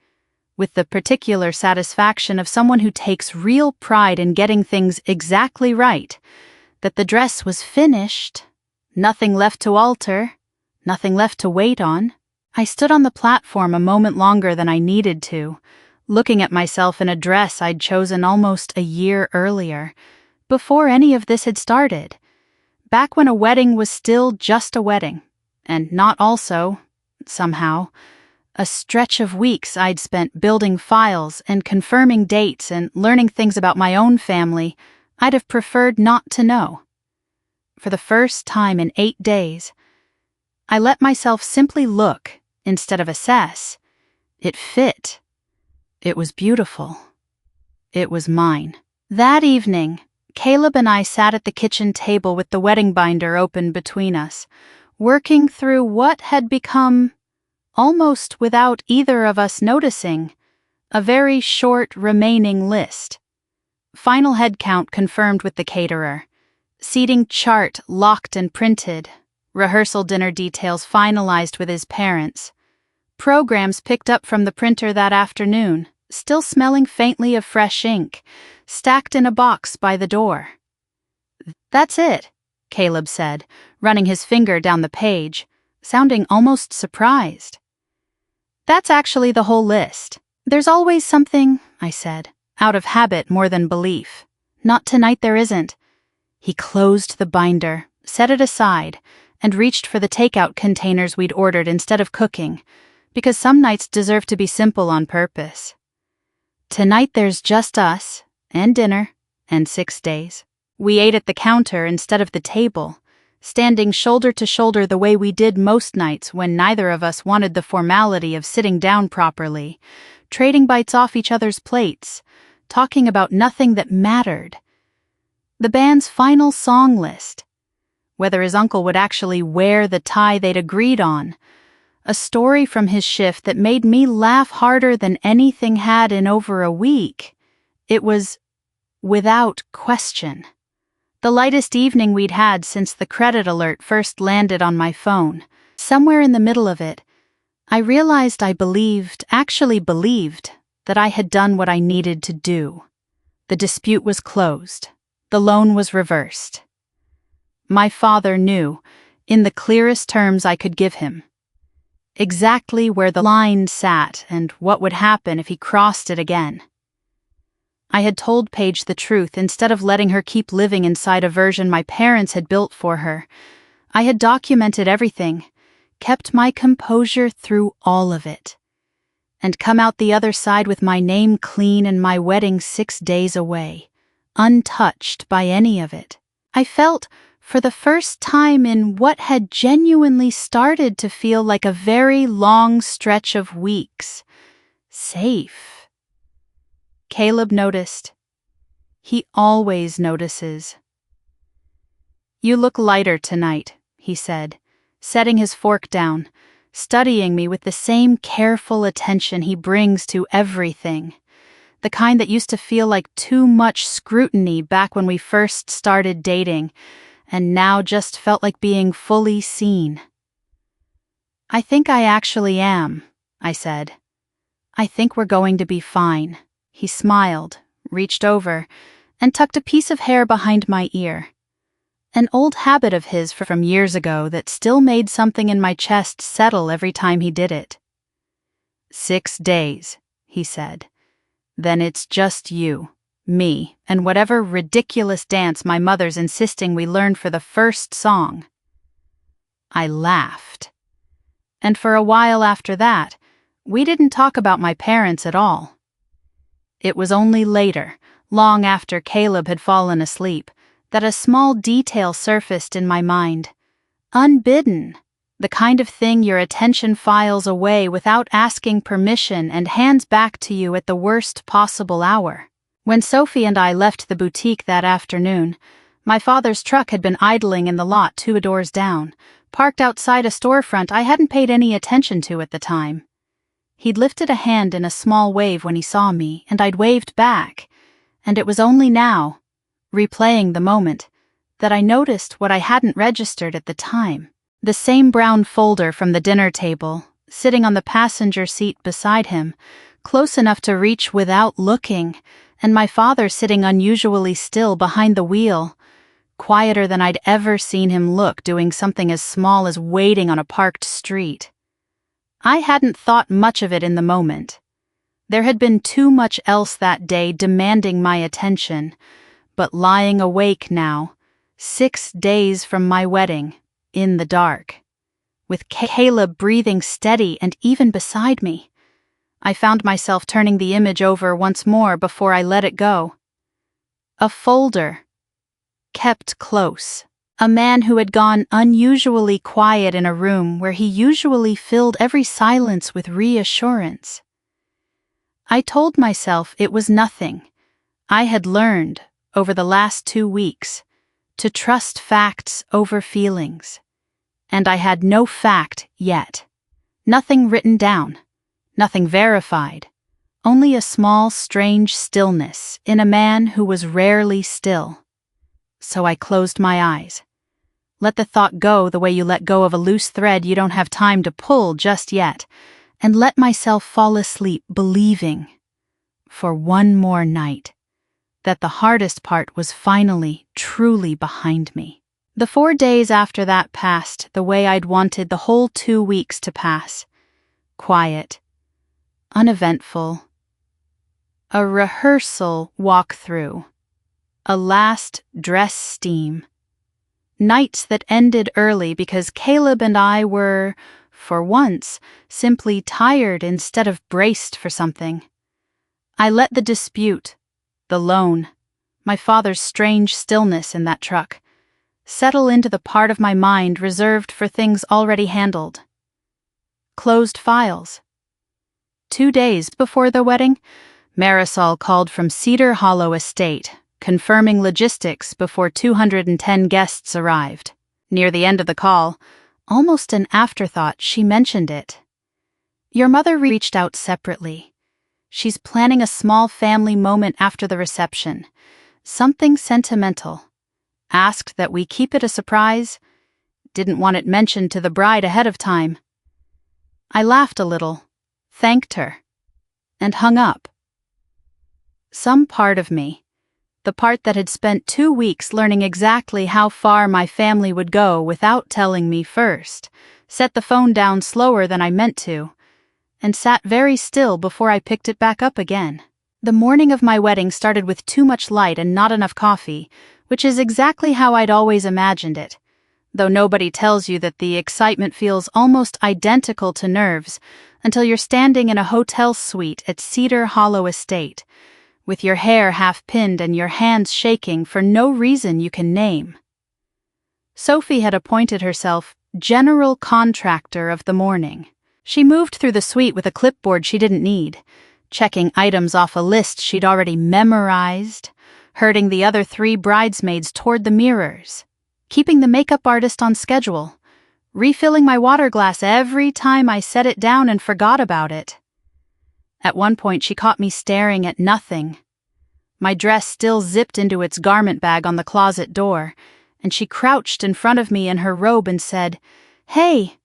A: with the particular satisfaction of someone who takes real pride in getting things exactly right, that the dress was finished. Nothing left to alter, nothing left to wait on. I stood on the platform a moment longer than I needed to, looking at myself in a dress I'd chosen almost a year earlier, before any of this had started, back when a wedding was still just a wedding, and not also, somehow, a stretch of weeks I'd spent building files and confirming dates and learning things about my own family I'd have preferred not to know. For the first time in 8 days, I let myself simply look instead of assess. It fit. It was beautiful. It was mine. That evening, Caleb and I sat at the kitchen table with the wedding binder open between us, working through what had become, almost without either of us noticing, a very short remaining list. Final head count confirmed with the caterer. Seating chart locked and printed. Rehearsal dinner details finalized with his parents. Programs picked up from the printer that afternoon, still smelling faintly of fresh ink, stacked in a box by the door. "That's it," Caleb said, running his finger down the page, sounding almost surprised. "That's actually the whole list. There's always something," I said, out of habit more than belief. "Not tonight there isn't." He closed the binder, set it aside, and reached for the takeout containers we'd ordered instead of cooking, because some nights deserve to be simple on purpose. "Tonight there's just us, and dinner, and 6 days. We ate at the counter instead of the table, standing shoulder to shoulder the way we did most nights when neither of us wanted the formality of sitting down properly, trading bites off each other's plates, talking about nothing that mattered. The band's final song list, whether his uncle would actually wear the tie they'd agreed on, a story from his shift that made me laugh harder than anything had in over a week. It was, without question, the lightest evening we'd had since the credit alert first landed on my phone. Somewhere in the middle of it, I realized actually believed, that I had done what I needed to do. The dispute was closed. The loan was reversed. My father knew, in the clearest terms I could give him, exactly where the line sat and what would happen if he crossed it again. I had told Paige the truth instead of letting her keep living inside a version my parents had built for her. I had documented everything, kept my composure through all of it, and come out the other side with my name clean and my wedding 6 days away, untouched by any of it. I felt, for the first time in what had genuinely started to feel like a very long stretch of weeks, safe. Caleb noticed. He always notices. "You look lighter tonight," he said, setting his fork down, studying me with the same careful attention he brings to everything, the kind that used to feel like too much scrutiny back when we first started dating, and now just felt like being fully seen. "I think I actually am," I said. "I think we're going to be fine." He smiled, reached over, and tucked a piece of hair behind my ear. An old habit of his from years ago that still made something in my chest settle every time he did it. 6 days, he said. Then it's just you, me, and whatever ridiculous dance my mother's insisting we learn for the first song. I laughed. And for a while after that, we didn't talk about my parents at all. It was only later, long after Caleb had fallen asleep, that a small detail surfaced in my mind. Unbidden, the kind of thing your attention files away without asking permission and hands back to you at the worst possible hour. When Sophie and I left the boutique that afternoon, my father's truck had been idling in the lot 2 doors down, parked outside a storefront I hadn't paid any attention to at the time. He'd lifted a hand in a small wave when he saw me, and I'd waved back, and it was only now, replaying the moment, that I noticed what I hadn't registered at the time. The same brown folder from the dinner table, sitting on the passenger seat beside him, close enough to reach without looking, and my father sitting unusually still behind the wheel, quieter than I'd ever seen him look doing something as small as waiting on a parked street. I hadn't thought much of it in the moment. There had been too much else that day demanding my attention, but lying awake now, 6 days from my wedding, in the dark, with Caleb breathing steady and even beside me, I found myself turning the image over once more before I let it go. A folder, kept close. A man who had gone unusually quiet in a room where he usually filled every silence with reassurance. I told myself it was nothing. I had learned, over the last 2 weeks, to trust facts over feelings. And I had no fact yet. Nothing written down. Nothing verified. Only a small, strange stillness in a man who was rarely still. So I closed my eyes. Let the thought go the way you let go of a loose thread you don't have time to pull just yet, and let myself fall asleep believing, for one more night, that the hardest part was finally, truly behind me. The 4 days after that passed the way I'd wanted the whole 2 weeks to pass. Quiet. Uneventful. A rehearsal walkthrough. A last dress steam. Nights that ended early because Caleb and I were, for once, simply tired instead of braced for something. I let the dispute, the loan, my father's strange stillness in that truck, settle into the part of my mind reserved for things already handled. Closed files. 2 days before the wedding, Marisol called from Cedar Hollow Estate, confirming logistics before 210 guests arrived. Near the end of the call, almost an afterthought, she mentioned it. Your mother reached out separately. She's planning a small family moment after the reception. Something sentimental. Asked that we keep it a surprise. Didn't want it mentioned to the bride ahead of time. I laughed a little, thanked her, and hung up. Some part of me, the part that had spent 2 weeks learning exactly how far my family would go without telling me first, set the phone down slower than I meant to, and sat very still before I picked it back up again. The morning of my wedding started with too much light and not enough coffee, which is exactly how I'd always imagined it, though nobody tells you that the excitement feels almost identical to nerves until you're standing in a hotel suite at Cedar Hollow Estate, with your hair half-pinned and your hands shaking for no reason you can name. Sophie had appointed herself general contractor of the morning. She moved through the suite with a clipboard she didn't need, checking items off a list she'd already memorized, herding the other 3 bridesmaids toward the mirrors, keeping the makeup artist on schedule, refilling my water glass every time I set it down and forgot about it. At one point she caught me staring at nothing. My dress still zipped into its garment bag on the closet door, and she crouched in front of me in her robe and said, "Hey,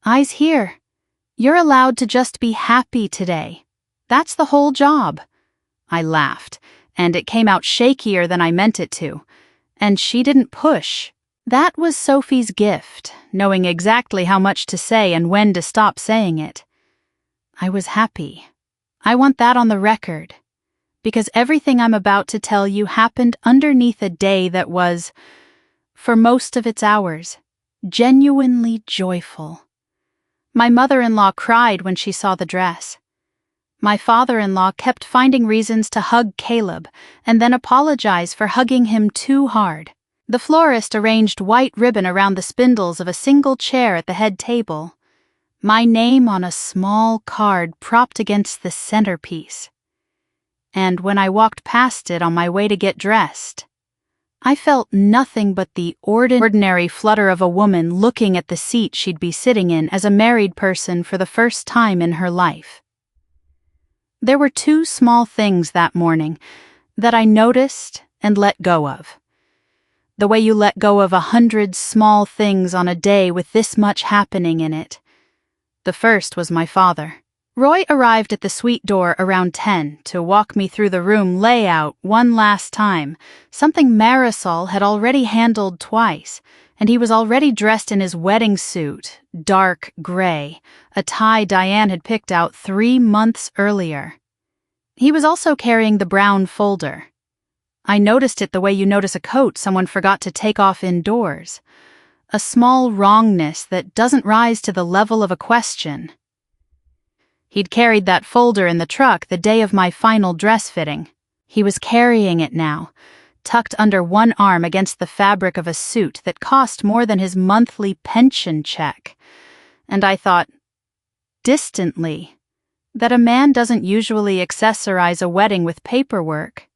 A: eyes here. You're allowed to just be happy today. That's the whole job." I laughed, and it came out shakier than I meant it to, and she didn't push. That was Sophie's gift, knowing exactly how much to say and when to stop saying it. I was happy. I want that on the record, because everything I'm about to tell you happened underneath a day that was, for most of its hours, genuinely joyful. My mother-in-law cried when she saw the dress. My father-in-law kept finding reasons to hug Caleb and then apologize for hugging him too hard. The florist arranged white ribbon around the spindles of a single chair at the head table. My name on a small card propped against the centerpiece. And when I walked past it on my way to get dressed, I felt nothing but the ordinary flutter of a woman looking at the seat she'd be sitting in as a married person for the first time in her life. There were 2 small things that morning that I noticed and let go of. The way you let go of 100 small things on a day with this much happening in it. The first was my father. Roy arrived at the suite door around 10 to walk me through the room layout one last time, something Marisol had already handled twice, and he was already dressed in his wedding suit, dark gray, a tie Diane had picked out 3 months earlier. He was also carrying the brown folder. I noticed it the way you notice a coat someone forgot to take off indoors. A small wrongness that doesn't rise to the level of a question. He'd carried that folder in the truck the day of my final dress fitting. He was carrying it now, tucked under one arm against the fabric of a suit that cost more than his monthly pension check. And I thought, distantly, that a man doesn't usually accessorize a wedding with paperwork.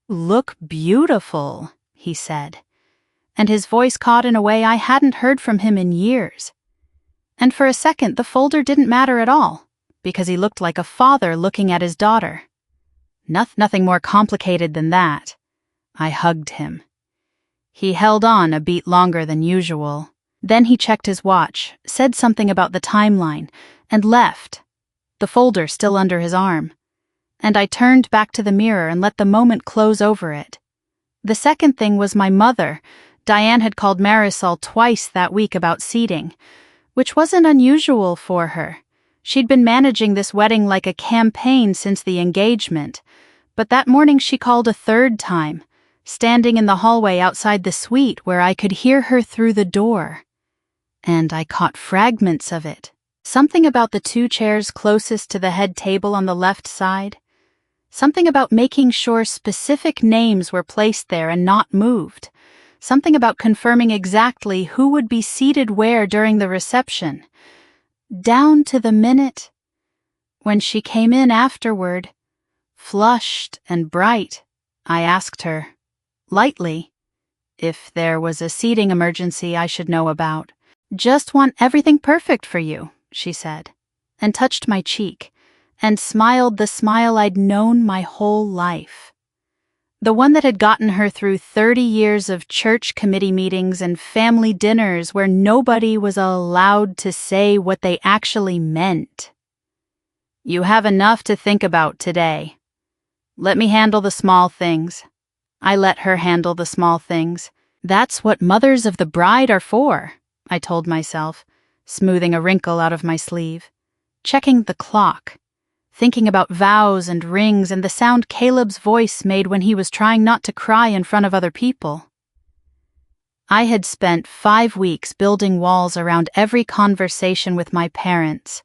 A: "Look beautiful," he said. and his voice caught in a way I hadn't heard from him in years. And for a second, the folder didn't matter at all, because he looked like a father looking at his daughter. Nothing more complicated than that. I hugged him. He held on a beat longer than usual. Then he checked his watch, said something about the timeline, and left, the folder still under his arm. And I turned back to the mirror and let the moment close over it. The second thing was my mother. Diane had called Marisol twice that week about seating, which wasn't unusual for her. She'd been managing this wedding like a campaign since the engagement, but that morning she called a third time, standing in the hallway outside the suite where I could hear her through the door. And I caught fragments of it. Something about the two chairs closest to the head table on the left side. Something about making sure specific names were placed there and not moved. Something about confirming exactly who would be seated where during the reception. Down to the minute when she came in afterward, flushed and bright, I asked her, lightly, if there was a seating emergency I should know about. "Just want everything perfect for you," she said, and touched my cheek, and smiled the smile I'd known my whole life. The one that had gotten her through 30 years of church committee meetings and family dinners where nobody was allowed to say what they actually meant. "You have enough to think about today. Let me handle the small things." I let her handle the small things. That's what mothers of the bride are for, I told myself, smoothing a wrinkle out of my sleeve, checking the clock, thinking about vows and rings and the sound Caleb's voice made when he was trying not to cry in front of other people. I had spent 5 weeks building walls around every conversation with my parents,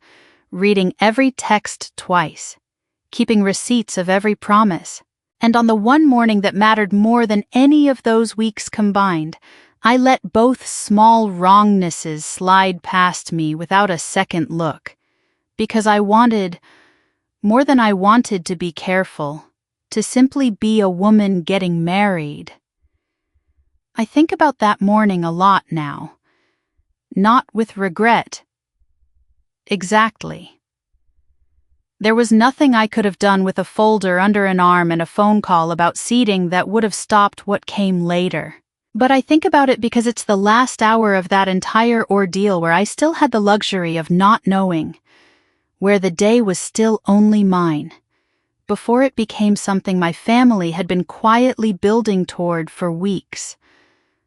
A: reading every text twice, keeping receipts of every promise. And on the one morning that mattered more than any of those weeks combined, I let both small wrongnesses slide past me without a second look, because I wanted, more than I wanted to be careful, to simply be a woman getting married. I think about that morning a lot now, not with regret. Exactly. There was nothing I could have done with a folder under an arm and a phone call about seating that would have stopped what came later. But I think about it because it's the last hour of that entire ordeal where I still had the luxury of not knowing, where the day was still only mine, before it became something my family had been quietly building toward for weeks,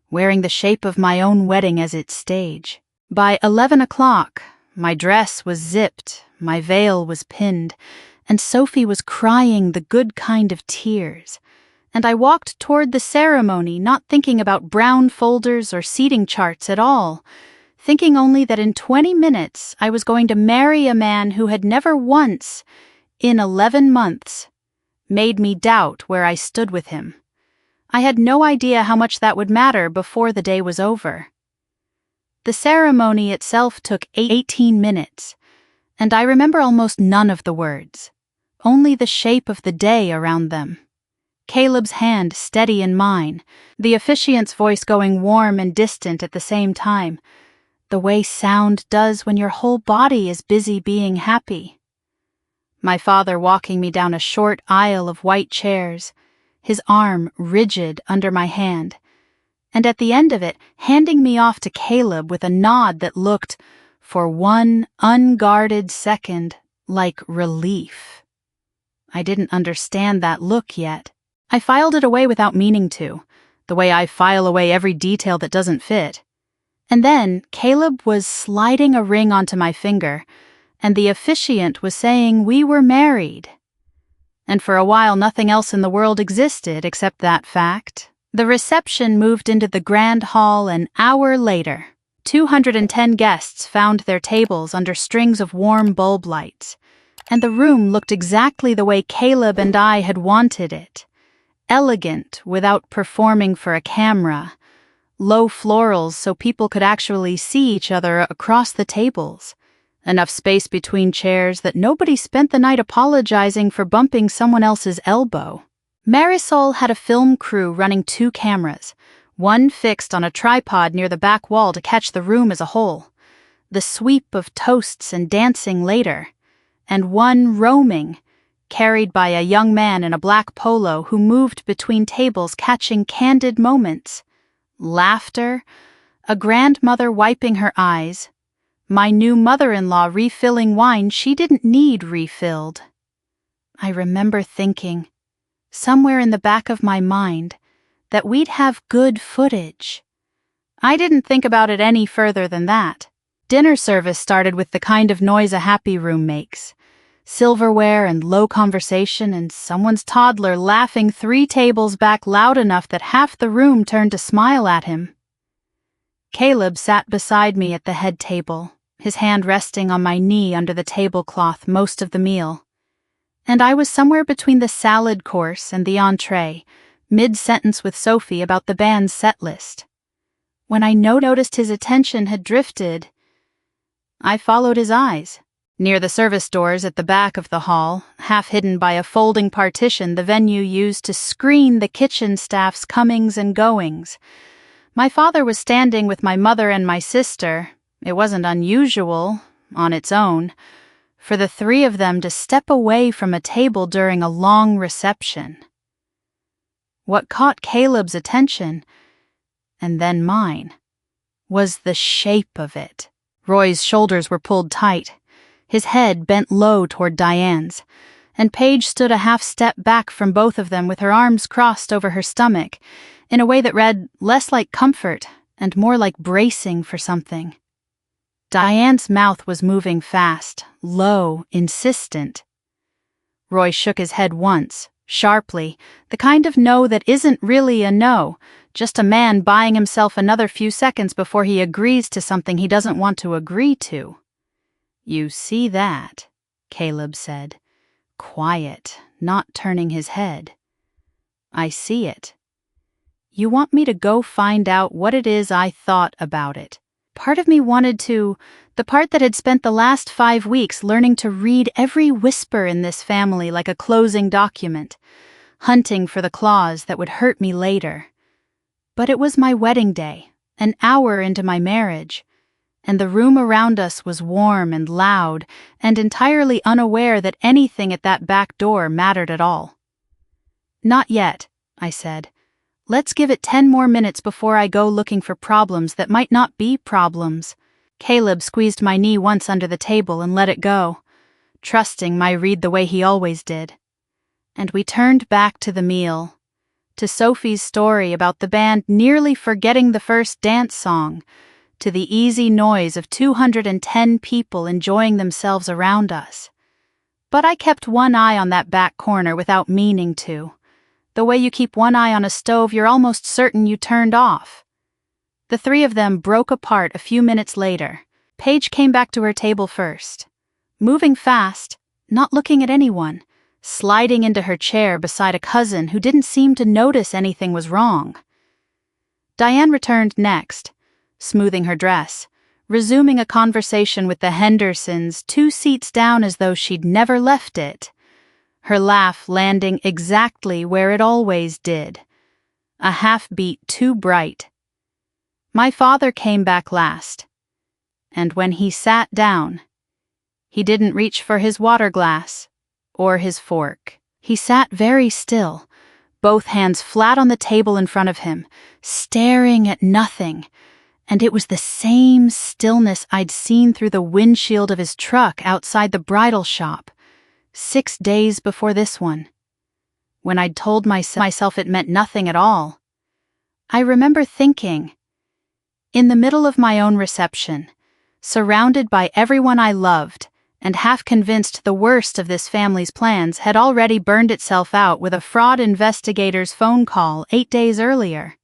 A: wearing the shape of my own wedding as its stage. By 11 o'clock, my dress was zipped, my veil was pinned, and Sophie was crying the good kind of tears. And I walked toward the ceremony, not thinking about brown folders or seating charts at all, thinking only that in 20 minutes I was going to marry a man who had never once, in 11 months, made me doubt where I stood with him. I had no idea how much that would matter before the day was over. The ceremony itself took 18 minutes, and I remember almost none of the words, only the shape of the day around them. Caleb's hand steady in mine, the officiant's voice going warm and distant at the same time, the way sound does when your whole body is busy being happy. My father walking me down a short aisle of white chairs, his arm rigid under my hand, and at the end of it handing me off to Caleb with a nod that looked, for one unguarded second, like relief. I didn't understand that look yet. I filed it away without meaning to, the way I file away every detail that doesn't fit. And then Caleb was sliding a ring onto my finger, and the officiant was saying we were married. And for a while nothing else in the world existed except that fact. The reception moved into the grand hall an hour later. 210 guests found their tables under strings of warm bulb lights, and the room looked exactly the way Caleb and I had wanted it. Elegant without performing for a camera, low florals so people could actually see each other across the tables, enough space between chairs that nobody spent the night apologizing for bumping someone else's elbow. Marisol had a film crew running 2 cameras, one fixed on a tripod near the back wall to catch the room as a whole, the sweep of toasts and dancing later, and one roaming, carried by a young man in a black polo who moved between tables catching candid moments, laughter, a grandmother wiping her eyes, my new mother-in-law refilling wine she didn't need refilled. I remember thinking, somewhere in the back of my mind, that we'd have good footage. I didn't think about it any further than that. Dinner service started with the kind of noise a happy room makes. Silverware and low conversation and someone's toddler laughing 3 tables back loud enough that half the room turned to smile at him. Caleb sat beside me at the head table, his hand resting on my knee under the tablecloth most of the meal. And I was somewhere between the salad course and the entree, mid-sentence with Sophie about the band's set list. When I noticed his attention had drifted, I followed his eyes. Near the service doors at the back of the hall, half hidden by a folding partition the venue used to screen the kitchen staff's comings and goings, my father was standing with my mother and my sister. It wasn't unusual, on its own, for the 3 of them to step away from a table during a long reception. What caught Caleb's attention, and then mine, was the shape of it. Roy's shoulders were pulled tight, his head bent low toward Diane's, and Paige stood a half step back from both of them with her arms crossed over her stomach, in a way that read less like comfort and more like bracing for something. Diane's mouth was moving fast, low, insistent. Roy shook his head once, sharply, the kind of no that isn't really a no, just a man buying himself another few seconds before he agrees to something he doesn't want to agree to. "You see that," Caleb said, quiet, not turning his head. "I see it. You want me to go find out what it is I thought about it." Part of me wanted to, the part that had spent the last 5 weeks learning to read every whisper in this family like a closing document, hunting for the clause that would hurt me later. But it was my wedding day, an hour into my marriage, and the room around us was warm and loud and entirely unaware that anything at that back door mattered at all. "Not yet," I said. "Let's give it 10 more minutes before I go looking for problems that might not be problems." Caleb squeezed my knee once under the table and let it go, trusting my read the way he always did. And we turned back to the meal, to Sophie's story about the band nearly forgetting the first dance song, to the easy noise of 210 people enjoying themselves around us. But I kept one eye on that back corner without meaning to. The way you keep one eye on a stove you're almost certain you turned off. The 3 of them broke apart a few minutes later. Paige came back to her table first, moving fast, not looking at anyone, sliding into her chair beside a cousin who didn't seem to notice anything was wrong. Diane returned next, smoothing her dress, resuming a conversation with the Hendersons 2 seats down as though she'd never left it, her laugh landing exactly where it always did, a half-beat too bright. My father came back last, and when he sat down, he didn't reach for his water glass or his fork. He sat very still, both hands flat on the table in front of him, staring at nothing, and it was the same stillness I'd seen through the windshield of his truck outside the bridal shop, 6 days before this one, when I'd told myself it meant nothing at all. I remember thinking, in the middle of my own reception, surrounded by everyone I loved, and half convinced the worst of this family's plans had already burned itself out with a fraud investigator's phone call 8 days earlier,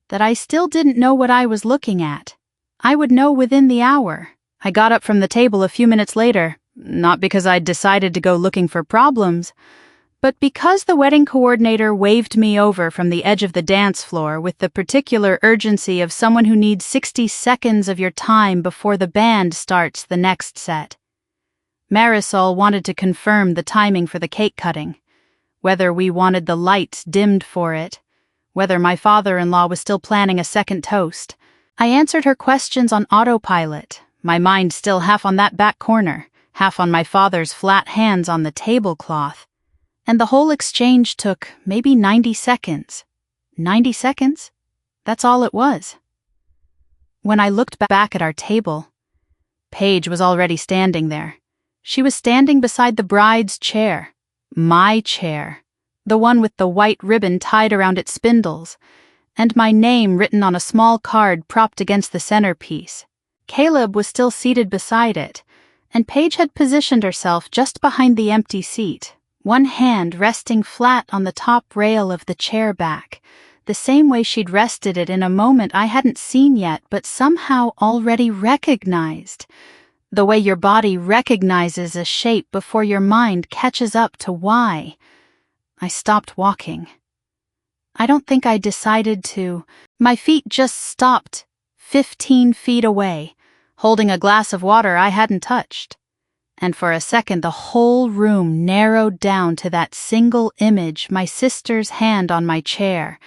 A: that I still didn't know what I was looking at. I would know within the hour. I got up from the table a few minutes later, not because I'd decided to go looking for problems, but because the wedding coordinator waved me over from the edge of the dance floor with the particular urgency of someone who needs 60 seconds of your time before the band starts the next set. Marisol wanted to confirm the timing for the cake cutting, whether we wanted the lights dimmed for it, whether my father-in-law was still planning a second toast. I answered her questions on autopilot, my mind still half on that back corner, half on my father's flat hands on the tablecloth. And the whole exchange took maybe 90 seconds. 90 seconds? That's all it was. When I looked back at our table, Paige was already standing there. She was standing beside the bride's chair. My chair. The one with the white ribbon tied around its spindles, and my name written on a small card propped against the centerpiece. Caleb was still seated beside it, and Paige had positioned herself just behind the empty seat, one hand resting flat on the top rail of the chair back, the same way she'd rested it in a moment I hadn't seen yet but somehow already recognized. The way your body recognizes a shape before your mind catches up to why. I stopped walking. I don't think I decided to. My feet just stopped 15 feet away, holding a glass of water I hadn't touched. And for a second the whole room narrowed down to that single image, my sister's hand on my chair,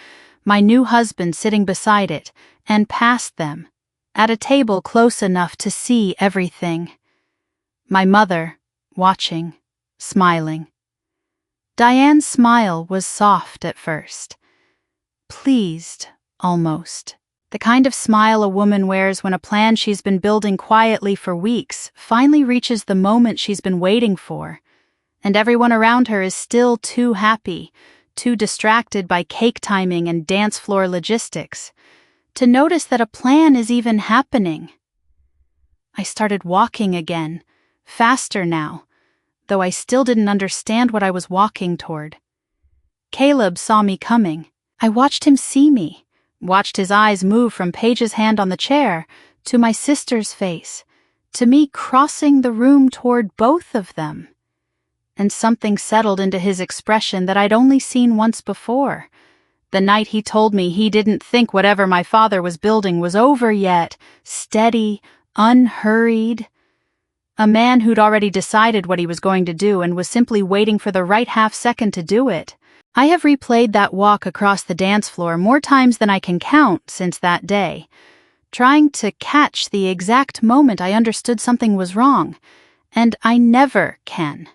A: my new husband sitting beside it, and past them, at a table close enough to see everything. My mother, watching, smiling. Diane's smile was soft at first. Pleased, almost. The kind of smile a woman wears when a plan she's been building quietly for weeks finally reaches the moment she's been waiting for, and everyone around her is still too happy, too distracted by cake timing and dance floor logistics, to notice that a plan is even happening. I started walking again, faster now, though I still didn't understand what I was walking toward. Caleb saw me coming. I watched him see me, watched his eyes move from Paige's hand on the chair to my sister's face, to me crossing the room toward both of them. And something settled into his expression that I'd only seen once before, the night he told me he didn't think whatever my father was building was over yet, steady, unhurried. A man who'd already decided what he was going to do and was simply waiting for the right half-second to do it. I have replayed that walk across the dance floor more times than I can count since that day, trying to catch the exact moment I understood something was wrong, and I never can.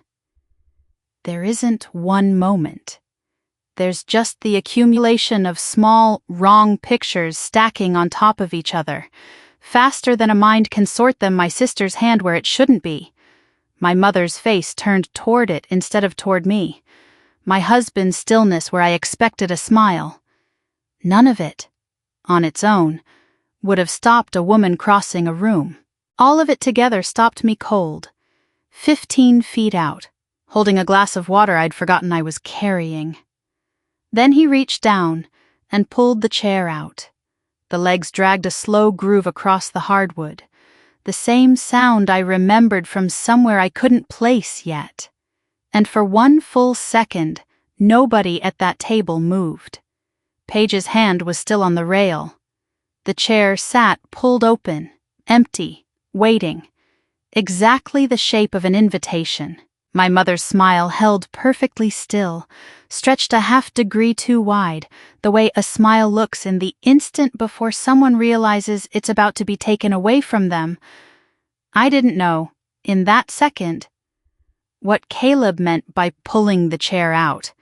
A: There isn't one moment. There's just the accumulation of small, wrong pictures stacking on top of each other. Faster than a mind can sort them, my sister's hand where it shouldn't be. My mother's face turned toward it instead of toward me. My husband's stillness where I expected a smile. None of it, on its own, would have stopped a woman crossing a room. All of it together stopped me cold, 15 feet out, holding a glass of water I'd forgotten I was carrying. Then he reached down and pulled the chair out. The legs dragged a slow groove across the hardwood, the same sound I remembered from somewhere I couldn't place yet. And for one full second, nobody at that table moved. Paige's hand was still on the rail. The chair sat pulled open, empty, waiting, exactly the shape of an invitation. My mother's smile held perfectly still, stretched a half-degree too wide, the way a smile looks in the instant before someone realizes it's about to be taken away from them. I didn't know, in that second, what Caleb meant by pulling the chair out.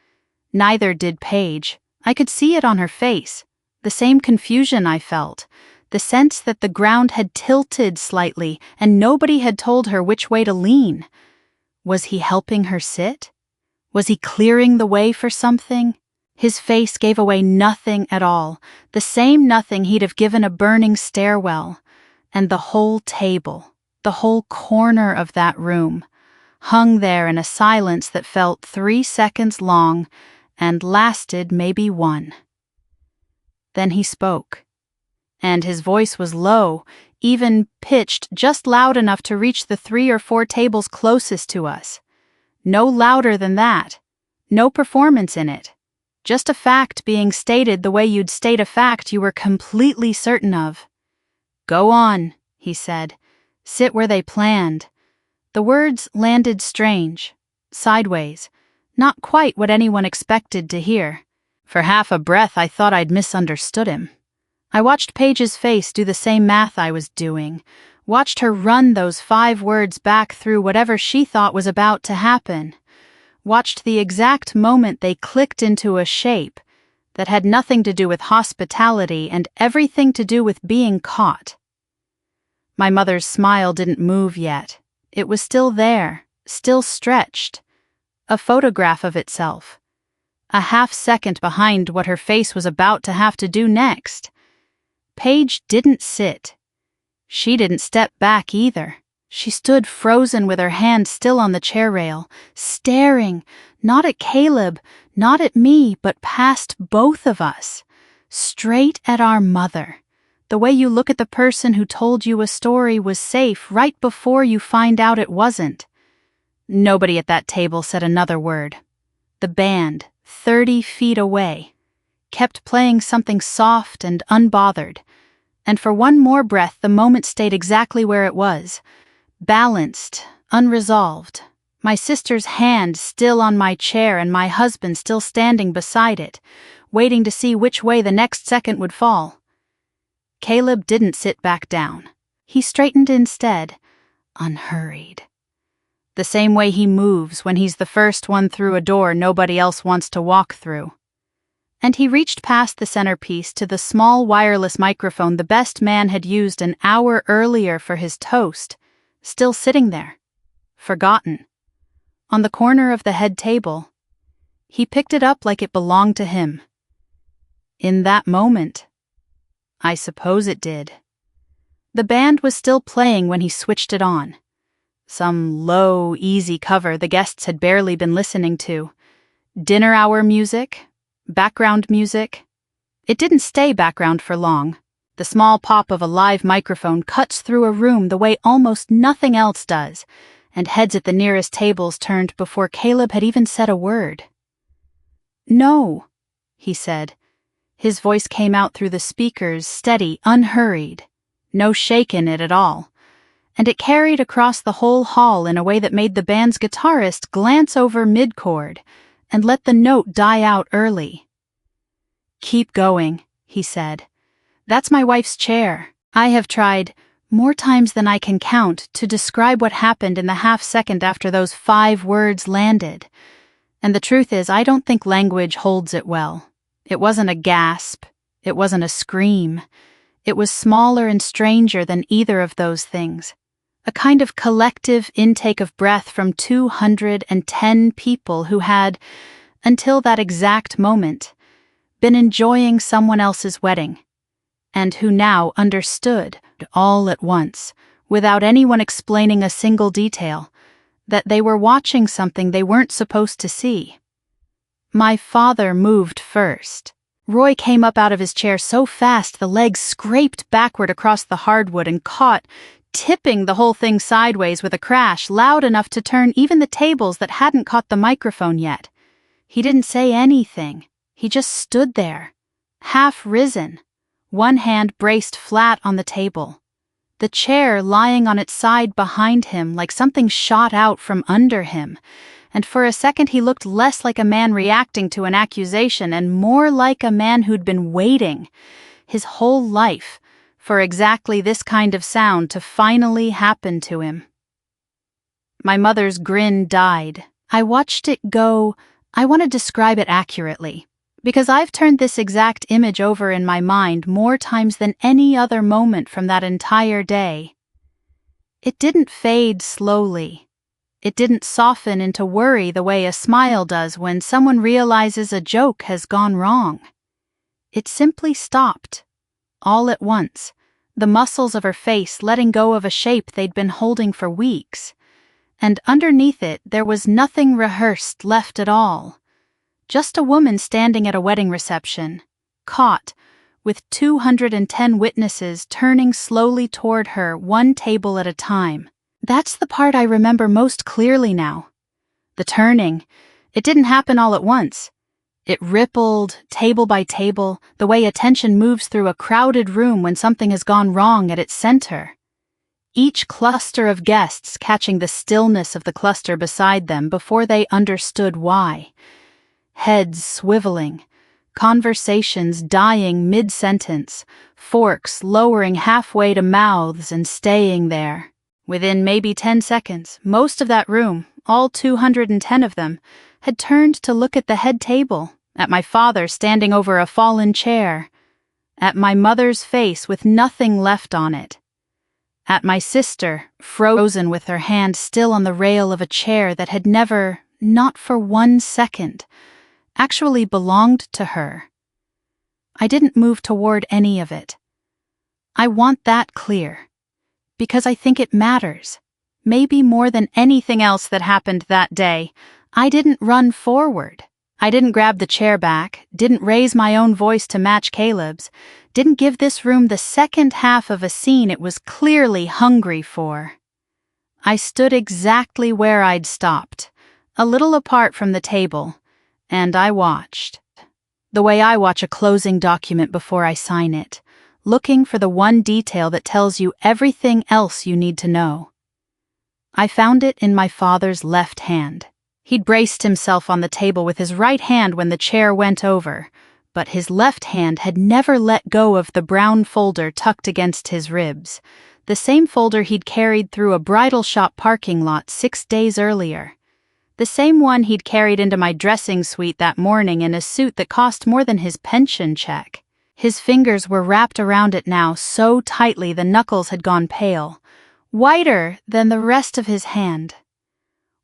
A: Neither did Paige. I could see it on her face, the same confusion I felt, the sense that the ground had tilted slightly and nobody had told her which way to lean. Was he helping her sit? Was he clearing the way for something? His face gave away nothing at all, the same nothing he'd have given a burning stairwell. And the whole table, the whole corner of that room, hung there in a silence that felt 3 seconds long and lasted maybe 1. Then he spoke, and his voice was low, even pitched just loud enough to reach the 3 or 4 tables closest to us. No louder than that, no performance in it, just a fact being stated the way you'd state a fact you were completely certain of. "Go on," he said. "Sit where they planned." The words landed strange, sideways, not quite what anyone expected to hear. For half a breath, I thought I'd misunderstood him. I watched Paige's face do the same math I was doing, watched her run those 5 words back through whatever she thought was about to happen, watched the exact moment they clicked into a shape that had nothing to do with hospitality and everything to do with being caught. My mother's smile didn't move yet. It was still there, still stretched. A photograph of itself. A half-second behind what her face was about to have to do next. Paige didn't sit. She didn't step back either. She stood frozen with her hand still on the chair rail, staring, not at Caleb, not at me, but past both of us, straight at our mother. The way you look at the person who told you a story was safe right before you find out it wasn't. Nobody at that table said another word. The band, 30 feet away, kept playing something soft and unbothered, and for one more breath the moment stayed exactly where it was, balanced, unresolved, my sister's hand still on my chair and my husband still standing beside it, waiting to see which way the next second would fall. Caleb didn't sit back down. He straightened instead, unhurried. The same way he moves when he's the first one through a door nobody else wants to walk through. And he reached past the centerpiece to the small wireless microphone the best man had used an hour earlier for his toast, still sitting there, forgotten, on the corner of the head table. He picked it up like it belonged to him. In that moment, I suppose it did. The band was still playing when he switched it on. Some low, easy cover the guests had barely been listening to. Dinner hour music, background music. It didn't stay background for long. The small pop of a live microphone cuts through a room the way almost nothing else does, and heads at the nearest tables turned before Caleb had even said a word. "No," he said. His voice came out through the speakers, steady, unhurried. No shake in it at all. And it carried across the whole hall in a way that made the band's guitarist glance over mid-chord and let the note die out early. "Keep going," he said. "That's my wife's chair. I have tried, more times than I can count, to describe what happened in the half-second after those 5 words landed. And the truth is, I don't think language holds it well. It wasn't a gasp. It wasn't a scream. It was smaller and stranger than either of those things. A kind of collective intake of breath from 210 people who had, until that exact moment, been enjoying someone else's wedding, and who now understood, all at once, without anyone explaining a single detail, that they were watching something they weren't supposed to see. My father moved first. Roy came up out of his chair so fast the legs scraped backward across the hardwood and caught, tipping the whole thing sideways with a crash loud enough to turn even the tables that hadn't caught the microphone yet. He didn't say anything. He just stood there, half risen, one hand braced flat on the table, the chair lying on its side behind him like something shot out from under him, and for a second he looked less like a man reacting to an accusation and more like a man who'd been waiting, his whole life, for exactly this kind of sound to finally happen to him. My mother's grin died. I watched it go. I want to describe it accurately, because I've turned this exact image over in my mind more times than any other moment from that entire day. It didn't fade slowly. It didn't soften into worry the way a smile does when someone realizes a joke has gone wrong. It simply stopped. All at once, the muscles of her face letting go of a shape they'd been holding for weeks, and underneath it there was nothing rehearsed left at all. Just a woman standing at a wedding reception, caught, with 210 witnesses turning slowly toward her, one table at a time. That's the part I remember most clearly now. The turning. It didn't happen all at once. It rippled, table by table, the way attention moves through a crowded room when something has gone wrong at its center. Each cluster of guests catching the stillness of the cluster beside them before they understood why. Heads swiveling, Conversations dying mid-sentence, forks lowering halfway to mouths and staying there. Within maybe 10 seconds, most of that room, all 210 of them, had turned to look at the head table, at my father standing over a fallen chair, at my mother's face with nothing left on it, at my sister, frozen with her hand still on the rail of a chair that had never, not for 1 second, actually belonged to her. I didn't move toward any of it. I want that clear, because I think it matters. Maybe more than anything else that happened that day, I didn't run forward. I didn't grab the chair back, didn't raise my own voice to match Caleb's, didn't give this room the second half of a scene it was clearly hungry for. I stood exactly where I'd stopped, a little apart from the table, and I watched. The way I watch a closing document before I sign it, looking for the one detail that tells you everything else you need to know. I found it in my father's left hand. He'd braced himself on the table with his right hand when the chair went over, but his left hand had never let go of the brown folder tucked against his ribs, the same folder he'd carried through a bridal shop parking lot 6 days earlier. The same one he'd carried into my dressing suite that morning in a suit that cost more than his pension check. His fingers were wrapped around it now so tightly the knuckles had gone pale, whiter than the rest of his hand.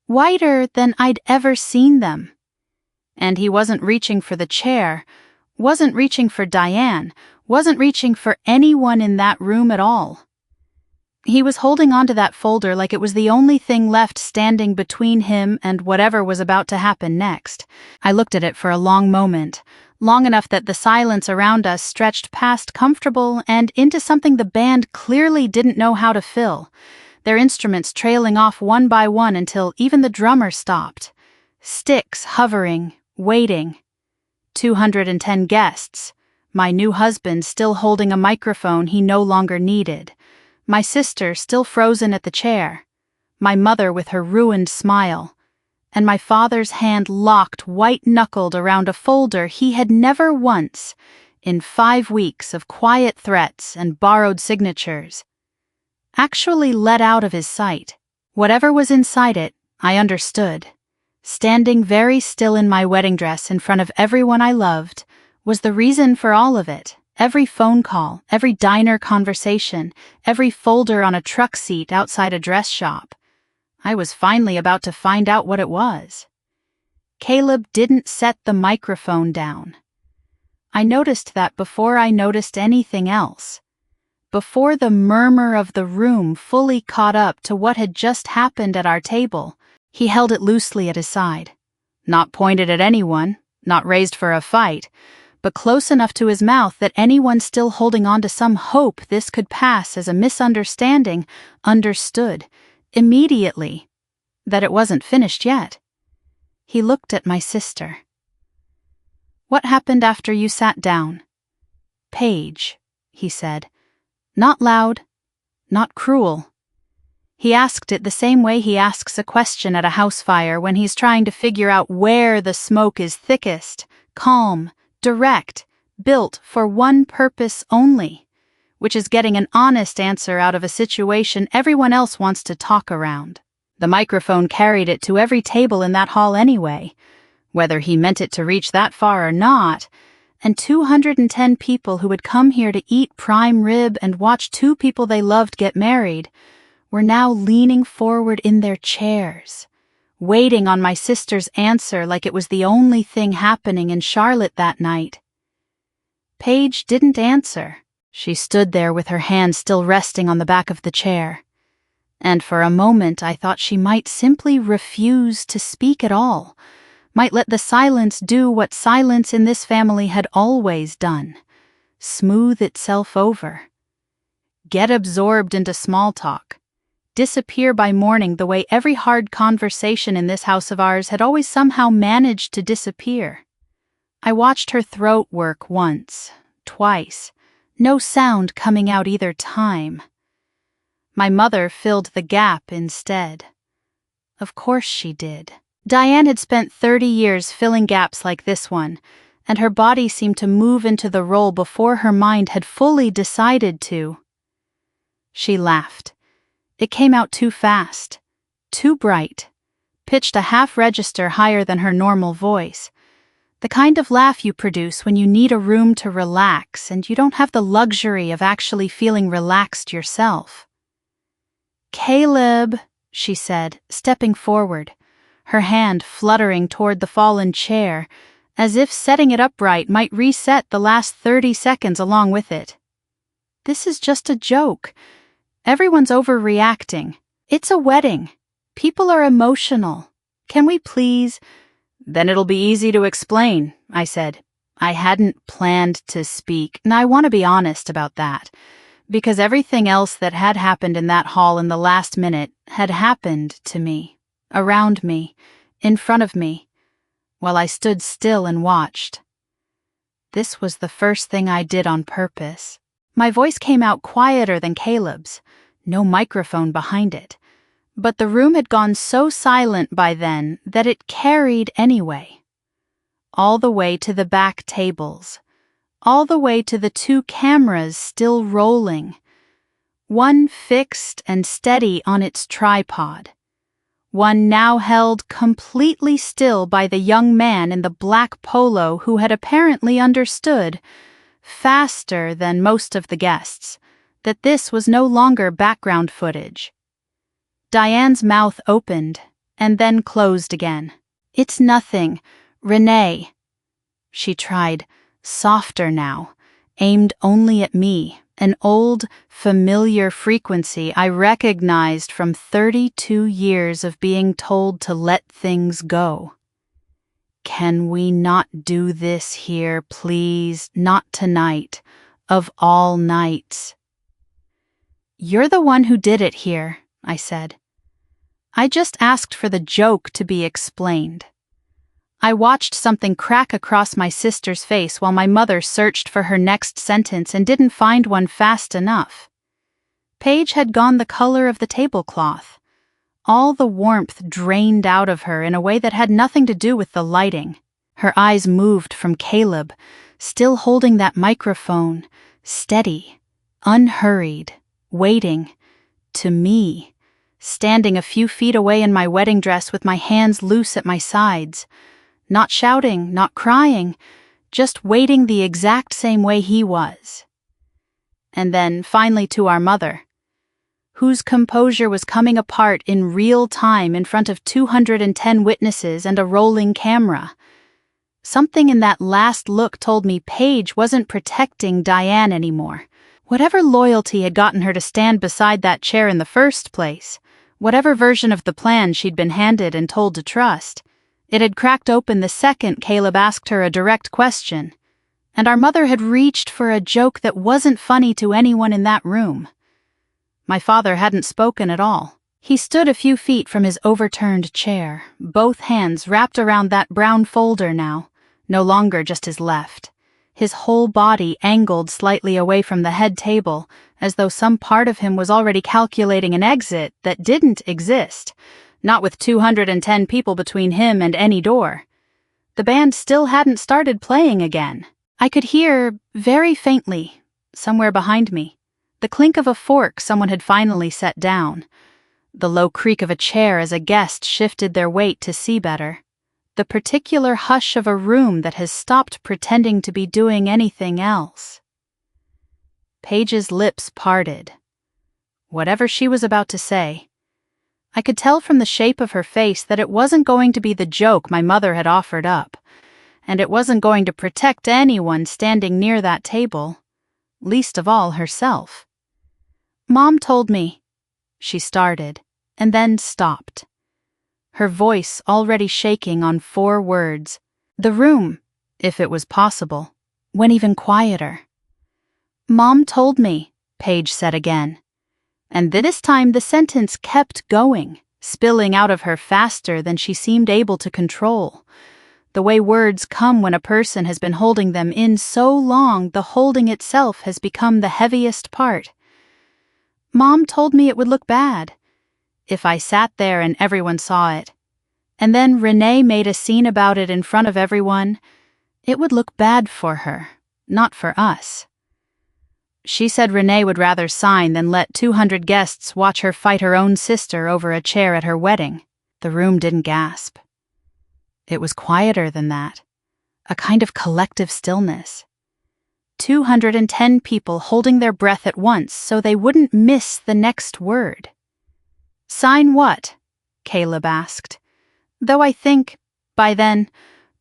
A: Whiter than I'd ever seen them. And he wasn't reaching for the chair, wasn't reaching for Diane, wasn't reaching for anyone in that room at all. He was holding onto that folder like it was the only thing left standing between him and whatever was about to happen next. I looked at it for a long moment, long enough that the silence around us stretched past comfortable and into something the band clearly didn't know how to fill, their instruments trailing off one by one until even the drummer stopped. Sticks hovering, waiting. 210 guests. My new husband still holding a microphone he no longer needed. My sister still frozen at the chair. My mother with her ruined smile. And my father's hand locked white-knuckled around a folder he had never once, in 5 weeks of quiet threats and borrowed signatures, actually let out of his sight. Whatever was inside it, I understood. Standing very still in my wedding dress in front of everyone I loved was the reason for all of it. Every phone call, every diner conversation, every folder on a truck seat outside a dress shop. I was finally about to find out what it was. Caleb didn't set the microphone down. I noticed that before I noticed anything else. Before the murmur of the room fully caught up to what had just happened at our table, he held it loosely at his side. Not pointed at anyone, not raised for a fight, but close enough to his mouth that anyone still holding on to some hope this could pass as a misunderstanding understood, immediately, that it wasn't finished yet. He looked at my sister. "What happened after you sat down?" "Paige," he said. Not loud, not cruel. He asked it the same way he asks a question at a house fire when he's trying to figure out where the smoke is thickest, calm, direct, built for one purpose only, which is getting an honest answer out of a situation everyone else wants to talk around. The microphone carried it to every table in that hall anyway, whether he meant it to reach that far or not, and 210 people who had come here to eat prime rib and watch 2 people they loved get married were now leaning forward in their chairs, waiting on my sister's answer like it was the only thing happening in Charlotte that night. Paige didn't answer. She stood there with her hand still resting on the back of the chair. And for a moment I thought she might simply refuse to speak at all, might let the silence do what silence in this family had always done, smooth itself over. Get absorbed into small talk, disappear by morning the way every hard conversation in this house of ours had always somehow managed to disappear. I watched her throat work once, twice, no sound coming out either time. My mother filled the gap instead. Of course she did. Diane had spent 30 years filling gaps like this one, and her body seemed to move into the role before her mind had fully decided to. She laughed. It came out too fast, too bright, pitched a half register higher than her normal voice. The kind of laugh you produce when you need a room to relax and you don't have the luxury of actually feeling relaxed yourself. "Caleb," she said, stepping forward, her hand fluttering toward the fallen chair, as if setting it upright might reset the last 30 seconds along with it. "This is just a joke. Everyone's overreacting. It's a wedding. People are emotional. Can we please—" "Then it'll be easy to explain," I said. I hadn't planned to speak, and I want to be honest about that, because everything else that had happened in that hall in the last minute had happened to me, around me, in front of me, while I stood still and watched. This was the first thing I did on purpose. My voice came out quieter than Caleb's, no microphone behind it, but the room had gone so silent by then that it carried anyway. All the way to the back tables, all the way to the 2 cameras still rolling, one fixed and steady on its tripod, one now held completely still by the young man in the black polo who had apparently understood, faster than most of the guests, that this was no longer background footage. Diane's mouth opened and then closed again. "It's nothing, Renee." She tried, softer now, aimed only at me, an old, familiar frequency I recognized from 32 years of being told to let things go. "Can we not do this here, please? Not tonight, of all nights." "You're the one who did it here," I said. I just asked for the joke to be explained. I watched something crack across my sister's face while my mother searched for her next sentence and didn't find one fast enough. Paige had gone the color of the tablecloth. All the warmth drained out of her in a way that had nothing to do with the lighting. Her eyes moved from Caleb, still holding that microphone, steady, unhurried, waiting, to me, standing a few feet away in my wedding dress with my hands loose at my sides, not shouting, not crying, just waiting the exact same way he was. And then, finally, to our mother, whose composure was coming apart in real time in front of 210 witnesses and a rolling camera. Something in that last look told me Paige wasn't protecting Diane anymore. Whatever loyalty had gotten her to stand beside that chair in the first place, whatever version of the plan she'd been handed and told to trust, it had cracked open the second Caleb asked her a direct question, and our mother had reached for a joke that wasn't funny to anyone in that room. My father hadn't spoken at all. He stood a few feet from his overturned chair, both hands wrapped around that brown folder now, no longer just his left, his whole body angled slightly away from the head table, as though some part of him was already calculating an exit that didn't exist, not with 210 people between him and any door. The band still hadn't started playing again. I could hear, very faintly, somewhere behind me, the clink of a fork someone had finally set down, the low creak of a chair as a guest shifted their weight to see better, the particular hush of a room that has stopped pretending to be doing anything else. Paige's lips parted. Whatever she was about to say, I could tell from the shape of her face that it wasn't going to be the joke my mother had offered up, and it wasn't going to protect anyone standing near that table, least of all herself. "Mom told me," she started, and then stopped. Her voice already shaking on 4 words. The room, if it was possible, went even quieter. "Mom told me," Paige said again. And this time the sentence kept going, spilling out of her faster than she seemed able to control. The way words come when a person has been holding them in so long the holding itself has become the heaviest part. "Mom told me it would look bad if I sat there and everyone saw it. And then Renee made a scene about it in front of everyone. It would look bad for her, not for us. She said Renee would rather sign than let 200 guests watch her fight her own sister over a chair at her wedding. The room didn't gasp. It was quieter than that, a kind of collective stillness. 210 people holding their breath at once so they wouldn't miss the next word. Sign what? Caleb asked, though I think, by then,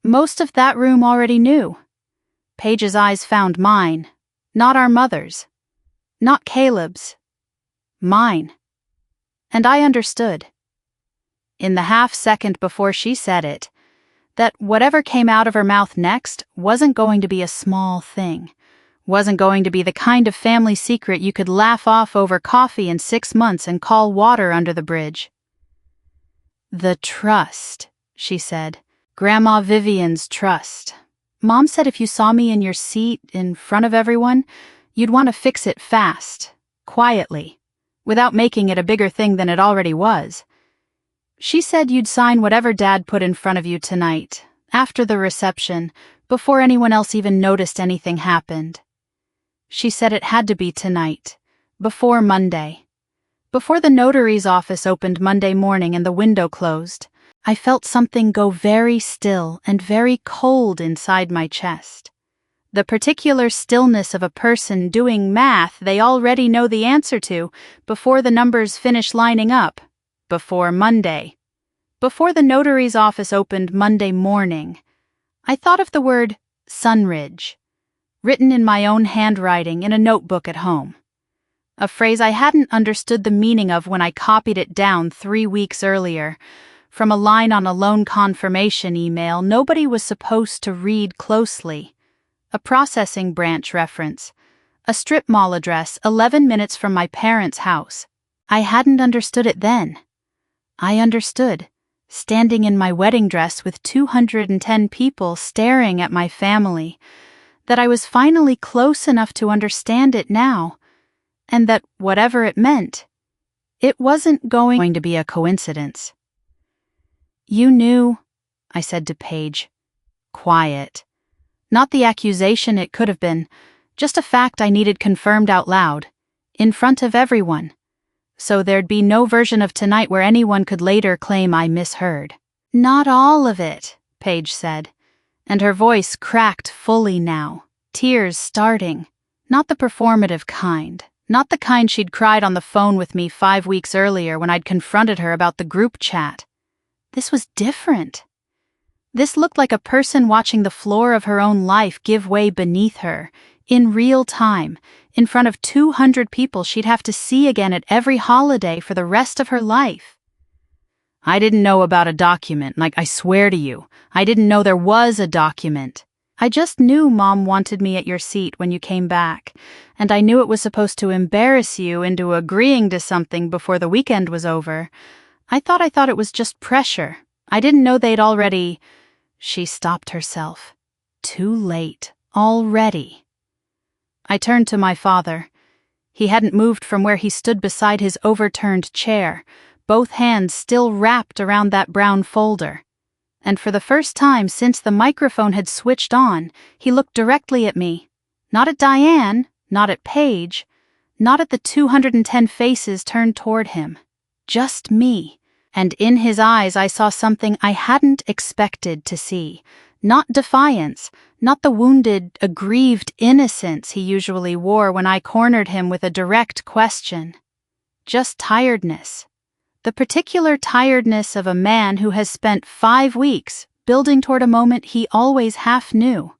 A: most of that room already knew. Paige's eyes found mine, not our mother's, not Caleb's, mine. And I understood. In the half-second before she said it, that whatever came out of her mouth next wasn't going to be a small thing, wasn't going to be the kind of family secret you could laugh off over coffee in 6 months and call water under the bridge. The trust, she said. Grandma Vivian's trust. Mom said if you saw me in your seat in front of everyone, you'd want to fix it fast, quietly, without making it a bigger thing than it already was. She said you'd sign whatever Dad put in front of you tonight, after the reception, before anyone else even noticed anything happened. She said it had to be tonight, before Monday. Before the notary's office opened Monday morning and the window closed, I felt something go very still and very cold inside my chest. The particular stillness of a person doing math they already know the answer to before the numbers finish lining up. Before Monday. Before the notary's office opened Monday morning, I thought of the word Sunridge, written in my own handwriting in a notebook at home. A phrase I hadn't understood the meaning of when I copied it down 3 weeks earlier, from a line on a loan confirmation email nobody was supposed to read closely. A processing branch reference. A strip mall address 11 minutes from my parents' house. I hadn't understood it then. I understood, standing in my wedding dress with 210 people staring at my family, that I was finally close enough to understand it now, and that whatever it meant, it wasn't going to be a coincidence. You knew, I said to Paige, quiet. Not the accusation it could have been, just a fact I needed confirmed out loud, in front of everyone. So there'd be no version of tonight where anyone could later claim I misheard. Not all of it, Paige said, and her voice cracked fully now, tears starting. Not the performative kind, not the kind she'd cried on the phone with me 5 weeks earlier when I'd confronted her about the group chat. This was different. This looked like a person watching the floor of her own life give way beneath her, in real time, in front of 200 people she'd have to see again at every holiday for the rest of her life. I didn't know about a document, like I swear to you, I didn't know there was a document. I just knew Mom wanted me at your seat when you came back, and I knew it was supposed to embarrass you into agreeing to something before the weekend was over. I thought it was just pressure. I didn't know they'd already... She stopped herself. Too late. Already. I turned to my father. He hadn't moved from where he stood beside his overturned chair, both hands still wrapped around that brown folder. And for the first time since the microphone had switched on, he looked directly at me. Not at Diane, not at Paige, not at the 210 faces turned toward him. Just me. And in his eyes I saw something I hadn't expected to see. Not defiance, not the wounded, aggrieved innocence he usually wore when I cornered him with a direct question. Just tiredness. The particular tiredness of a man who has spent 5 weeks building toward a moment he always half knew,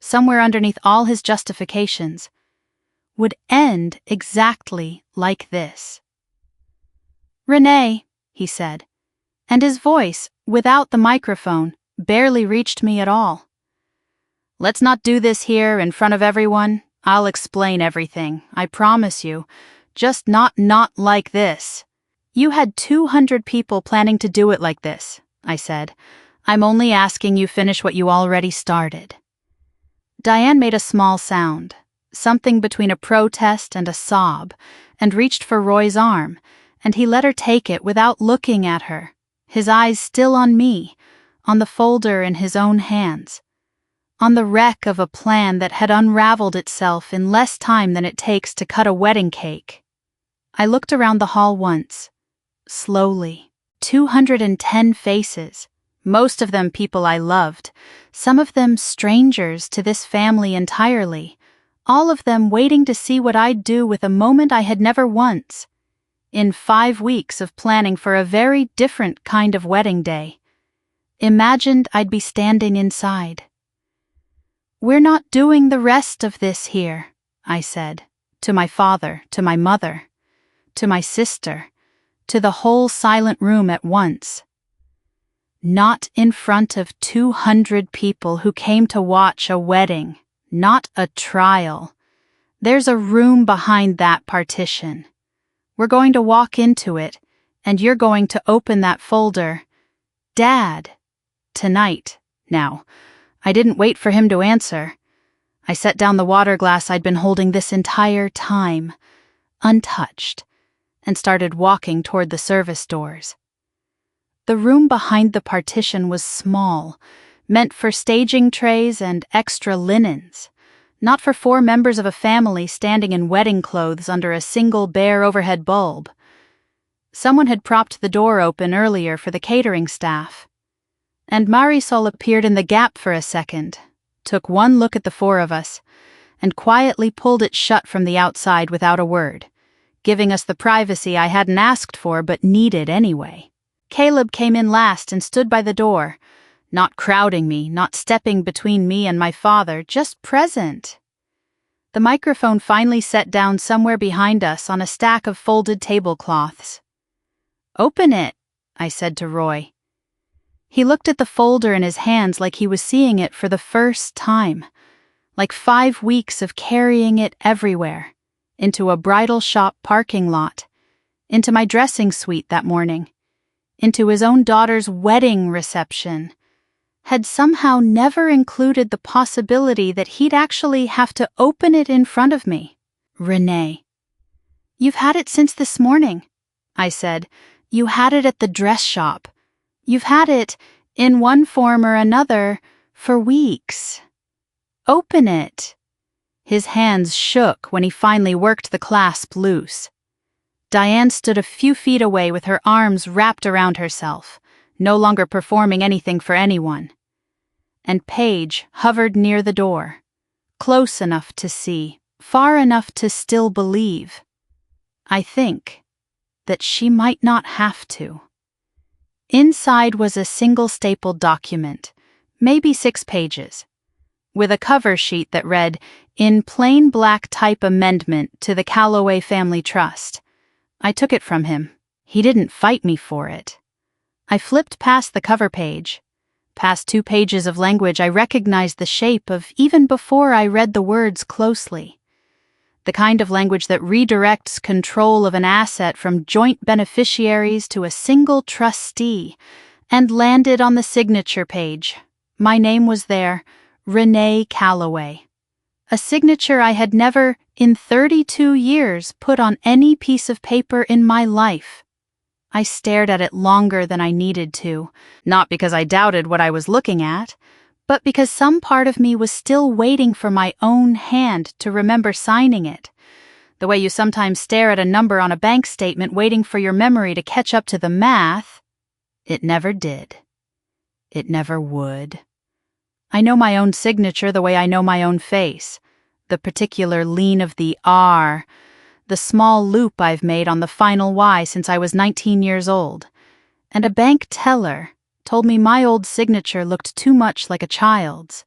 A: somewhere underneath all his justifications, would end exactly like this. Renee, he said, and his voice, without the microphone, barely reached me at all. Let's not do this here in front of everyone. I'll explain everything, I promise you. Just not like this. You had 200 people planning to do it like this, I said. I'm only asking you finish what you already started. Diane made a small sound, something between a protest and a sob, and reached for Roy's arm, and he let her take it without looking at her, his eyes still on me, on the folder in his own hands. on the wreck of a plan that had unraveled itself in less time than it takes to cut a wedding cake. I looked around the hall once, slowly. 210 faces, most of them people I loved, some of them strangers to this family entirely, all of them waiting to see what I'd do with a moment I had never once. In 5 weeks of planning for a very different kind of wedding day, imagined I'd be standing inside. "We're not doing the rest of this here," I said, to my father, to my mother, to my sister, to the whole silent room at once. Not in front of 200 people who came to watch a wedding, not a trial. There's a room behind that partition. We're going to walk into it, and you're going to open that folder. Dad. Tonight. Now. I didn't wait for him to answer. I set down the water glass I'd been holding this entire time, untouched, and started walking toward the service doors. The room behind the partition was small, meant for staging trays and extra linens, not for 4 members of a family standing in wedding clothes under a single bare overhead bulb. Someone had propped the door open earlier for the catering staff, and Marisol appeared in the gap for a second, took one look at the 4 of us, and quietly pulled it shut from the outside without a word, giving us the privacy I hadn't asked for but needed anyway. Caleb came in last and stood by the door, not crowding me, not stepping between me and my father, just present. The microphone finally set down somewhere behind us on a stack of folded tablecloths. "Open it," I said to Roy. He looked at the folder in his hands like he was seeing it for the first time, like 5 weeks of carrying it everywhere, into a bridal shop parking lot, into my dressing suite that morning, into his own daughter's wedding reception, had somehow never included the possibility that he'd actually have to open it in front of me. "Renee." "You've had it since this morning," I said. "You had it at the dress shop. You've had it, in one form or another, for weeks. Open it." His hands shook when he finally worked the clasp loose. Diane stood a few feet away with her arms wrapped around herself, no longer performing anything for anyone. And Paige hovered near the door, close enough to see, far enough to still believe. I think that she might not have to. Inside was a single stapled document, maybe 6 pages, with a cover sheet that read, "In plain black type amendment to the Calloway Family Trust." I took it from him. He didn't fight me for it. I flipped past the cover page. Past 2 pages of language I recognized the shape of even before I read the words closely. The kind of language that redirects control of an asset from joint beneficiaries to a single trustee, and landed on the signature page. My name was there, Renee Calloway. A signature I had never, in 32 years, put on any piece of paper in my life. I stared at it longer than I needed to, not because I doubted what I was looking at, but because some part of me was still waiting for my own hand to remember signing it, the way you sometimes stare at a number on a bank statement waiting for your memory to catch up to the math. It never did. It never would. I know my own signature the way I know my own face, the particular lean of the R, the small loop I've made on the final Y since I was 19 years old, and a bank teller told me my old signature looked too much like a child's.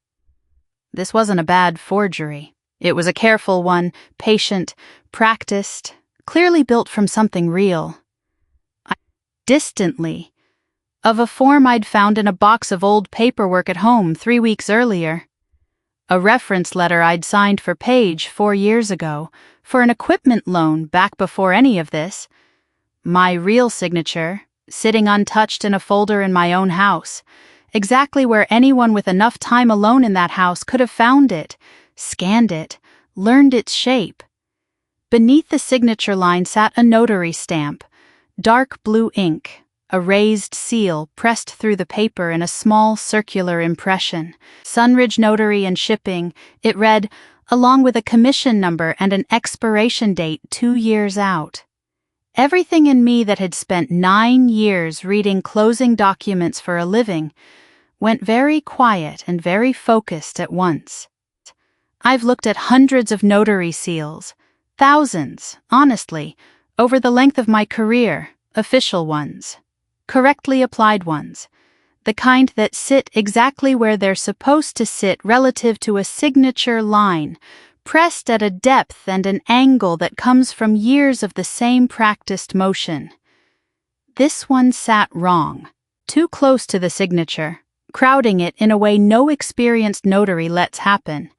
A: This wasn't a bad forgery. It was a careful one, patient, practiced, clearly built from something real. Distantly, of a form I'd found in a box of old paperwork at home 3 weeks earlier. A reference letter I'd signed for Paige 4 years ago, for an equipment loan back before any of this. My real signature, sitting untouched in a folder in my own house, exactly where anyone with enough time alone in that house could have found it, scanned it, learned its shape. Beneath the signature line sat a notary stamp, dark blue ink, a raised seal pressed through the paper in a small circular impression. Sunridge Notary and Shipping, it read, along with a commission number and an expiration date 2 years out. Everything in me that had spent 9 years reading closing documents for a living went very quiet and very focused at once. I've looked at hundreds of notary seals, thousands, honestly, over the length of my career, official ones, correctly applied ones, the kind that sit exactly where they're supposed to sit relative to a signature line, pressed at a depth and an angle that comes from years of the same practiced motion. This one sat wrong, too close to the signature, crowding it in a way no experienced notary lets happen.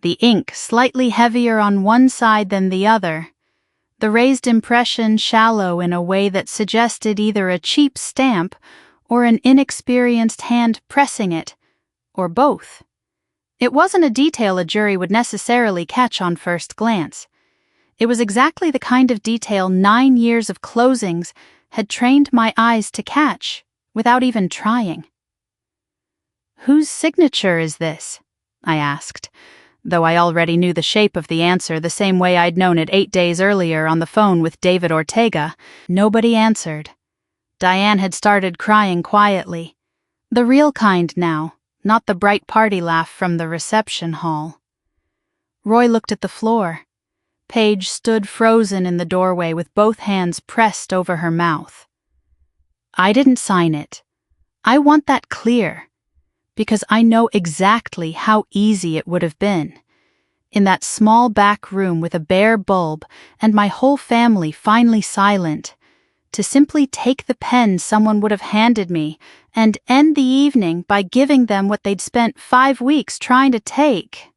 A: The ink slightly heavier on one side than the other. The raised impression shallow in a way that suggested either a cheap stamp or an inexperienced hand pressing it, or both. It wasn't a detail a jury would necessarily catch on first glance. It was exactly the kind of detail 9 years of closings had trained my eyes to catch, without even trying. "Whose signature is this?" I asked, though I already knew the shape of the answer the same way I'd known it 8 days earlier on the phone with David Ortega. Nobody answered. Diane had started crying quietly. The real kind now, not the bright party laugh from the reception hall. Roy looked at the floor. Paige stood frozen in the doorway with both hands pressed over her mouth. "I didn't sign it. I want that clear, because I know exactly how easy it would have been. In that small back room with a bare bulb and my whole family finally silent, to simply take the pen someone would have handed me and end the evening by giving them what they'd spent 5 weeks trying to take.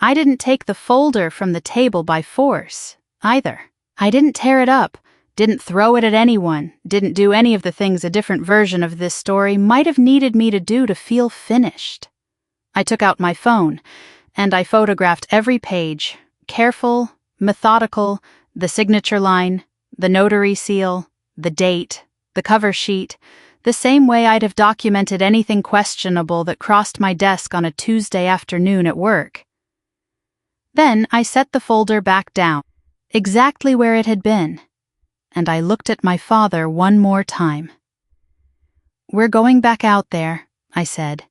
A: I didn't take the folder from the table by force, either. I didn't tear it up, didn't throw it at anyone, didn't do any of the things a different version of this story might have needed me to do to feel finished. I took out my phone, and I photographed every page, careful, methodical, the signature line, the notary seal, the date, the cover sheet, the same way I'd have documented anything questionable that crossed my desk on a Tuesday afternoon at work. Then I set the folder back down, exactly where it had been, and I looked at my father one more time. "We're going back out there," I said,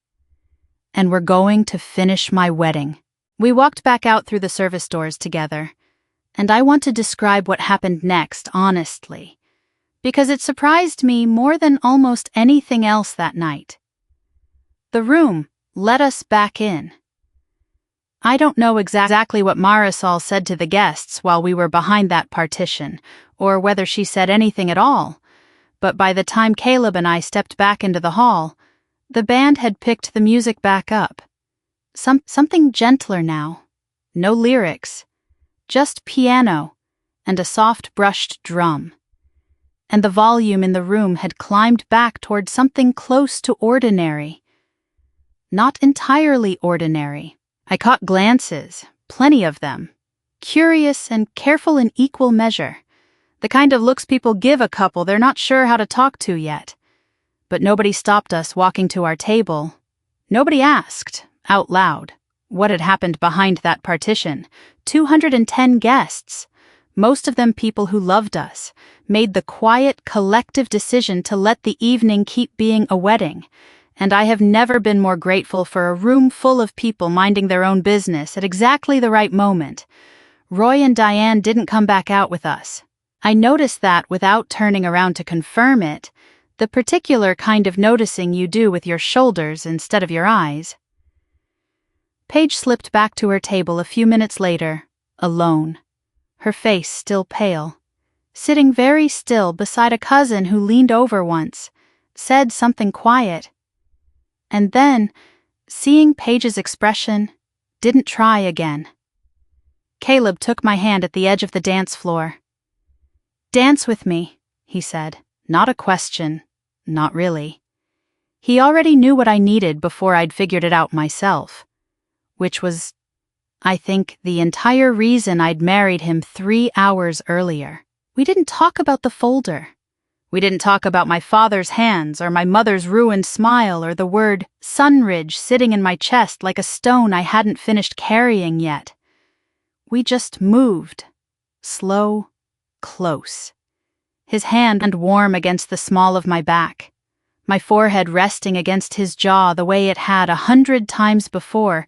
A: "and we're going to finish my wedding." We walked back out through the service doors together, and I want to describe what happened next honestly, because it surprised me more than almost anything else that night. The room let us back in. I don't know exactly what Marisol said to the guests while we were behind that partition, or whether she said anything at all, but by the time Caleb and I stepped back into the hall, the band had picked the music back up. Something gentler now. No lyrics. Just piano and a soft brushed drum. And the volume in the room had climbed back toward something close to ordinary. Not entirely ordinary. I caught glances, plenty of them, curious and careful in equal measure, the kind of looks people give a couple they're not sure how to talk to yet. But nobody stopped us walking to our table. Nobody asked, out loud, what had happened behind that partition. 210 guests, most of them people who loved us, made the quiet, collective decision to let the evening keep being a wedding. And I have never been more grateful for a room full of people minding their own business at exactly the right moment. Roy and Diane didn't come back out with us. I noticed that without turning around to confirm it, the particular kind of noticing you do with your shoulders instead of your eyes. Paige slipped back to her table a few minutes later, alone, her face still pale, sitting very still beside a cousin who leaned over once, said something quiet, and then, seeing Paige's expression, didn't try again. Caleb took my hand at the edge of the dance floor. "Dance with me," he said. Not a question. Not really. He already knew what I needed before I'd figured it out myself. Which was, I think, the entire reason I'd married him 3 hours earlier. We didn't talk about the folder. We didn't talk about my father's hands or my mother's ruined smile or the word Sunridge sitting in my chest like a stone I hadn't finished carrying yet. We just moved. Slow, close. His hand warm against the small of my back. My forehead resting against his jaw the way it had 100 times before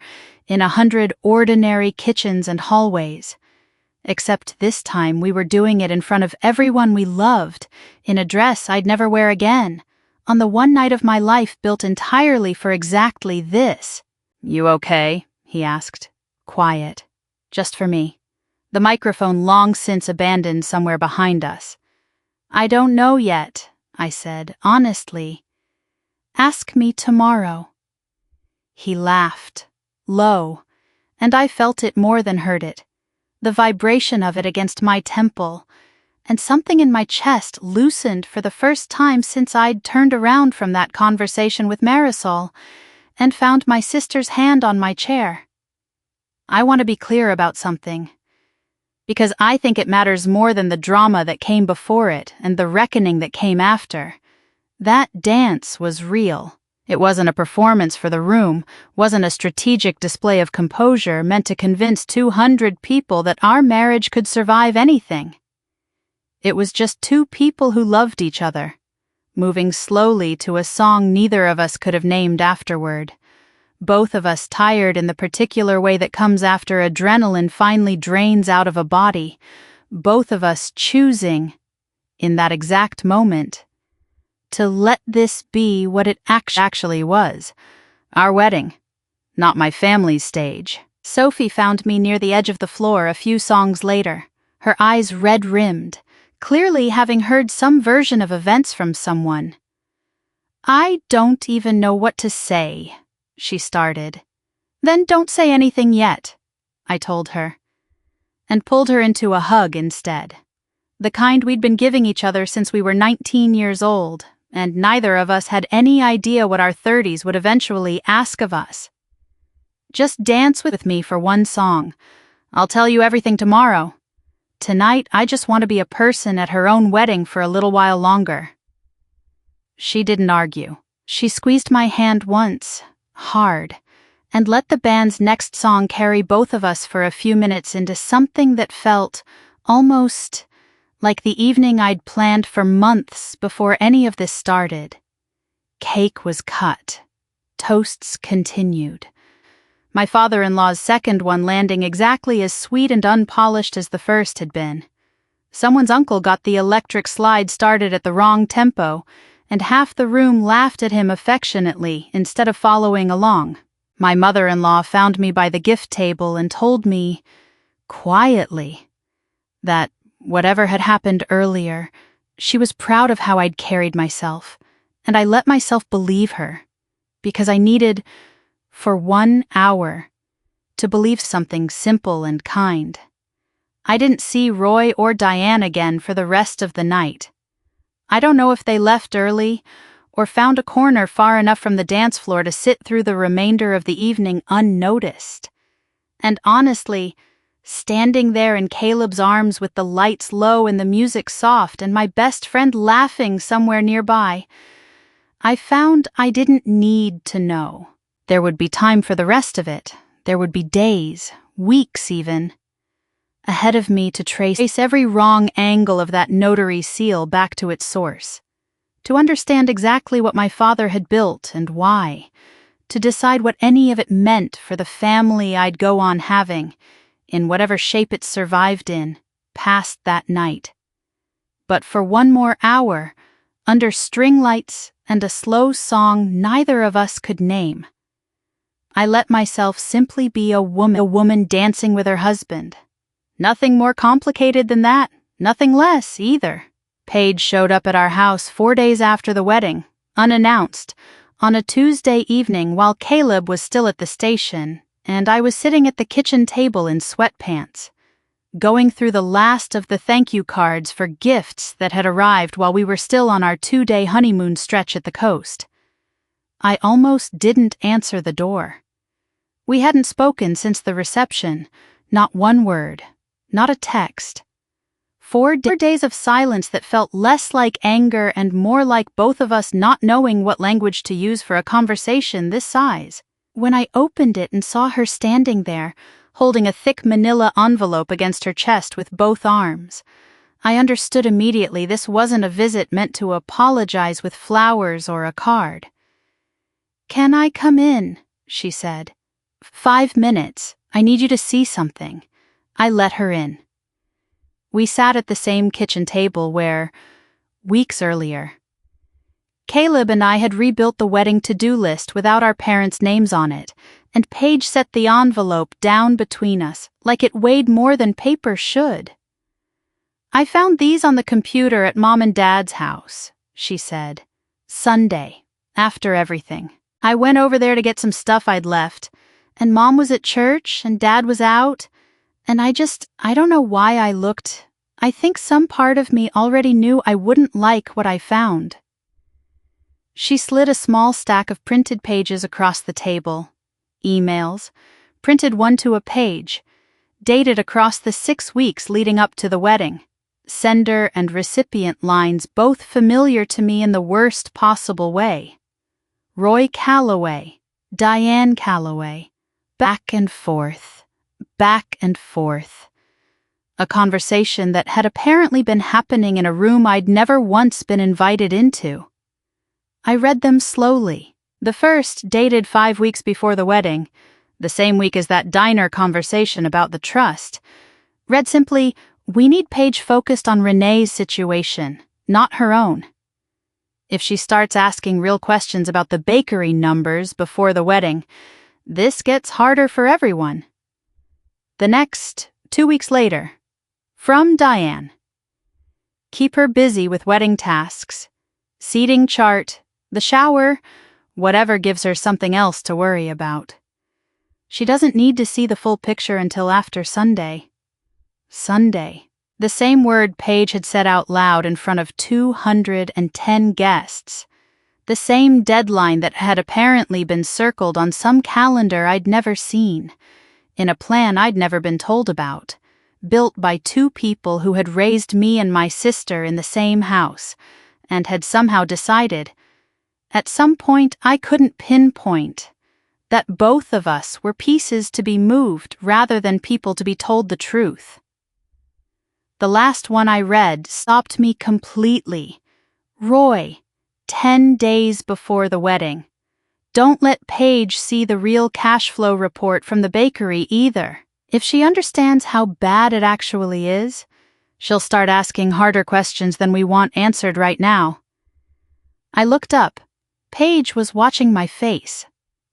A: in 100 ordinary kitchens and hallways. Except this time we were doing it in front of everyone we loved, in a dress I'd never wear again, on the one night of my life built entirely for exactly this. "You okay?" he asked. Quiet. Just for me. The microphone long since abandoned somewhere behind us. "I don't know yet," I said, honestly. "Ask me tomorrow." He laughed, low, and I felt it more than heard it. The vibration of it against my temple, and something in my chest loosened for the first time since I'd turned around from that conversation with Marisol and found my sister's hand on my chair. I want to be clear about something, because I think it matters more than the drama that came before it and the reckoning that came after. That dance was real. It wasn't a performance for the room, wasn't a strategic display of composure meant to convince 200 people that our marriage could survive anything. It was just two people who loved each other, moving slowly to a song neither of us could have named afterward. Both of us tired in the particular way that comes after adrenaline finally drains out of a body. Both of us choosing, in that exact moment, to let this be what it actually was. Our wedding, not my family's stage. Sophie found me near the edge of the floor a few songs later, her eyes red-rimmed, clearly having heard some version of events from someone. "I don't even know what to say," she started. "Then don't say anything yet," I told her, and pulled her into a hug instead. The kind we'd been giving each other since we were 19 years old, and neither of us had any idea what our 30s would eventually ask of us. "Just dance with me for one song. I'll tell you everything tomorrow. Tonight, I just want to be a person at her own wedding for a little while longer." She didn't argue. She squeezed my hand once, hard, and let the band's next song carry both of us for a few minutes into something that felt almost like the evening I'd planned for months before any of this started. Cake was cut. Toasts continued. My father-in-law's second one landing exactly as sweet and unpolished as the first had been. Someone's uncle got the electric slide started at the wrong tempo, and half the room laughed at him affectionately instead of following along. My mother-in-law found me by the gift table and told me, quietly, that whatever had happened earlier, she was proud of how I'd carried myself, and I let myself believe her, because I needed, for 1 hour, to believe something simple and kind. I didn't see Roy or Diane again for the rest of the night. I don't know if they left early or found a corner far enough from the dance floor to sit through the remainder of the evening unnoticed. And honestly, standing there in Caleb's arms with the lights low and the music soft and my best friend laughing somewhere nearby, I found I didn't need to know. There would be time for the rest of it. There would be days, weeks even, ahead of me to trace every wrong angle of that notary seal back to its source, to understand exactly what my father had built and why, to decide what any of it meant for the family I'd go on having, in whatever shape it survived in, past that night. But for 1 more hour, under string lights and a slow song neither of us could name, I let myself simply be a woman dancing with her husband. Nothing more complicated than that, nothing less either. Paige showed up at our house 4 days after the wedding, unannounced, on a Tuesday evening while Caleb was still at the station, and I was sitting at the kitchen table in sweatpants, going through the last of the thank you cards for gifts that had arrived while we were still on our 2-day honeymoon stretch at the coast. I almost didn't answer the door. We hadn't spoken since the reception, not one word, not a text. 4 days of silence that felt less like anger and more like both of us not knowing what language to use for a conversation this size. When I opened it and saw her standing there, holding a thick manila envelope against her chest with both arms, I understood immediately this wasn't a visit meant to apologize with flowers or a card. "Can I come in?" she said. "5 minutes. I need you to see something." I let her in. We sat at the same kitchen table where, weeks earlier, Caleb and I had rebuilt the wedding to-do list without our parents' names on it, and Paige set the envelope down between us like it weighed more than paper should. "I found these on the computer at Mom and Dad's house," she said. "Sunday, after everything. I went over there to get some stuff I'd left, and Mom was at church and Dad was out, and I don't know why I looked. I think some part of me already knew I wouldn't like what I found." She slid a small stack of printed pages across the table. Emails, printed one to a page, dated across the 6 weeks leading up to the wedding. Sender and recipient lines both familiar to me in the worst possible way. Roy Calloway, Diane Calloway, back and forth, back and forth. A conversation that had apparently been happening in a room I'd never once been invited into. I read them slowly. The first dated 5 weeks before the wedding, the same week as that diner conversation about the trust. Read simply, "We need Paige focused on Renee's situation, not her own. If she starts asking real questions about the bakery numbers before the wedding, this gets harder for everyone." The next, 2 weeks later, from Diane. "Keep her busy with wedding tasks, seating chart, the shower, whatever gives her something else to worry about. She doesn't need to see the full picture until after Sunday." Sunday. The same word Paige had said out loud in front of 210 guests. The same deadline that had apparently been circled on some calendar I'd never seen, in a plan I'd never been told about, built by 2 people who had raised me and my sister in the same house, and had somehow decided, at some point I couldn't pinpoint, that both of us were pieces to be moved rather than people to be told the truth. The last one I read stopped me completely. Roy, 10 days before the wedding. "Don't let Paige see the real cash flow report from the bakery either. If she understands how bad it actually is, she'll start asking harder questions than we want answered right now." I looked up. Paige was watching my face,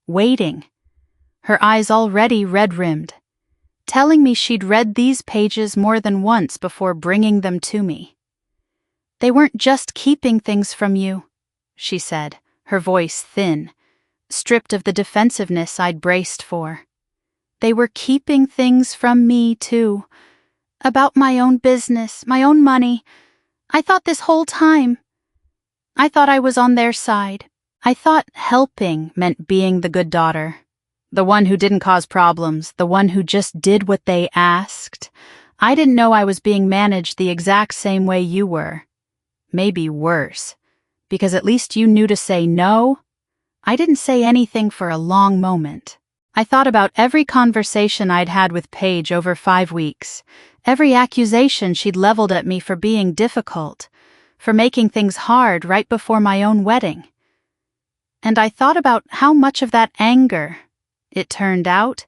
A: waiting, her eyes already red-rimmed, telling me she'd read these pages more than once before bringing them to me. "They weren't just keeping things from you," she said, her voice thin, stripped of the defensiveness I'd braced for. "They were keeping things from me, too. About my own business, my own money. I thought this whole time. I thought I was on their side. I thought helping meant being the good daughter. The one who didn't cause problems, the one who just did what they asked. I didn't know I was being managed the exact same way you were. Maybe worse. Because at least you knew to say no. I didn't say anything for a long moment. I thought about every conversation I'd had with Paige over 5 weeks, every accusation she'd leveled at me for being difficult, for making things hard right before my own wedding. And I thought about how much of that anger, it turned out,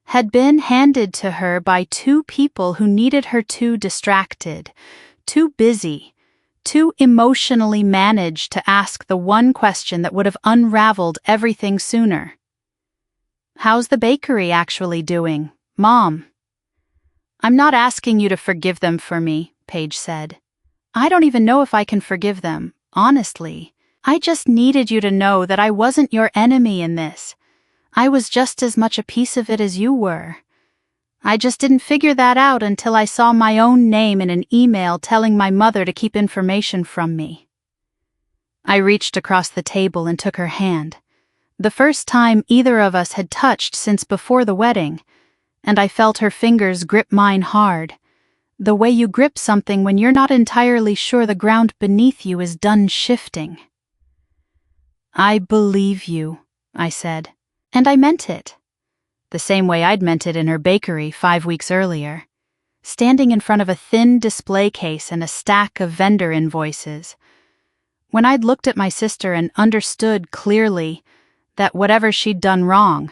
A: had been handed to her by 2 people who needed her too distracted, too busy, too emotionally managed to ask the one question that would have unraveled everything sooner. "How's the bakery actually doing, Mom?" "I'm not asking you to forgive them for me," Paige said. "I don't even know if I can forgive them, honestly. I just needed you to know that I wasn't your enemy in this. I was just as much a piece of it as you were. I just didn't figure that out until I saw my own name in an email telling my mother to keep information from me." I reached across the table and took her hand, the first time either of us had touched since before the wedding, and I felt her fingers grip mine hard, The way you grip something when you're not entirely sure the ground beneath you is done shifting. I believe you, I said, and I meant it. The same way I'd meant it in her bakery 5 weeks earlier, standing in front of a thin display case and a stack of vendor invoices. When I'd looked at my sister and understood clearly that whatever she'd done wrong,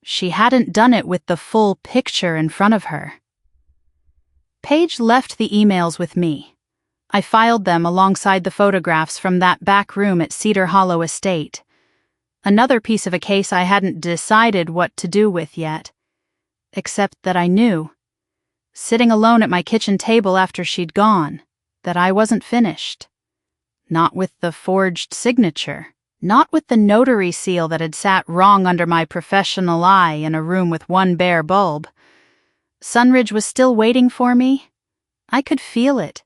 A: she hadn't done it with the full picture in front of her. Paige left the emails with me. I filed them alongside the photographs from that back room at Cedar Hollow Estate. Another piece of a case I hadn't decided what to do with yet. Except that I knew, sitting alone at my kitchen table after she'd gone, that I wasn't finished. Not with the forged signature. Not with the notary seal that had sat wrong under my professional eye in a room with one bare bulb. Sunridge was still waiting for me. I could feel it,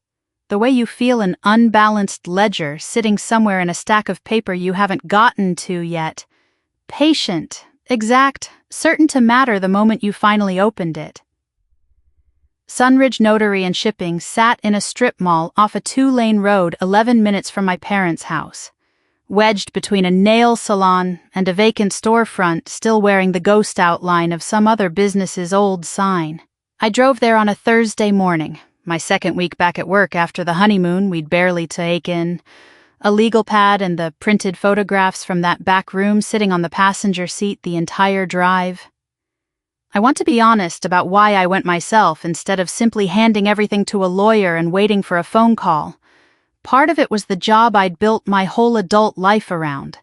A: the way you feel an unbalanced ledger sitting somewhere in a stack of paper you haven't gotten to yet. Patient, exact, certain to matter the moment you finally opened it. Sunridge Notary and Shipping sat in a strip mall off a 2-lane road 11 minutes from my parents' house, wedged between a nail salon and a vacant storefront still wearing the ghost outline of some other business's old sign. I drove there on a Thursday morning, my second week back at work after the honeymoon we'd barely taken, a legal pad and the printed photographs from that back room sitting on the passenger seat the entire drive. I want to be honest about why I went myself instead of simply handing everything to a lawyer and waiting for a phone call. Part of it was the job I'd built my whole adult life around,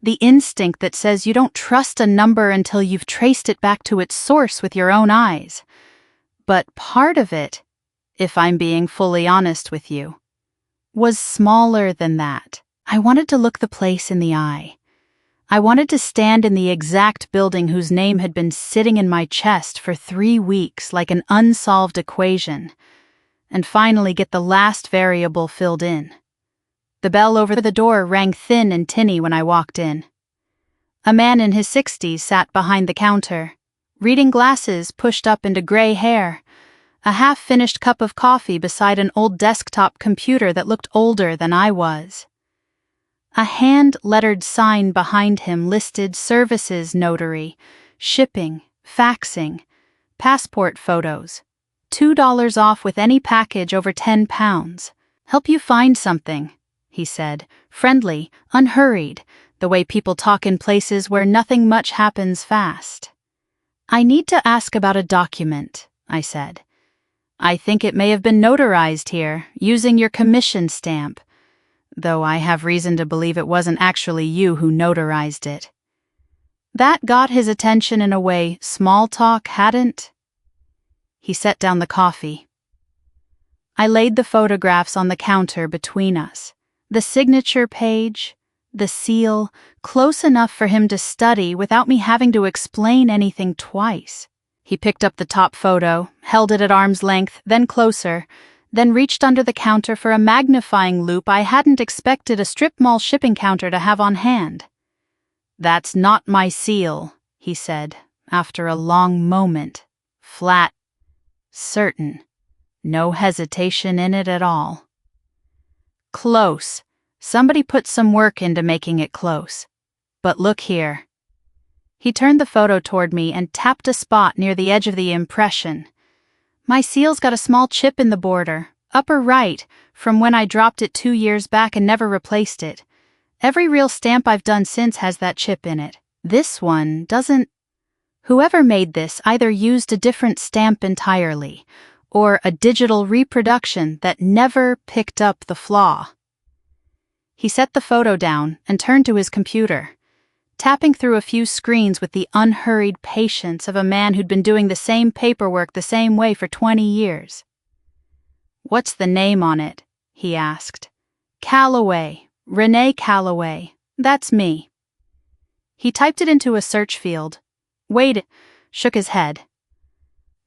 A: the instinct that says you don't trust a number until you've traced it back to its source with your own eyes. But part of it, if I'm being fully honest with you, was smaller than that. I wanted to look the place in the eye. I wanted to stand in the exact building whose name had been sitting in my chest for 3 weeks like an unsolved equation, and finally get the last variable filled in. The bell over the door rang thin and tinny when I walked in. A man in his 60s sat behind the counter, reading glasses pushed up into gray hair, a half-finished cup of coffee beside an old desktop computer that looked older than I was. A hand-lettered sign behind him listed services notary, shipping, faxing, passport photos, $2 off with any package over 10 pounds. Help you find something, he said, friendly, unhurried, the way people talk in places where nothing much happens fast. I need to ask about a document, I said. I think it may have been notarized here, using your commission stamp, though I have reason to believe it wasn't actually you who notarized it. That got his attention in a way small talk hadn't. He set down the coffee. I laid the photographs on the counter between us, the signature page, the seal, close enough for him to study without me having to explain anything twice. He picked up the top photo, held it at arm's length, then closer, then reached under the counter for a magnifying loupe I hadn't expected a strip mall shipping counter to have on hand. "That's not my seal," he said, after a long moment, flat, certain, no hesitation in it at all. "Close. Somebody put some work into making it close. But look here." He turned the photo toward me and tapped a spot near the edge of the impression. My seal's got a small chip in the border, upper right, from when I dropped it 2 years back and never replaced it. Every real stamp I've done since has that chip in it. This one doesn't. Whoever made this either used a different stamp entirely, or a digital reproduction that never picked up the flaw. He set the photo down and turned to his computer, tapping through a few screens with the unhurried patience of a man who'd been doing the same paperwork the same way for 20 years. "What's the name on it?" he asked. "Calloway, Renee Calloway. That's me." He typed it into a search field. Wade shook his head.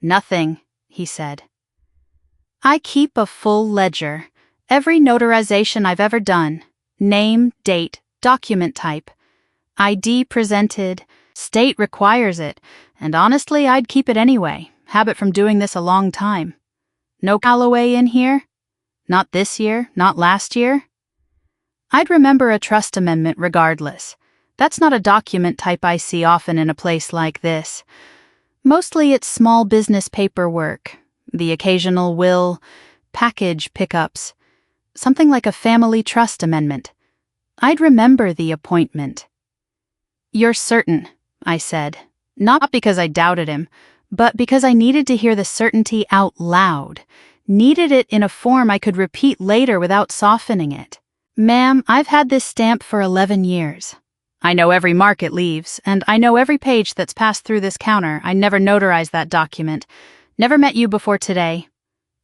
A: "Nothing," he said. "I keep a full ledger, every notarization I've ever done, name, date, document type, ID presented, state requires it, and honestly I'd keep it anyway, habit from doing this a long time. No Callaway in here? Not this year, not last year? I'd remember a trust amendment regardless. That's not a document type I see often in a place like this. Mostly it's small business paperwork, the occasional will, package pickups, something like a family trust amendment. I'd remember the appointment. "You're certain," I said, not because I doubted him, but because I needed to hear the certainty out loud, needed it in a form I could repeat later without softening it. "Ma'am, I've had this stamp for 11 years. I know every mark it leaves, and I know every page that's passed through this counter. I never notarized that document. Never met you before today.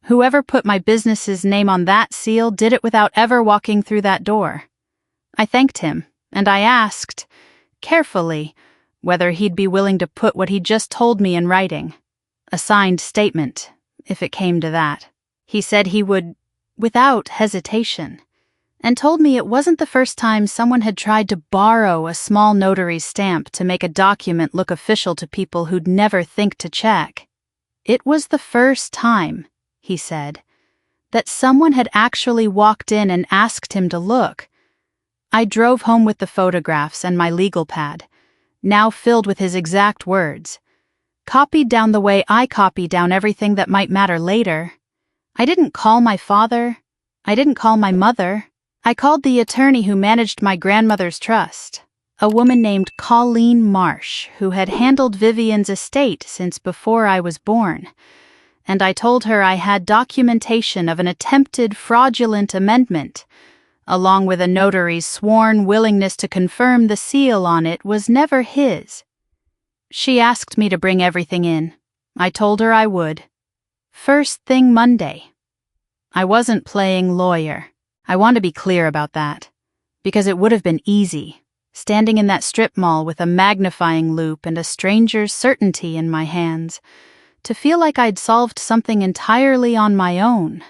A: Whoever put my business's name on that seal did it without ever walking through that door." I thanked him, and I asked, carefully, whether he'd be willing to put what he'd just told me in writing. A signed statement, if it came to that. He said he would, without hesitation, and told me it wasn't the first time someone had tried to borrow a small notary's stamp to make a document look official to people who'd never think to check. It was the first time, he said, that someone had actually walked in and asked him to look. I drove home with the photographs and my legal pad, now filled with his exact words, copied down the way I copy down everything that might matter later. I didn't call my father. I didn't call my mother. I called the attorney who managed my grandmother's trust, a woman named Colleen Marsh, who had handled Vivian's estate since before I was born, and I told her I had documentation of an attempted fraudulent amendment, along with a notary's sworn willingness to confirm the seal on it was never his. She asked me to bring everything in. I told her I would. First thing Monday. I wasn't playing lawyer. I want to be clear about that, because it would have been easy, standing in that strip mall with a magnifying loupe and a stranger's certainty in my hands, to feel like I'd solved something entirely on my own.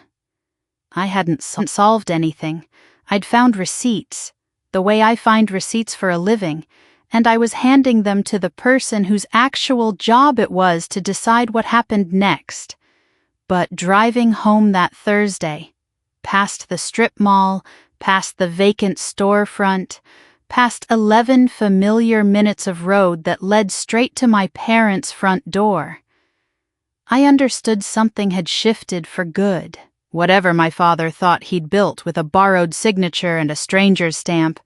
A: I hadn't solved anything. I'd found receipts, the way I find receipts for a living, and I was handing them to the person whose actual job it was to decide what happened next. But driving home that Thursday, past the strip mall, past the vacant storefront, past 11 familiar minutes of road that led straight to my parents' front door, I understood something had shifted for good. Whatever my father thought he'd built with a borrowed signature and a stranger's stamp,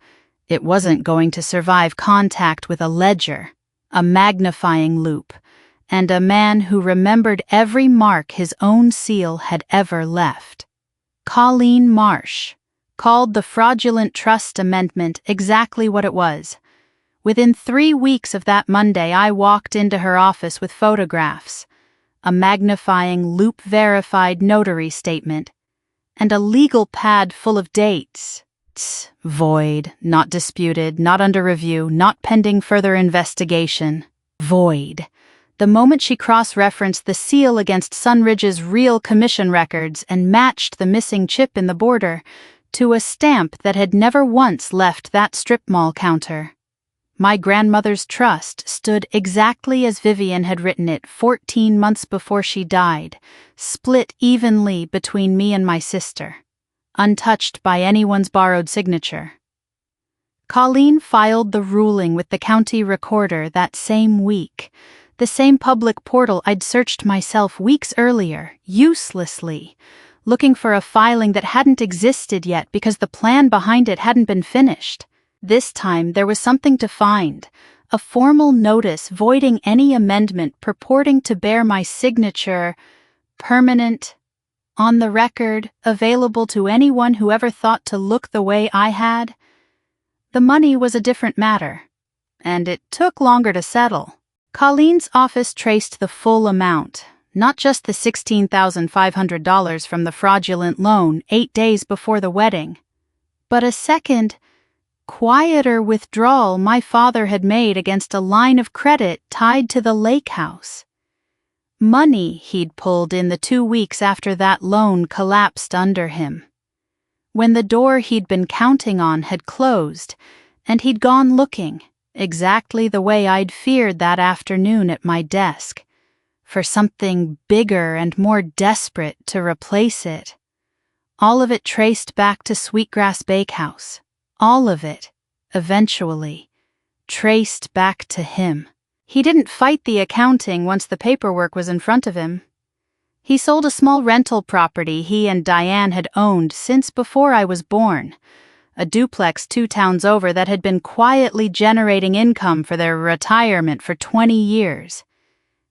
A: it wasn't going to survive contact with a ledger, a magnifying loupe, and a man who remembered every mark his own seal had ever left. Colleen Marsh called the fraudulent trust amendment exactly what it was. Within 3 weeks of that Monday, I walked into her office with photographs, a magnifying loupe-verified notary statement, and a legal pad full of dates. Void, not disputed, not under review, not pending further investigation. Void. The moment she cross-referenced the seal against Sunridge's real commission records and matched the missing chip in the border to a stamp that had never once left that strip mall counter. My grandmother's trust stood exactly as Vivian had written it 14 months before she died, split evenly between me and my sister, untouched by anyone's borrowed signature. Colleen filed the ruling with the county recorder that same week, the same public portal I'd searched myself weeks earlier, uselessly, looking for a filing that hadn't existed yet because the plan behind it hadn't been finished. This time there was something to find, a formal notice voiding any amendment purporting to bear my signature, permanent, on the record, available to anyone who ever thought to look the way I had. The money was a different matter, and it took longer to settle. Colleen's office traced the full amount, not just the $16,500 from the fraudulent loan 8 days before the wedding, but a second, quieter withdrawal my father had made against a line of credit tied to the lake house. Money he'd pulled in the 2 weeks after that loan collapsed under him, when the door he'd been counting on had closed, and he'd gone looking, exactly the way I'd feared that afternoon at my desk, for something bigger and more desperate to replace it. All of it traced back to Sweetgrass Bakehouse. All of it, eventually, traced back to him. He didn't fight the accounting once the paperwork was in front of him. He sold a small rental property he and Diane had owned since before I was born, a duplex 2 towns over that had been quietly generating income for their retirement for 20 years.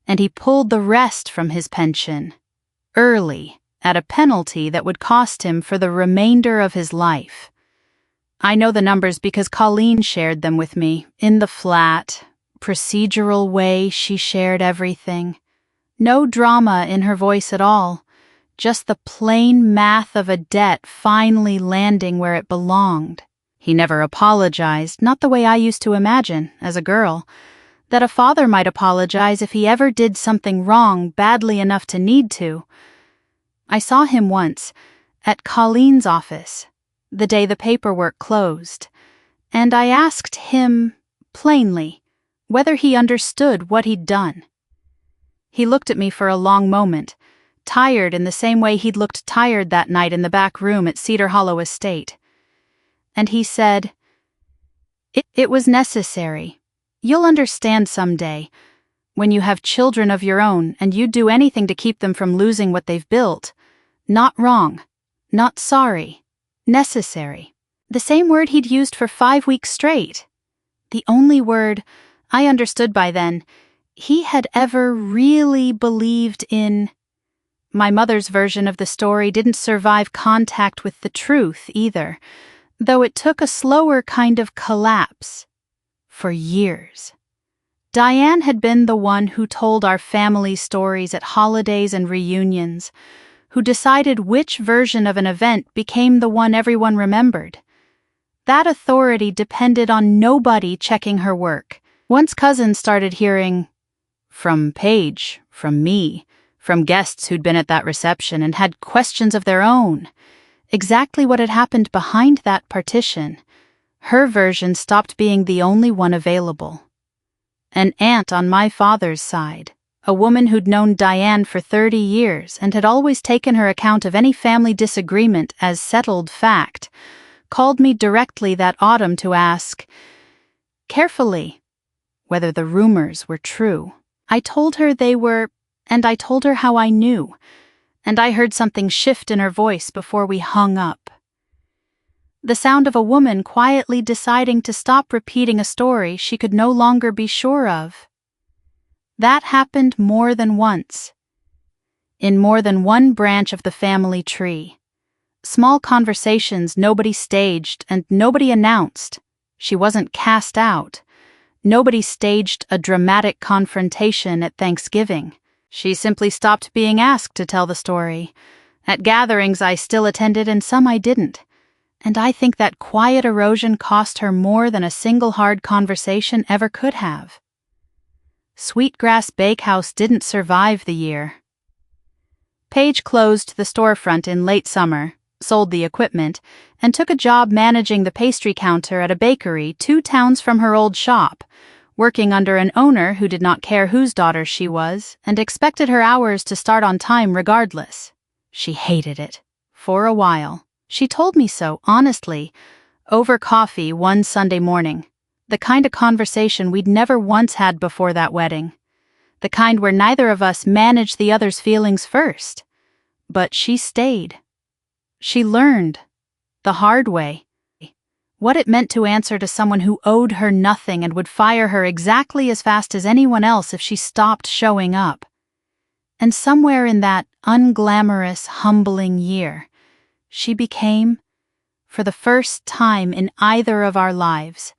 A: And he pulled the rest from his pension, early, at a penalty that would cost him for the remainder of his life. I know the numbers because Colleen shared them with me, in the flat, procedural way she shared everything. No drama in her voice at all, just the plain math of a debt finally landing where it belonged. He never apologized, not the way I used to imagine, as a girl, that a father might apologize if he ever did something wrong badly enough to need to. I saw him once, at Colleen's office, the day the paperwork closed, and I asked him, plainly, whether he understood what he'd done. He looked at me for a long moment, tired in the same way he'd looked tired that night in the back room at Cedar Hollow Estate. And he said, It was necessary. You'll understand someday, when you have children of your own and you'd do anything to keep them from losing what they've built. Not wrong, not sorry, necessary. The same word he'd used for 5 weeks straight. The only word, I understood by then, he had ever really believed in. My mother's version of the story didn't survive contact with the truth either, though it took a slower kind of collapse. For years. Diane had been the one who told our family stories at holidays and reunions, who decided which version of an event became the one everyone remembered. That authority depended on nobody checking her work. Once cousins started hearing, from Paige, from me, from guests who'd been at that reception and had questions of their own, exactly what had happened behind that partition, her version stopped being the only one available. An aunt on my father's side, a woman who'd known Diane for 30 years and had always taken her account of any family disagreement as settled fact, called me directly that autumn to ask, carefully, whether the rumors were true. I told her they were, and I told her how I knew, and I heard something shift in her voice before we hung up. The sound of a woman quietly deciding to stop repeating a story she could no longer be sure of. That happened more than once. In more than one branch of the family tree. Small conversations nobody staged and nobody announced. She wasn't cast out. Nobody staged a dramatic confrontation at Thanksgiving. She simply stopped being asked to tell the story. At gatherings I still attended and some I didn't. And I think that quiet erosion cost her more than a single hard conversation ever could have. Sweetgrass Bakehouse didn't survive the year. Paige closed the storefront in late summer, sold the equipment, and took a job managing the pastry counter at a bakery 2 towns from her old shop, working under an owner who did not care whose daughter she was and expected her hours to start on time regardless. She hated it. For a while. She told me so, honestly, over coffee one Sunday morning. The kind of conversation we'd never once had before that wedding. The kind where neither of us managed the other's feelings first. But she stayed. She learned, the hard way, what it meant to answer to someone who owed her nothing and would fire her exactly as fast as anyone else if she stopped showing up. And somewhere in that unglamorous, humbling year, she became, for the first time in either of our lives,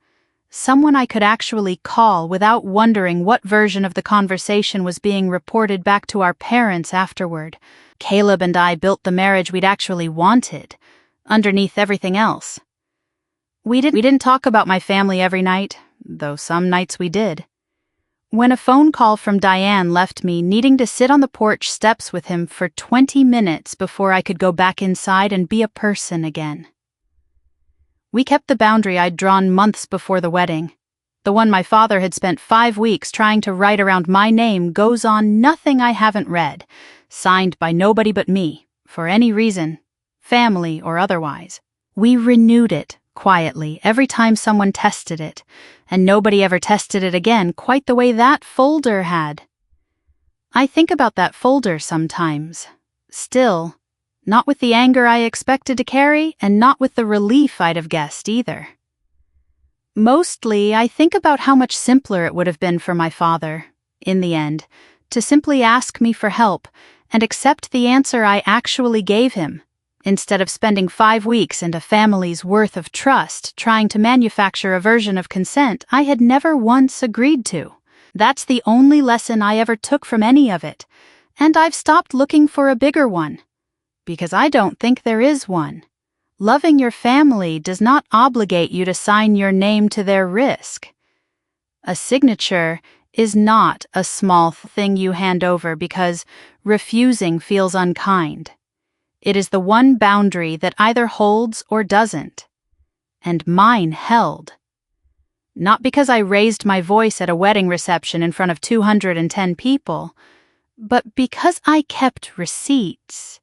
A: someone I could actually call without wondering what version of the conversation was being reported back to our parents afterward. Caleb and I built the marriage we'd actually wanted, underneath everything else. We didn't talk about my family every night, though some nights we did. When a phone call from Diane left me needing to sit on the porch steps with him for 20 minutes before I could go back inside and be a person again. We kept the boundary I'd drawn months before the wedding. The one my father had spent 5 weeks trying to write around my name goes on nothing I haven't read, signed by nobody but me, for any reason, family or otherwise. We renewed it, quietly, every time someone tested it, and nobody ever tested it again quite the way that folder had. I think about that folder sometimes. Still, not with the anger I expected to carry, and not with the relief I'd have guessed either. Mostly, I think about how much simpler it would have been for my father, in the end, to simply ask me for help and accept the answer I actually gave him, instead of spending 5 weeks and a family's worth of trust trying to manufacture a version of consent I had never once agreed to. That's the only lesson I ever took from any of it, and I've stopped looking for a bigger one, because I don't think there is one. Loving your family does not obligate you to sign your name to their risk. A signature is not a small thing you hand over because refusing feels unkind. It is the one boundary that either holds or doesn't. And mine held. Not because I raised my voice at a wedding reception in front of 210 people, but because I kept receipts.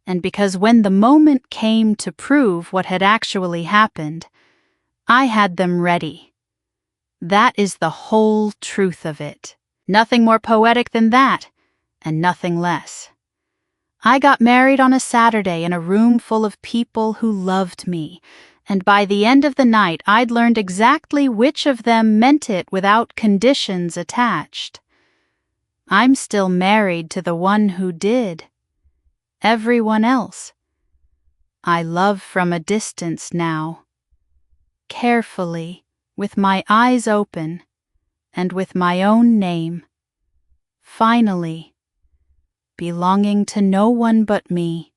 A: And because when the moment came to prove what had actually happened, I had them ready. That is the whole truth of it. Nothing more poetic than that, and nothing less. I got married on a Saturday in a room full of people who loved me, and by the end of the night I'd learned exactly which of them meant it without conditions attached. I'm still married to the one who did. Everyone else, I love from a distance now, carefully, with my eyes open, and with my own name, finally, belonging to no one but me.